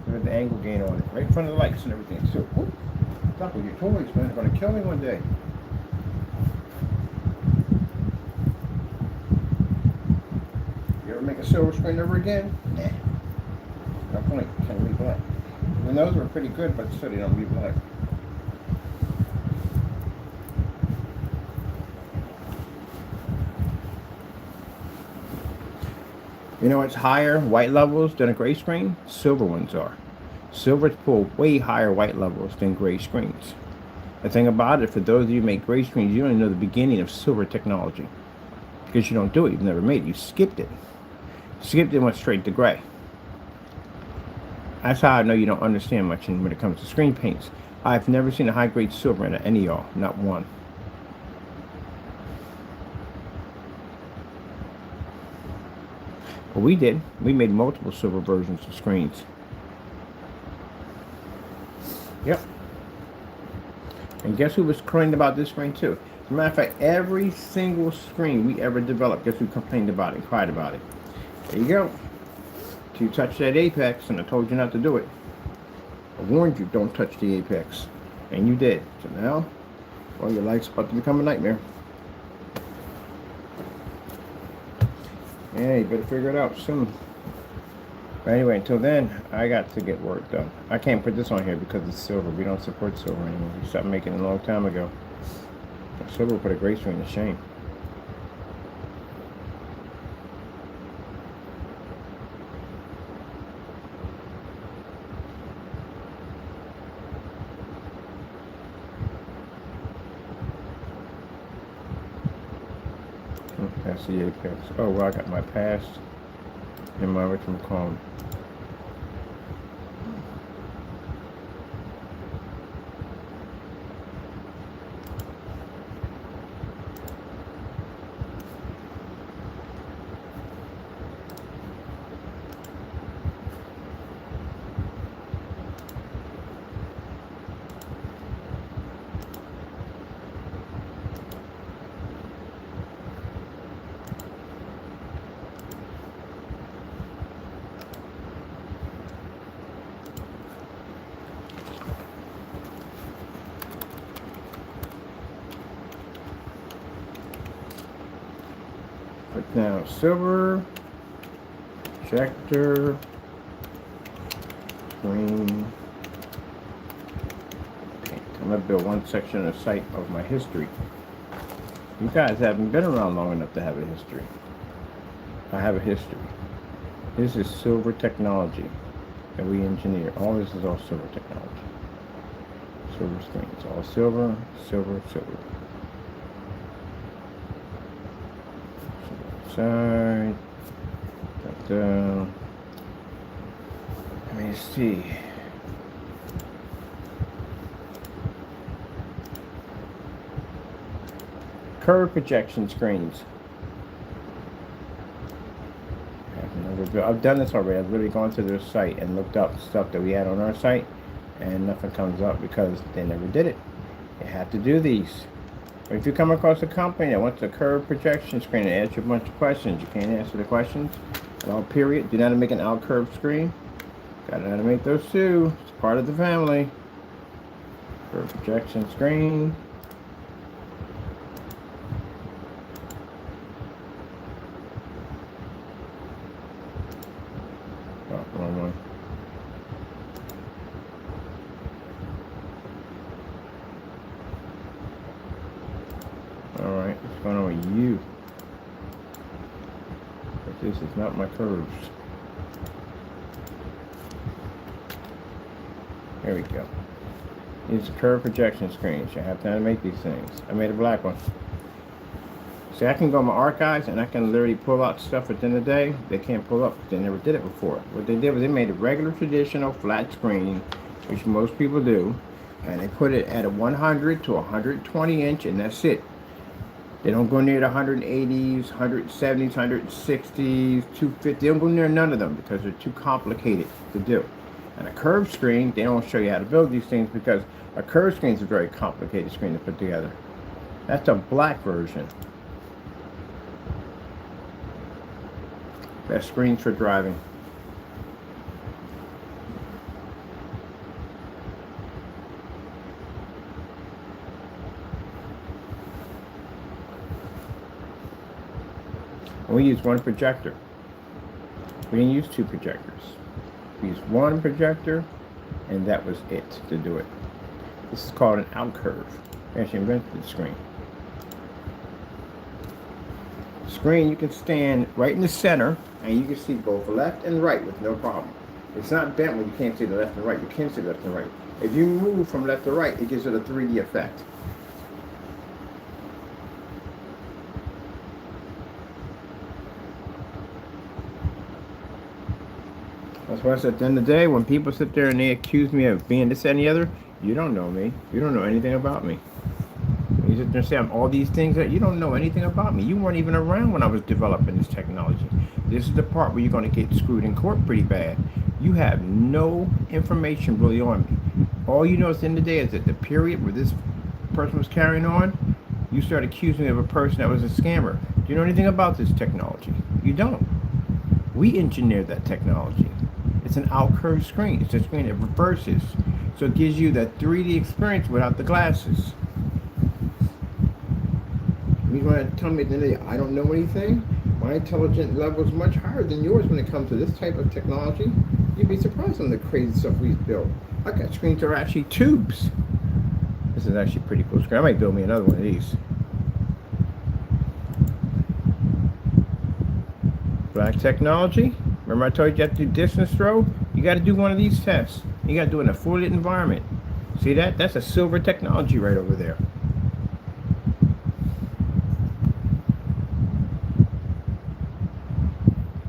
With the angle gain on it, right in front of the lights and everything. So, whoop, stop with your toys, man. It's going to kill me one day. You ever make a silver screen ever again? Nah. No point. Can't read black. And those were pretty good, but still, they don't read black. You know what's higher white levels than a gray screen? Silver ones are. Silvers pull way higher white levels than gray screens. The thing about it, for those of you who make gray screens, you don't know the beginning of silver technology. Because you don't do it. You've never made it. You skipped it. Skipped it and went straight to gray. That's how I know you don't understand much when it comes to screen paints. I've never seen a high-grade silver in any of y'all. Not one. Well, we did. We made multiple silver versions of screens. Yep. And guess who was crying about this screen too? As a matter of fact, every single screen we ever developed, guess who complained about it and cried about it? There you go. You touched that apex, and I told you not to do it. I warned you, don't touch the apex. And you did. So now, well, your life's about to become a nightmare. Yeah, you better figure it out soon. But anyway, until then, I got to get work done. I can't put this on here because it's silver. We don't support silver anymore. We stopped making it a long time ago. Silver put a gray screen to shame. That's the apex. Oh, well, I got my past and my whatchamacallit. But now, silver, projector, screen, paint. I'm going to build one section of the site of my history. You guys haven't been around long enough to have a history. I have a history. This is silver technology that we engineer. All this is all silver technology. Silver screens. All silver, silver, silver. Side. Let me see. Curve projection screens. I've done this already. I've really gone to their site and looked up stuff that we had on our site, and nothing comes up because they never did it. You have to do these. But if you come across a company that wants a curve projection screen and asks you a bunch of questions, you can't answer the questions at all, period. Do you know how to make an out curve screen? Gotta know how to make those too. It's part of the family. Curve projection screen. Oh, wrong one. Alright, what's going on with you? But this is not my curves. There we go. These are curve projection screens. You have to animate these things. I made a black one. See, I can go in my archives and I can literally pull out stuff at the end of the day. They can't pull up. They never did it before. What they did was they made a regular traditional flat screen, which most people do, and they put it at a 100 to 120 inch, and that's it. They don't go near the 180s, 170s, 160s, 250. They don't go near none of them because they're too complicated to do. And a curved screen, they don't show you how to build these things because a curved screen is a very complicated screen to put together. That's a black version. That's screens for driving. And we use one projector. We didn't use two projectors. We used one projector, and that was it to do it. This is called an out curve. We actually invented the screen. Screen, you can stand right in the center, and you can see both left and right with no problem. It's not bent when you can't see the left and right. You can see left and right. If you move from left to right, it gives it a 3D effect. That's why I said at the end of the day, when people sit there and they accuse me of being this and the other, you don't know me. You don't know anything about me. You sit there and say I'm all these things that you don't know anything about me. You weren't even around when I was developing this technology. This is the part where you're going to get screwed in court pretty bad. You have no information really on me. All you know at the end of the day is that the period where this person was carrying on, you start accusing me of a person that was a scammer. Do you know anything about this technology? You don't. We engineered that technology. It's an out curved screen. It's a screen that reverses. So it gives you that 3D experience without the glasses. You want to tell me that I don't know anything? My intelligence level is much higher than yours when it comes to this type of technology. You'd be surprised on the crazy stuff we've built. I got screens that are actually tubes. This is actually a pretty cool screen. I might build me another one of these. Black technology. Remember I told you you have to do distance throw? You got to do one of these tests. You got to do it in a fully lit environment. See that? That's a silver technology right over there.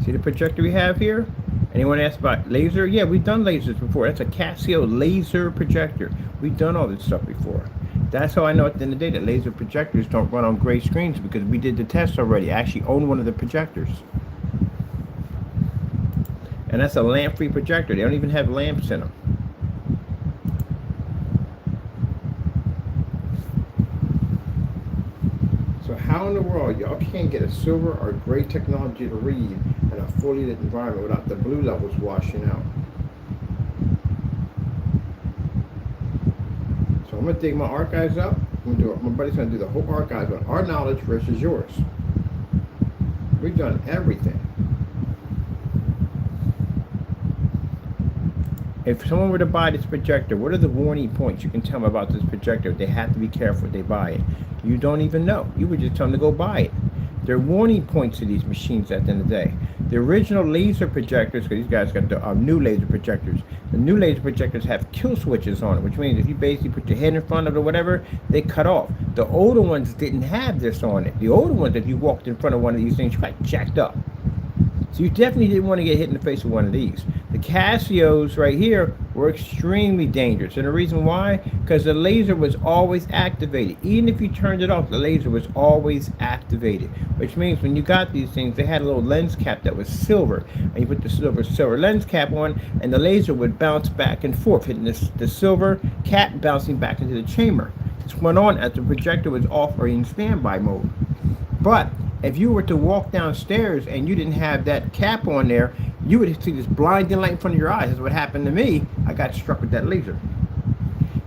See the projector we have here? Anyone asked about laser? Yeah, we've done lasers before. That's a Casio laser projector. We've done all this stuff before. That's how I know at the end of the day that laser projectors don't run on gray screens, because we did the test already. I actually own one of the projectors. And that's a lamp-free projector. They don't even have lamps in them. So how in the world y'all can't get a silver or gray technology to read in a fully lit environment without the blue levels washing out? So I'm gonna dig my archives up. My buddy's gonna do the whole archives on our knowledge versus yours. We've done everything. If someone were to buy this projector, what are the warning points you can tell them about this projector? They have to be careful if they buy it. You don't even know. You would just tell them to go buy it. There are warning points to these machines at the end of the day. The original laser projectors, because these guys got the new laser projectors. The new laser projectors have kill switches on it, which means if you basically put your head in front of it or whatever, they cut off. The older ones didn't have this on it. The older ones, if you walked in front of one of these things, you got jacked up. So you definitely didn't want to get hit in the face with one of these. The Casios right here were extremely dangerous. And the reason why? Because the laser was always activated. Even if you turned it off, the laser was always activated. Which means when you got these things, they had a little lens cap that was silver. And you put the silver lens cap on, and the laser would bounce back and forth, hitting the silver cap, bouncing back into the chamber. This went on as the projector was off or in standby mode. But if you were to walk downstairs and you didn't have that cap on there, you would see this blinding light in front of your eyes. That's what happened to me. I got struck with that laser.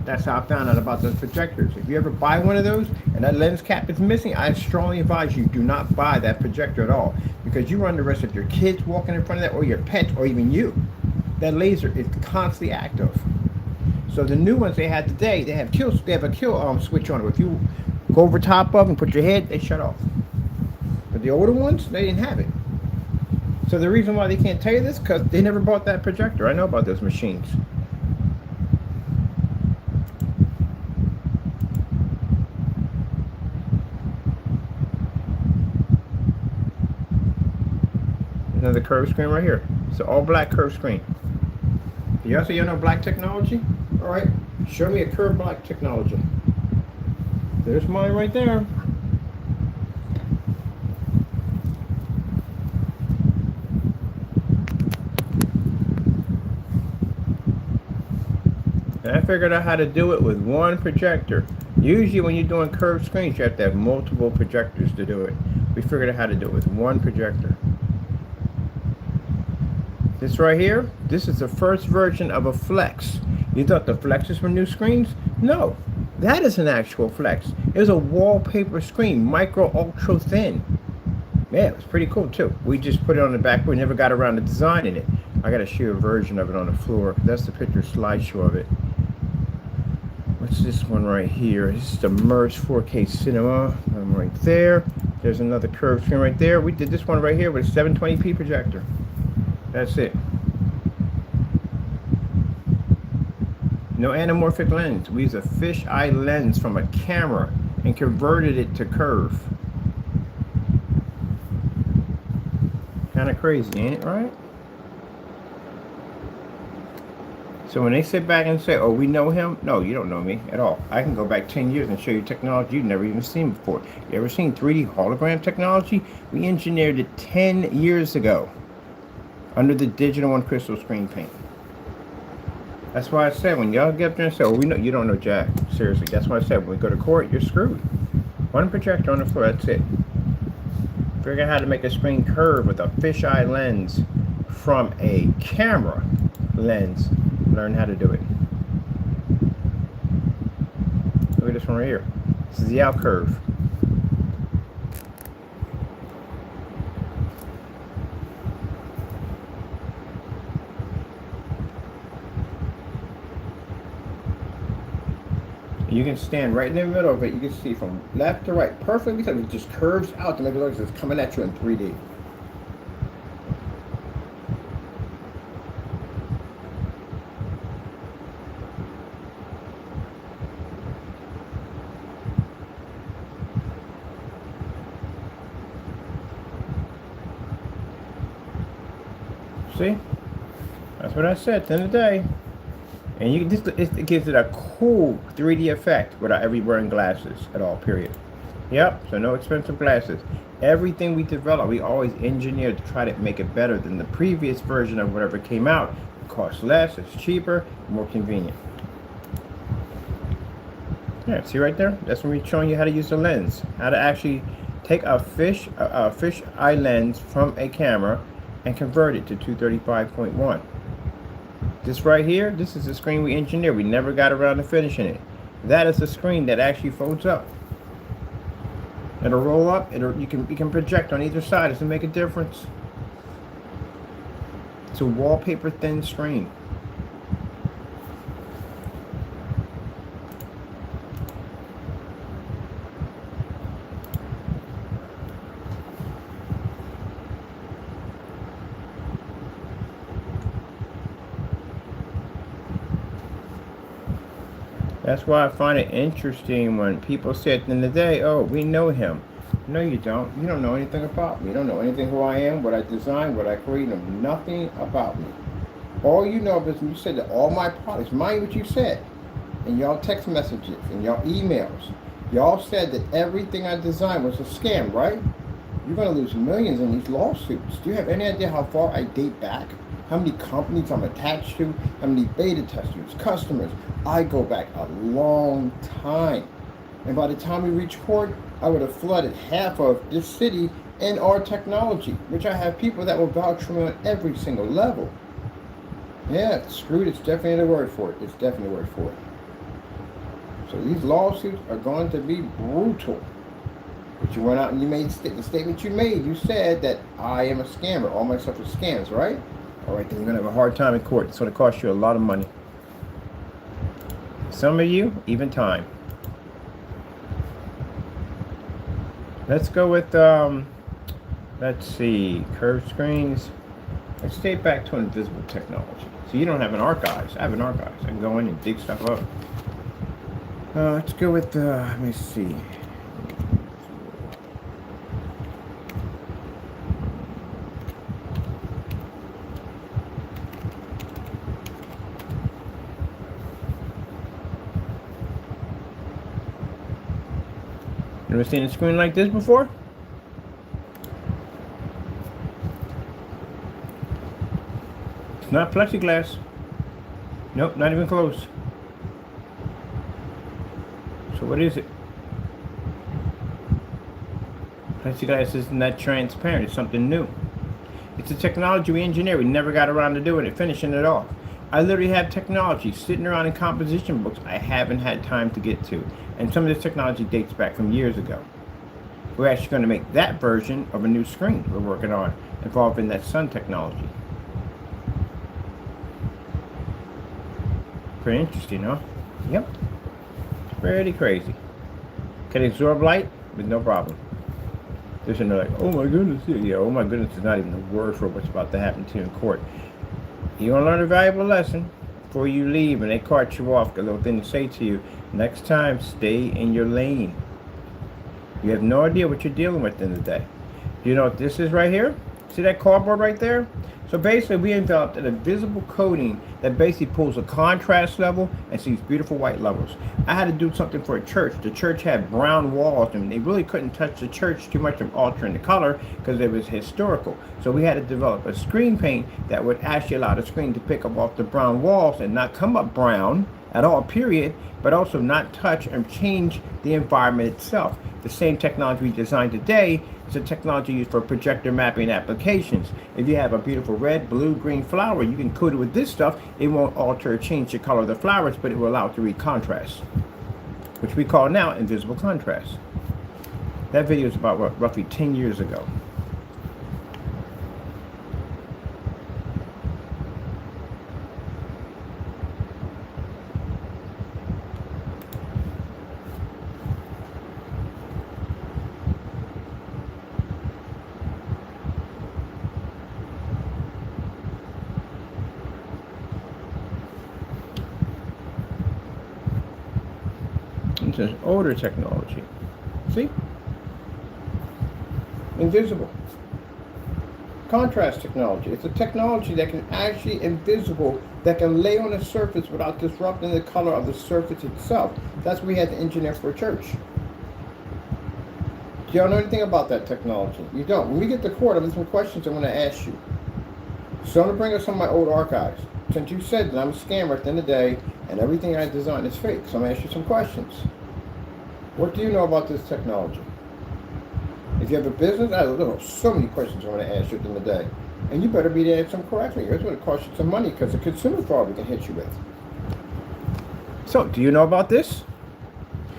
That's how I found out about those projectors. If you ever buy one of those and that lens cap is missing, I strongly advise you do not buy that projector at all, because you run the risk of your kids walking in front of that, or your pets, or even you. That laser is constantly active. So the new ones they have today, they have a kill switch on it. If you go over top of and put your head, they shut off. But the older ones, they didn't have it. So the reason why they can't tell you this, because they never bought that projector. I know about those machines. Another curved screen right here. It's an all black curved screen. Y'all say you know black technology? All right, show me a curved black technology. There's mine right there. And I figured out how to do it with one projector. Usually when you're doing curved screens, you have to have multiple projectors to do it. We figured out how to do it with one projector. This right here, this is the first version of a Flex. You thought the Flexes were new screens? No, that is an actual Flex. It was a wallpaper screen, micro ultra thin. Yeah, it was pretty cool too. We just put it on the back. We never got around to designing it. I got to show you a version of it on the floor. That's the picture slideshow of it. What's this one right here? This is the Merge 4K Cinema. I'm right there. There's another curved screen right there. We did this one right here with a 720p projector. That's it. No anamorphic lens. We used a fisheye lens from a camera and converted it to curve. Kind of crazy, ain't it, right? So when they sit back and say, oh, we know him? No, you don't know me at all. I can go back 10 years and show you technology you've never even seen before. You ever seen 3D hologram technology? We engineered it 10 years ago under the Digital One Crystal screen paint. That's why I said, when y'all get up there and say, oh, we know, you don't know jack. Seriously, that's why I said, when we go to court, you're screwed. One projector on the floor, that's it. Figure out how to make a screen curve with a fisheye lens from a camera lens. Learn how to do it. Look at this one right here. This is the out curve. You can stand right in the middle of it. You can see from left to right perfectly, because it just curves out to make it look like it's coming at you in 3D. See? That's what I said at the end of the day. And you just it gives it a cool 3D effect without ever wearing glasses at all, period. Yep, so no expensive glasses. Everything we develop, we always engineer to try to make it better than the previous version of whatever came out. It costs less, it's cheaper, more convenient. Yeah, see right there? That's when we're showing you how to use the lens. How to actually take a fish eye lens from a camera and convert it to 235.1. This right here, this is the screen we engineered. We never got around to finishing it. That is the screen that actually folds up. It'll roll up. You can project on either side. Does it make a difference? It's a wallpaper thin screen. That's why I find it interesting when people say at the end of the day, oh, we know him. No, you don't. You don't know anything about me. You don't know anything who I am, what I design, what I create. You know nothing about me. All you know is you said that all my products, mind what you said, in y'all text messages, in y'all emails, y'all said that everything I designed was a scam, right? You're going to lose millions in these lawsuits. Do you have any idea how far I date back? How many companies I'm attached to? How many beta testers, customers? I go back a long time. And by the time we reach court, I would have flooded half of this city in our technology, which I have people that will vouch for me on every single level. Yeah, screwed, it's definitely the word for it. It's definitely the word for it. So these lawsuits are going to be brutal. But you went out and you made the statement you made. You said that I am a scammer. All my stuff is scams, right? All right, then you're going to have a hard time in court. It's going to cost you a lot of money. Some of you, even time. Let's go with, let's see, curved screens. Let's date back to invisible technology. So you don't have an archives. I have an archives. I can go in and dig stuff up. Let's go with, let me see. You ever seen a screen like this before? It's not plexiglass. Nope, not even close. So what is it? Plexiglass isn't that transparent. It's something new. It's a technology we engineered. We never got around to doing it, finishing it off. I literally have technology sitting around in composition books I haven't had time to get to. And some of this technology dates back from years ago. We're actually going to make that version of a new screen we're working on involving that sun technology. Pretty interesting, huh? Yep. Pretty crazy. Can it absorb light with no problem. There's another like, oh my goodness. Yeah, oh my goodness is not even a word for what's about to happen to you in court. You're going to learn a valuable lesson before you leave and they cart you off. A little thing to say to you. Next time, stay in your lane. You have no idea what you're dealing with in the day. Do you know what this is right here? See that cardboard right there? So basically, we developed an invisible coating that basically pulls a contrast level and sees beautiful white levels. I had to do something for a church. The church had brown walls, and they really couldn't touch the church too much of altering the color because it was historical. So we had to develop a screen paint that would actually allow the screen to pick up off the brown walls and not come up brown at all, period, but also not touch and change the environment itself. The same technology we designed today is a technology used for projector mapping applications. If you have a beautiful red, blue, green flower, you can coat it with this stuff. It won't alter or change the color of the flowers, but it will allow it to read contrast, which we call now invisible contrast. That video is about, what, roughly 10 years ago. It's an older technology. See? Invisible. Contrast technology. It's a technology that can actually invisible, that can lay on a surface without disrupting the color of the surface itself. That's what we had to engineer for a church. Do y'all know anything about that technology? You don't. When we get to court, I have some questions I want to ask you. So I'm going to bring up some of my old archives. Since you said that I'm a scammer at the end of the day and everything I design is fake, so I'm going to ask you some questions. What do you know about this technology? If you have a business, there are so many questions I want to ask you at the end of the day. And you better be answering them correctly. It's going to cost you some money because the consumer fraud we can hit you with. So, do you know about this?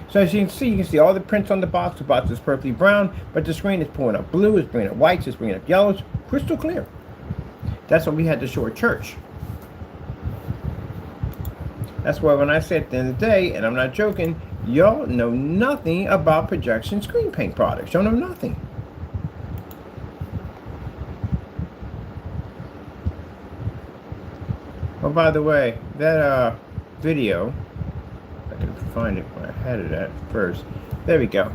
So as you can see all the prints on the box. The box is perfectly brown, but the screen is pulling up blue, it's bringing up whites, it's bringing up yellows, crystal clear. That's what we had to show at church. That's why when I say at the end of the day, and I'm not joking, y'all know nothing about projection screen paint products. Y'all know nothing. Oh, by the way, that video, if I can find it where I had it at first. There we go.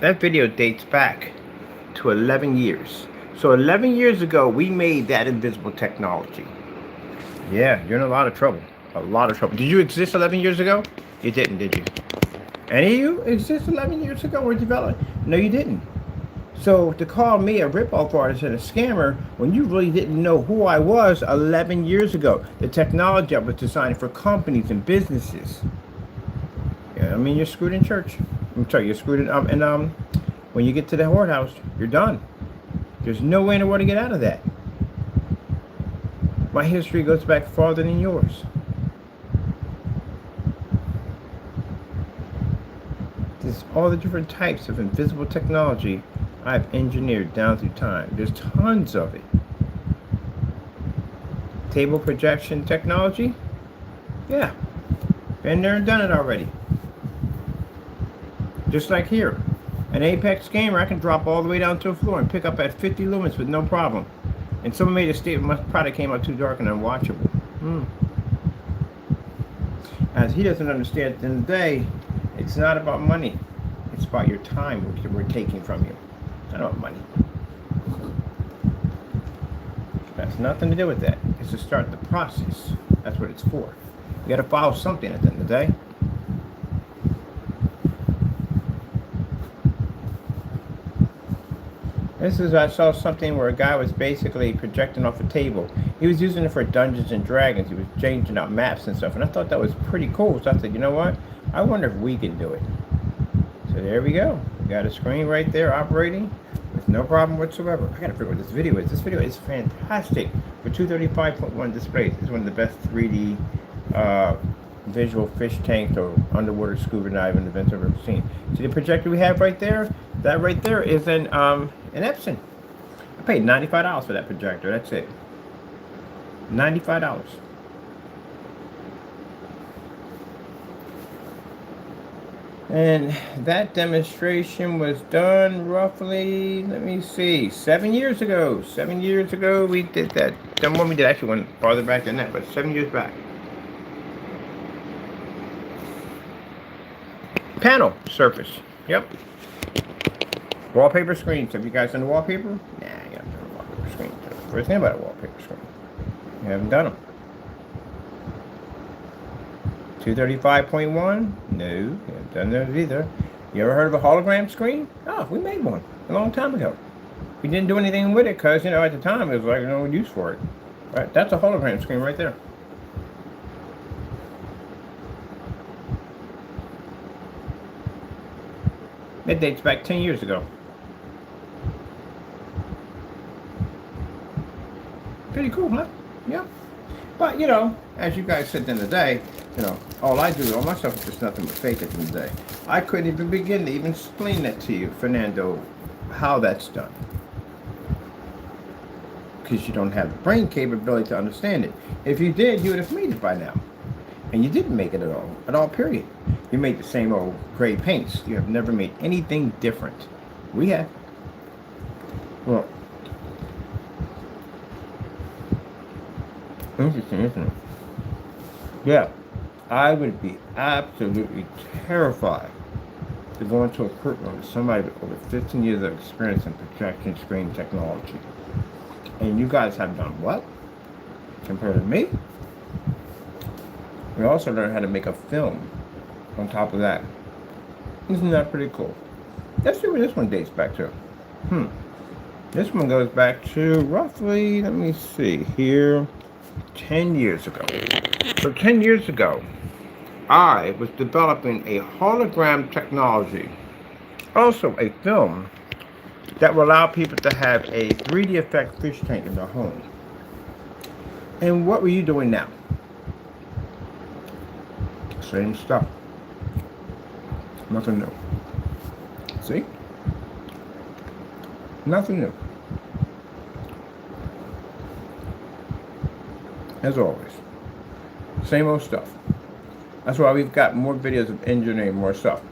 That video dates back to 11 years. So 11 years ago, we made that invisible technology. Yeah, you're in a lot of trouble. A lot of trouble. Did you exist 11 years ago? You didn't, did you? Any of you exist 11 years ago or developed? No, you didn't. So to call me a rip-off artist and a scammer when you really didn't know who I was 11 years ago, the technology I was designing for companies and businesses. Yeah, I mean, you're screwed in church. I'm sorry, you're screwed in, when you get to the whorehouse, you're done. There's no way in the world to get out of that. My history goes back farther than yours. There's all the different types of invisible technology I've engineered down through time. There's tons of it. Table projection technology? Yeah. Been there and done it already. Just like here. An Apex gamer, I can drop all the way down to the floor and pick up at 50 lumens with no problem. And someone made a statement, my product came out too dark and unwatchable. As he doesn't understand, at the end of the day, it's not about money. It's about your time, which we're taking from you. It's not about money. It has nothing to do with that. It's to start the process. That's what it's for. You got to follow something at the end of the day. I saw something where a guy was basically projecting off a table. He was using it for Dungeons and Dragons. He was changing out maps and stuff. And I thought that was pretty cool. So I said, you know what? I wonder if we can do it. So there we go. We got a screen right there operating with no problem whatsoever. I got to figure out what this video is. This video is fantastic for 235.1 displays. It's one of the best 3D visual fish tanks or underwater scuba diving events I've ever seen. See the projector we have right there? That right there is an Epson. I paid $95 for that projector. That's it. $95. And that demonstration was done roughly, let me see, 7 years ago. 7 years ago we did that. The one we did actually went farther back than that, but 7 years back. Panel surface. Yep. Wallpaper screens. Have you guys done the wallpaper? Nah, you haven't done a wallpaper screen. First thing about a wallpaper screen. You haven't done them. 235.1? No, you haven't done those either. You ever heard of a hologram screen? Oh, we made one a long time ago. We didn't do anything with it because, at the time it was like no use for it. Right, that's a hologram screen right there. That dates back 10 years ago. Pretty cool, huh? Yeah. But, as you guys said in the day, all I do, all my stuff is just nothing but fake at the end of the day. I couldn't even begin to even explain that to you, Fernando, how that's done. Because you don't have the brain capability to understand it. If you did, you would have made it by now. And you didn't make it at all, period. You made the same old gray paints. You have never made anything different. We have. Well, interesting, isn't it? Yeah, I would be absolutely terrified to go into a courtroom with somebody with over 15 years of experience in projection screen technology. And you guys have done what compared to me? We also learned how to make a film on top of that. Isn't that pretty cool? Let's see where this one dates back to. This one goes back to roughly, let me see here, 10 years ago. So 10 years ago, I was developing a hologram technology, also a film that will allow people to have a 3D effect fish tank in their home. And what were you doing now? Same stuff. Nothing new. See? Nothing new. As always. Same old stuff. That's why we've got more videos of engineering, more stuff.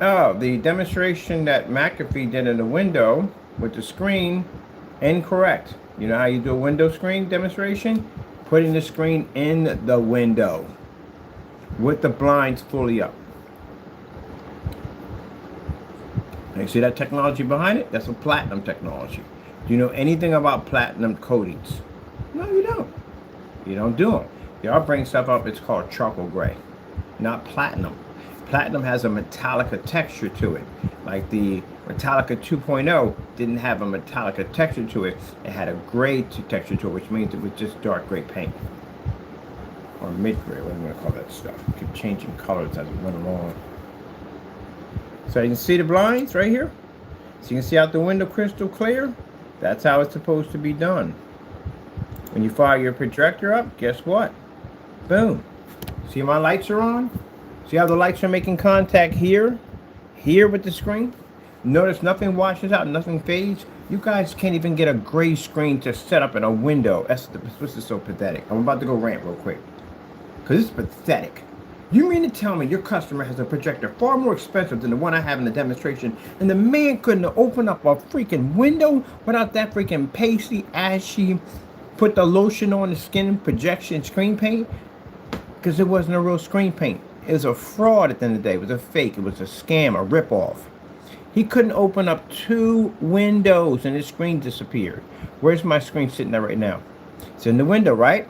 Oh, the demonstration that McAfee did in the window with the screen, incorrect. You know how you do a window screen demonstration? Putting the screen in the window with the blinds fully up. You see that technology behind it? That's a platinum technology. Do you know anything about platinum coatings? No, you don't. You don't do them. They are bringing stuff up. It's called charcoal gray, not platinum. Platinum has a Metallica texture to it. Like the Metallica 2.0 didn't have a Metallica texture to it. It had a gray texture to it, which means it was just dark gray paint. Or mid-gray, what do you want to call that stuff? Keep changing colors as it went along. So you can see the blinds right here. So you can see out the window crystal clear. That's how it's supposed to be done. When you fire your projector up, guess what? Boom. See my lights are on? See how the lights are making contact here? Here with the screen? Notice nothing washes out, nothing fades. You guys can't even get a gray screen to set up in a window. This is so pathetic. I'm about to go rant real quick. Because it's pathetic. You mean to tell me your customer has a projector far more expensive than the one I have in the demonstration, and the man couldn't open up a freaking window without that freaking pasty, ashy, put the lotion on the skin projection screen paint? Because it wasn't a real screen paint. It was a fraud at the end of the day. It was a fake. It was a scam, a ripoff. He couldn't open up 2 windows and his screen disappeared. Where's my screen sitting there right now? It's in the window, right?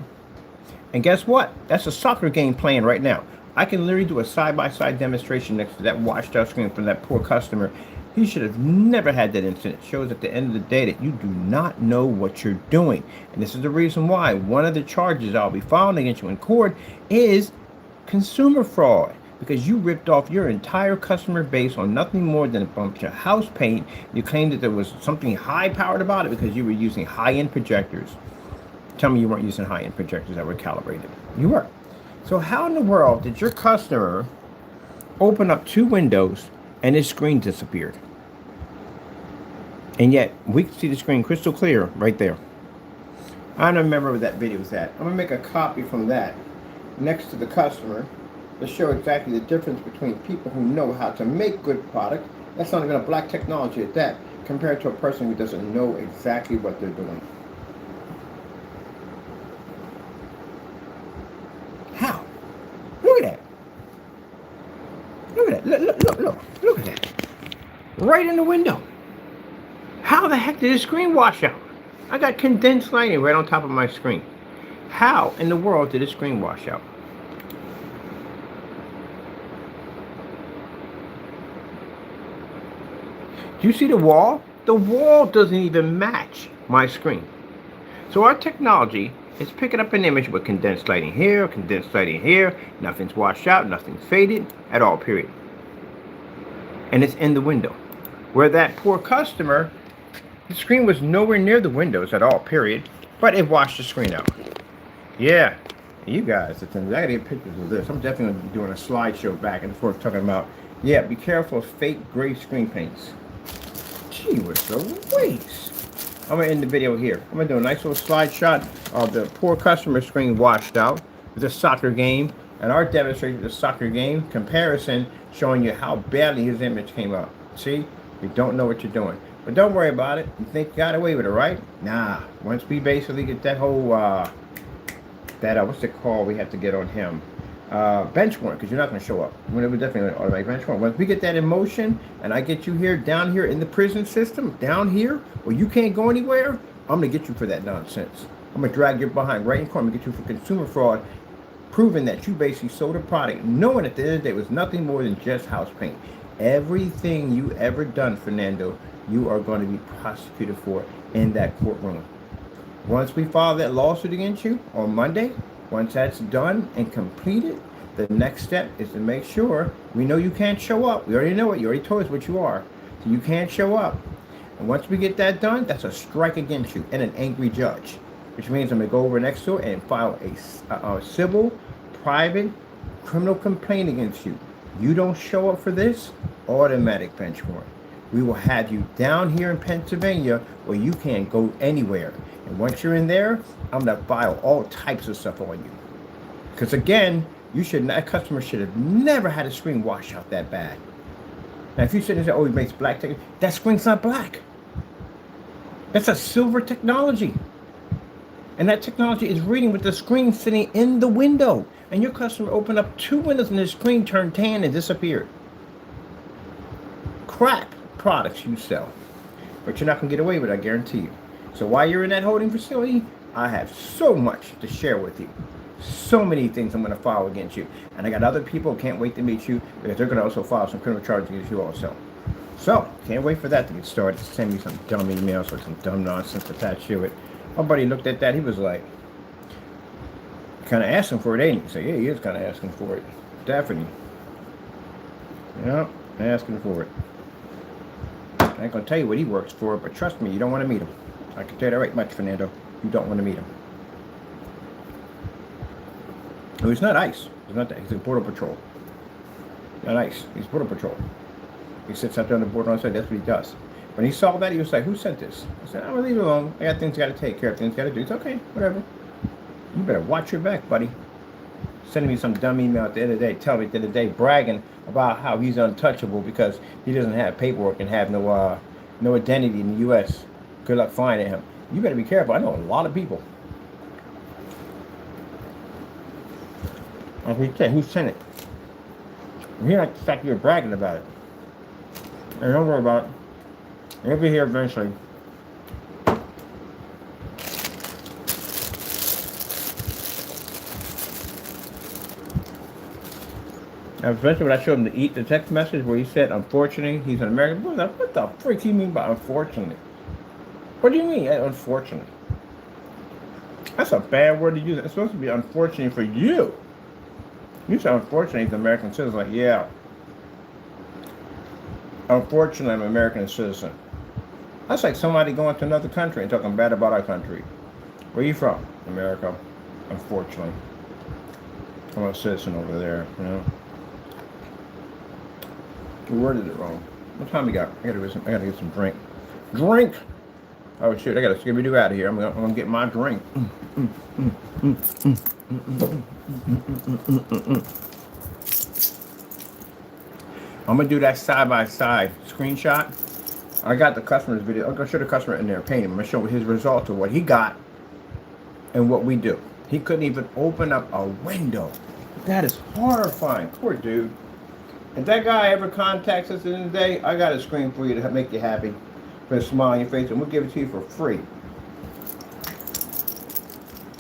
And guess what? That's a soccer game playing right now. I can literally do a side-by-side demonstration next to that washed out screen from that poor customer. He should have never had that incident. It shows at the end of the day that you do not know what you're doing. And this is the reason why one of the charges I'll be filing against you in court is consumer fraud. Because you ripped off your entire customer base on nothing more than a bunch of house paint. You claimed that there was something high-powered about it because you were using high-end projectors. Tell me you weren't using high-end projectors that were calibrated. You were. So how in the world did your customer open up 2 windows and his screen disappeared? And yet, we can see the screen crystal clear right there. I don't remember where that video was at. I'm going to make a copy from that next to the customer to show exactly the difference between people who know how to make good product. That's not even a black technology at that, compared to a person who doesn't know exactly what they're doing. How? Look at that. Look at that. Look at that. Right in the window. How the heck did the screen wash out? I got condensed lighting right on top of my screen. How in the world did the screen wash out? Do you see the wall? The wall doesn't even match my screen. So our technology is picking up an image with condensed lighting here, condensed lighting here. Nothing's washed out, nothing's faded at all, period. And it's in the window. Where that poor customer, the screen was nowhere near the windows at all, period. But it washed the screen out. Yeah, you guys, I gotta get pictures of this. I'm definitely gonna be doing a slideshow back and forth talking about, yeah, be careful of fake gray screen paints. Gee, what's the waste? I'm gonna end the video here. I'm gonna do a nice little slide shot of the poor customer screen washed out with a soccer game, and our demonstration of the soccer game comparison showing you how badly his image came up. See, you don't know what you're doing. But don't worry about it. You think you got away with it, right? Nah. Once we basically get that whole, what's it called we have to get on him? Bench warrant, because you're not going to show up. We're definitely going to automatic bench warrant. Once we get that in motion, and I get you here, down here in the prison system, down here, where you can't go anywhere, I'm going to get you for that nonsense. I'm going to drag you behind right in court. I'm going to get you for consumer fraud, proving that you basically sold a product, knowing at the end of the day it was nothing more than just house paint. Everything you ever done, Fernando, you are going to be prosecuted for in that courtroom. Once we file that lawsuit against you on Monday, once that's done and completed, the next step is to make sure we know you can't show up. We already know it. You already told us what you are. So you can't show up. And once we get that done, that's a strike against you and an angry judge, which means I'm going to go over next door and file a civil, private, criminal complaint against you. You don't show up for this, automatic bench warrant. We will have you down here in Pennsylvania where you can't go anywhere. And once you're in there, I'm going to file all types of stuff on you. Because again, that customer should have never had a screen wash out that bad. Now, if you sit and say, oh, he makes black, that screen's not black. It's a silver technology. And that technology is reading with the screen sitting in the window. And your customer opened up 2 windows and the screen turned tan and disappeared. Crap products you sell. But you're not going to get away with it, I guarantee you. So while you're in that holding facility, I have so much to share with you. So many things I'm going to file against you. And I got other people who can't wait to meet you because they're going to also file some criminal charges against you also. So, can't wait for that to get started. Send me some dumb emails or some dumb nonsense attached to it. My buddy looked at that. He was like, kind of asking for it, ain't he? So, yeah, he is kind of asking for it. Definitely. Yeah, asking for it. I ain't going to tell you what he works for, but trust me, you don't want to meet him. I can tell you that right much, Fernando. You don't want to meet him. No, he's not ICE. He's not that. He's a Border Patrol. Not ICE. He's Border Patrol. He sits out there on the border on the side. That's what he does. When he saw that, he was like, who sent this? I said, I'm going to leave it alone. I got things I got to take care of, things I got to do. It's okay. Whatever. You better watch your back, buddy. Sending me some dumb email at the end of the day, telling me at the end of the day, bragging about how he's untouchable because he doesn't have paperwork and have no identity in the U.S. Good luck finding him. You better be careful. I know a lot of people. Like we said, who sent it? You're not the fact you're bragging about it. And don't worry about it. It'll be here eventually. And eventually when I showed him the text message where he said, unfortunately, he's an American. What the freak do you mean by unfortunately? What do you mean, unfortunately? That's a bad word to use. It's supposed to be unfortunate for you. You said, unfortunately, he's an American citizen. Like, yeah. Unfortunately, I'm an American citizen. That's like somebody going to another country and talking bad about our country. Where are you from? America. Unfortunately. I'm a citizen over there, you know. You worded it wrong. What time we got? I gotta get some drink. Drink! Oh shoot, I gotta Scooby-Doo out of here. I'm gonna get my drink. I'm gonna do that side-by-side screenshot. I got the customer's video. I'm gonna show the customer in there painting. I'm gonna show his results of what he got and what we do. He couldn't even open up a window. That is horrifying. Poor dude. If that guy ever contacts us at the end of the day, I got a screen for you to make you happy. Put a smile on your face, and we'll give it to you for free.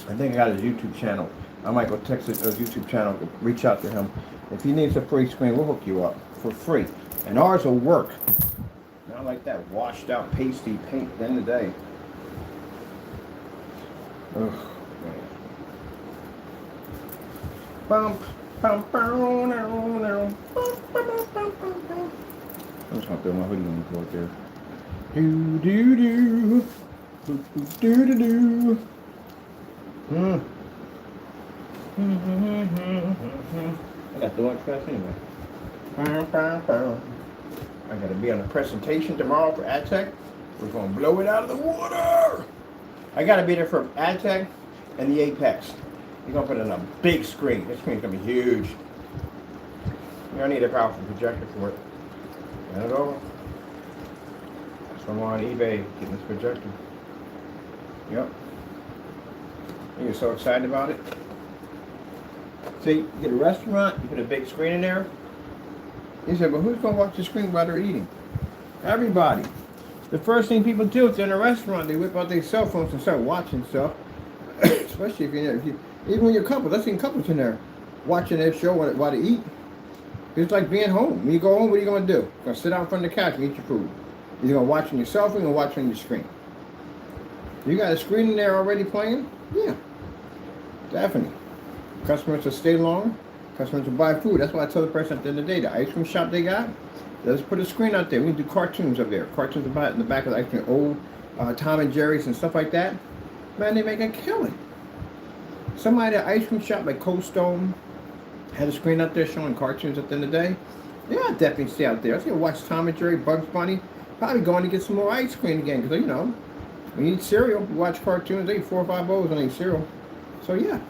I think I got his YouTube channel. I might go text his YouTube channel, reach out to him. If he needs a free screen, we'll hook you up for free. And ours will work. Not like that washed out pasty paint at the end of the day. Ugh, man. Bump, bump, bum, no. I'm just gonna throw my hoodie on the floor there. Do do do, do do do. I got the lunch press anyway. I gotta be on a presentation tomorrow for AdTech. We're gonna blow it out of the water. I gotta be there for AdTech and the Apex. You're gonna put it on a big screen. This screen's gonna be huge. You're gonna need a powerful projector for it. Turn it over. So I'm on eBay getting this projector. Yep. You're so excited about it. See, you get a restaurant, you put a big screen in there. He said, well, who's going to watch the screen while they're eating? Everybody. the first thing people do if they're in a restaurant, they whip out their cell phones and start watching stuff. Especially if you even when you're couples. I've seen couples in there watching that show while they eat. It's like being home. When you go home, what are you going to do? You're going to sit out in front of the couch and eat your food. You're going to watch on your cell phone or watch on your screen. You got a screen in there already playing? Yeah, definitely. Customers will stay long. Customers will buy food. That's why I tell the person at the end of the day, the ice cream shop they got, let's put a screen out there. We can do cartoons up there. Cartoons about in the back of the ice cream, old Tom and Jerry's and stuff like that. Man, they make a killing. Somebody at an ice cream shop like Cold Stone had a screen out there showing cartoons at the end of the day. Yeah, I'd definitely stay out there. I was going to watch Tom and Jerry, Bugs Bunny. Probably going to get some more ice cream again because, you know, we eat cereal. We watch cartoons. They eat 4 or 5 bowls and eat cereal. So, yeah.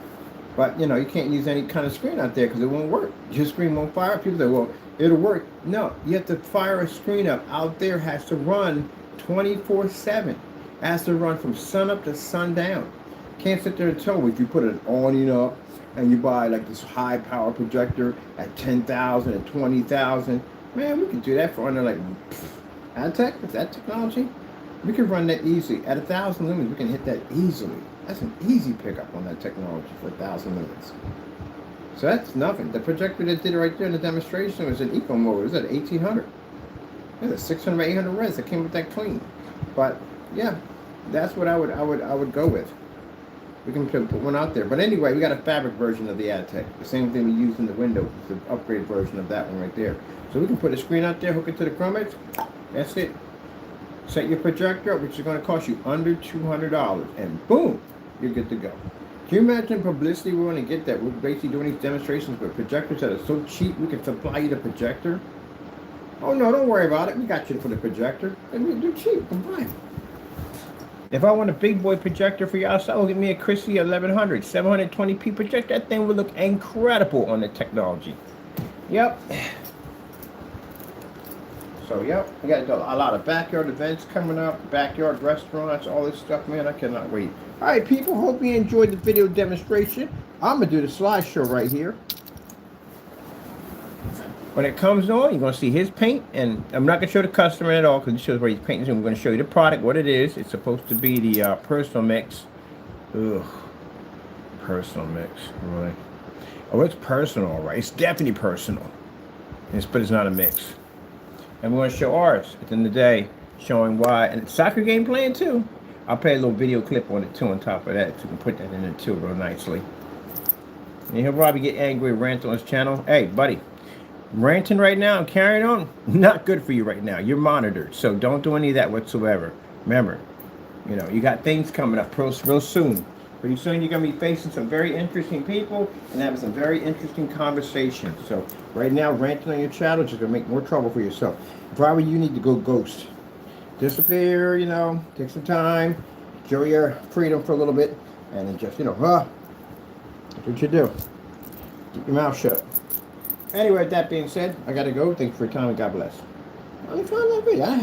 But, you know, you can't use any kind of screen out there because it won't work. Your screen won't fire. People say, well, it'll work. No, you have to fire a screen up. Out there has to run 24/7. It has to run from sun up to sundown. Can't sit there and tell if you put it on, you know, and you buy like this high power projector at 10,000 and 20,000. Man, we can do that for under like Adtech with that technology. We can run that easily at 1,000 lumens. We can hit that easily. That's an easy pickup on that technology for 1,000 lumens. So that's nothing. The projector that did it right there in the demonstration was an eco mode. It was at 1800. It was a 600 by 800 res that came with that clean. But yeah, that's what I would go with. We can put one out there. But anyway, we got a fabric version of the Adtech. The same thing we used in the Windows. The upgrade version of that one right there. So we can put a screen out there, hook it to the Chromix. That's it. Set your projector up, which is going to cost you under $200. And boom, you're good to go. Can you imagine publicity we're going to get that? We're basically doing these demonstrations with projectors that are so cheap we can supply you the projector. Oh no, don't worry about it. We got you for the projector. And they're cheap. Come buy them. If I want a big boy projector for your outside, well, give me a Christie 1100, 720p projector. That thing would look incredible on the technology. Yep. So, yep, we got a lot of backyard events coming up, backyard restaurants, all this stuff, man. I cannot wait. All right, people, hope you enjoyed the video demonstration. I'm going to do the slideshow right here. When it comes on, you're going to see his paint, and I'm not going to show the customer at all because it shows where he's painting. So we're going to show you the product, what it is. It's supposed to be the personal mix. Ugh, personal mix, really. Oh, it's personal, all right. It's definitely personal, but it's not a mix. And we're going to show ours at the end of the day, showing why. And soccer game playing too. I'll play a little video clip on it too on top of that, so you can put that in there too real nicely. And he'll probably get angry and rant on his channel. Hey, buddy. Ranting right now and carrying on, not good for you right now. You're monitored, so don't do any of that whatsoever. Remember, you know, you got things coming up real soon. Pretty soon you're going to be facing some very interesting people and having some very interesting conversations. So right now, ranting on your channel is just going to make more trouble for yourself. If I were you, need to go ghost. Disappear, you know, take some time, enjoy your freedom for a little bit, and then just, you know, that's what you do. Keep your mouth shut. Anyway, with that being said, I got to go. Thanks for your time and God bless.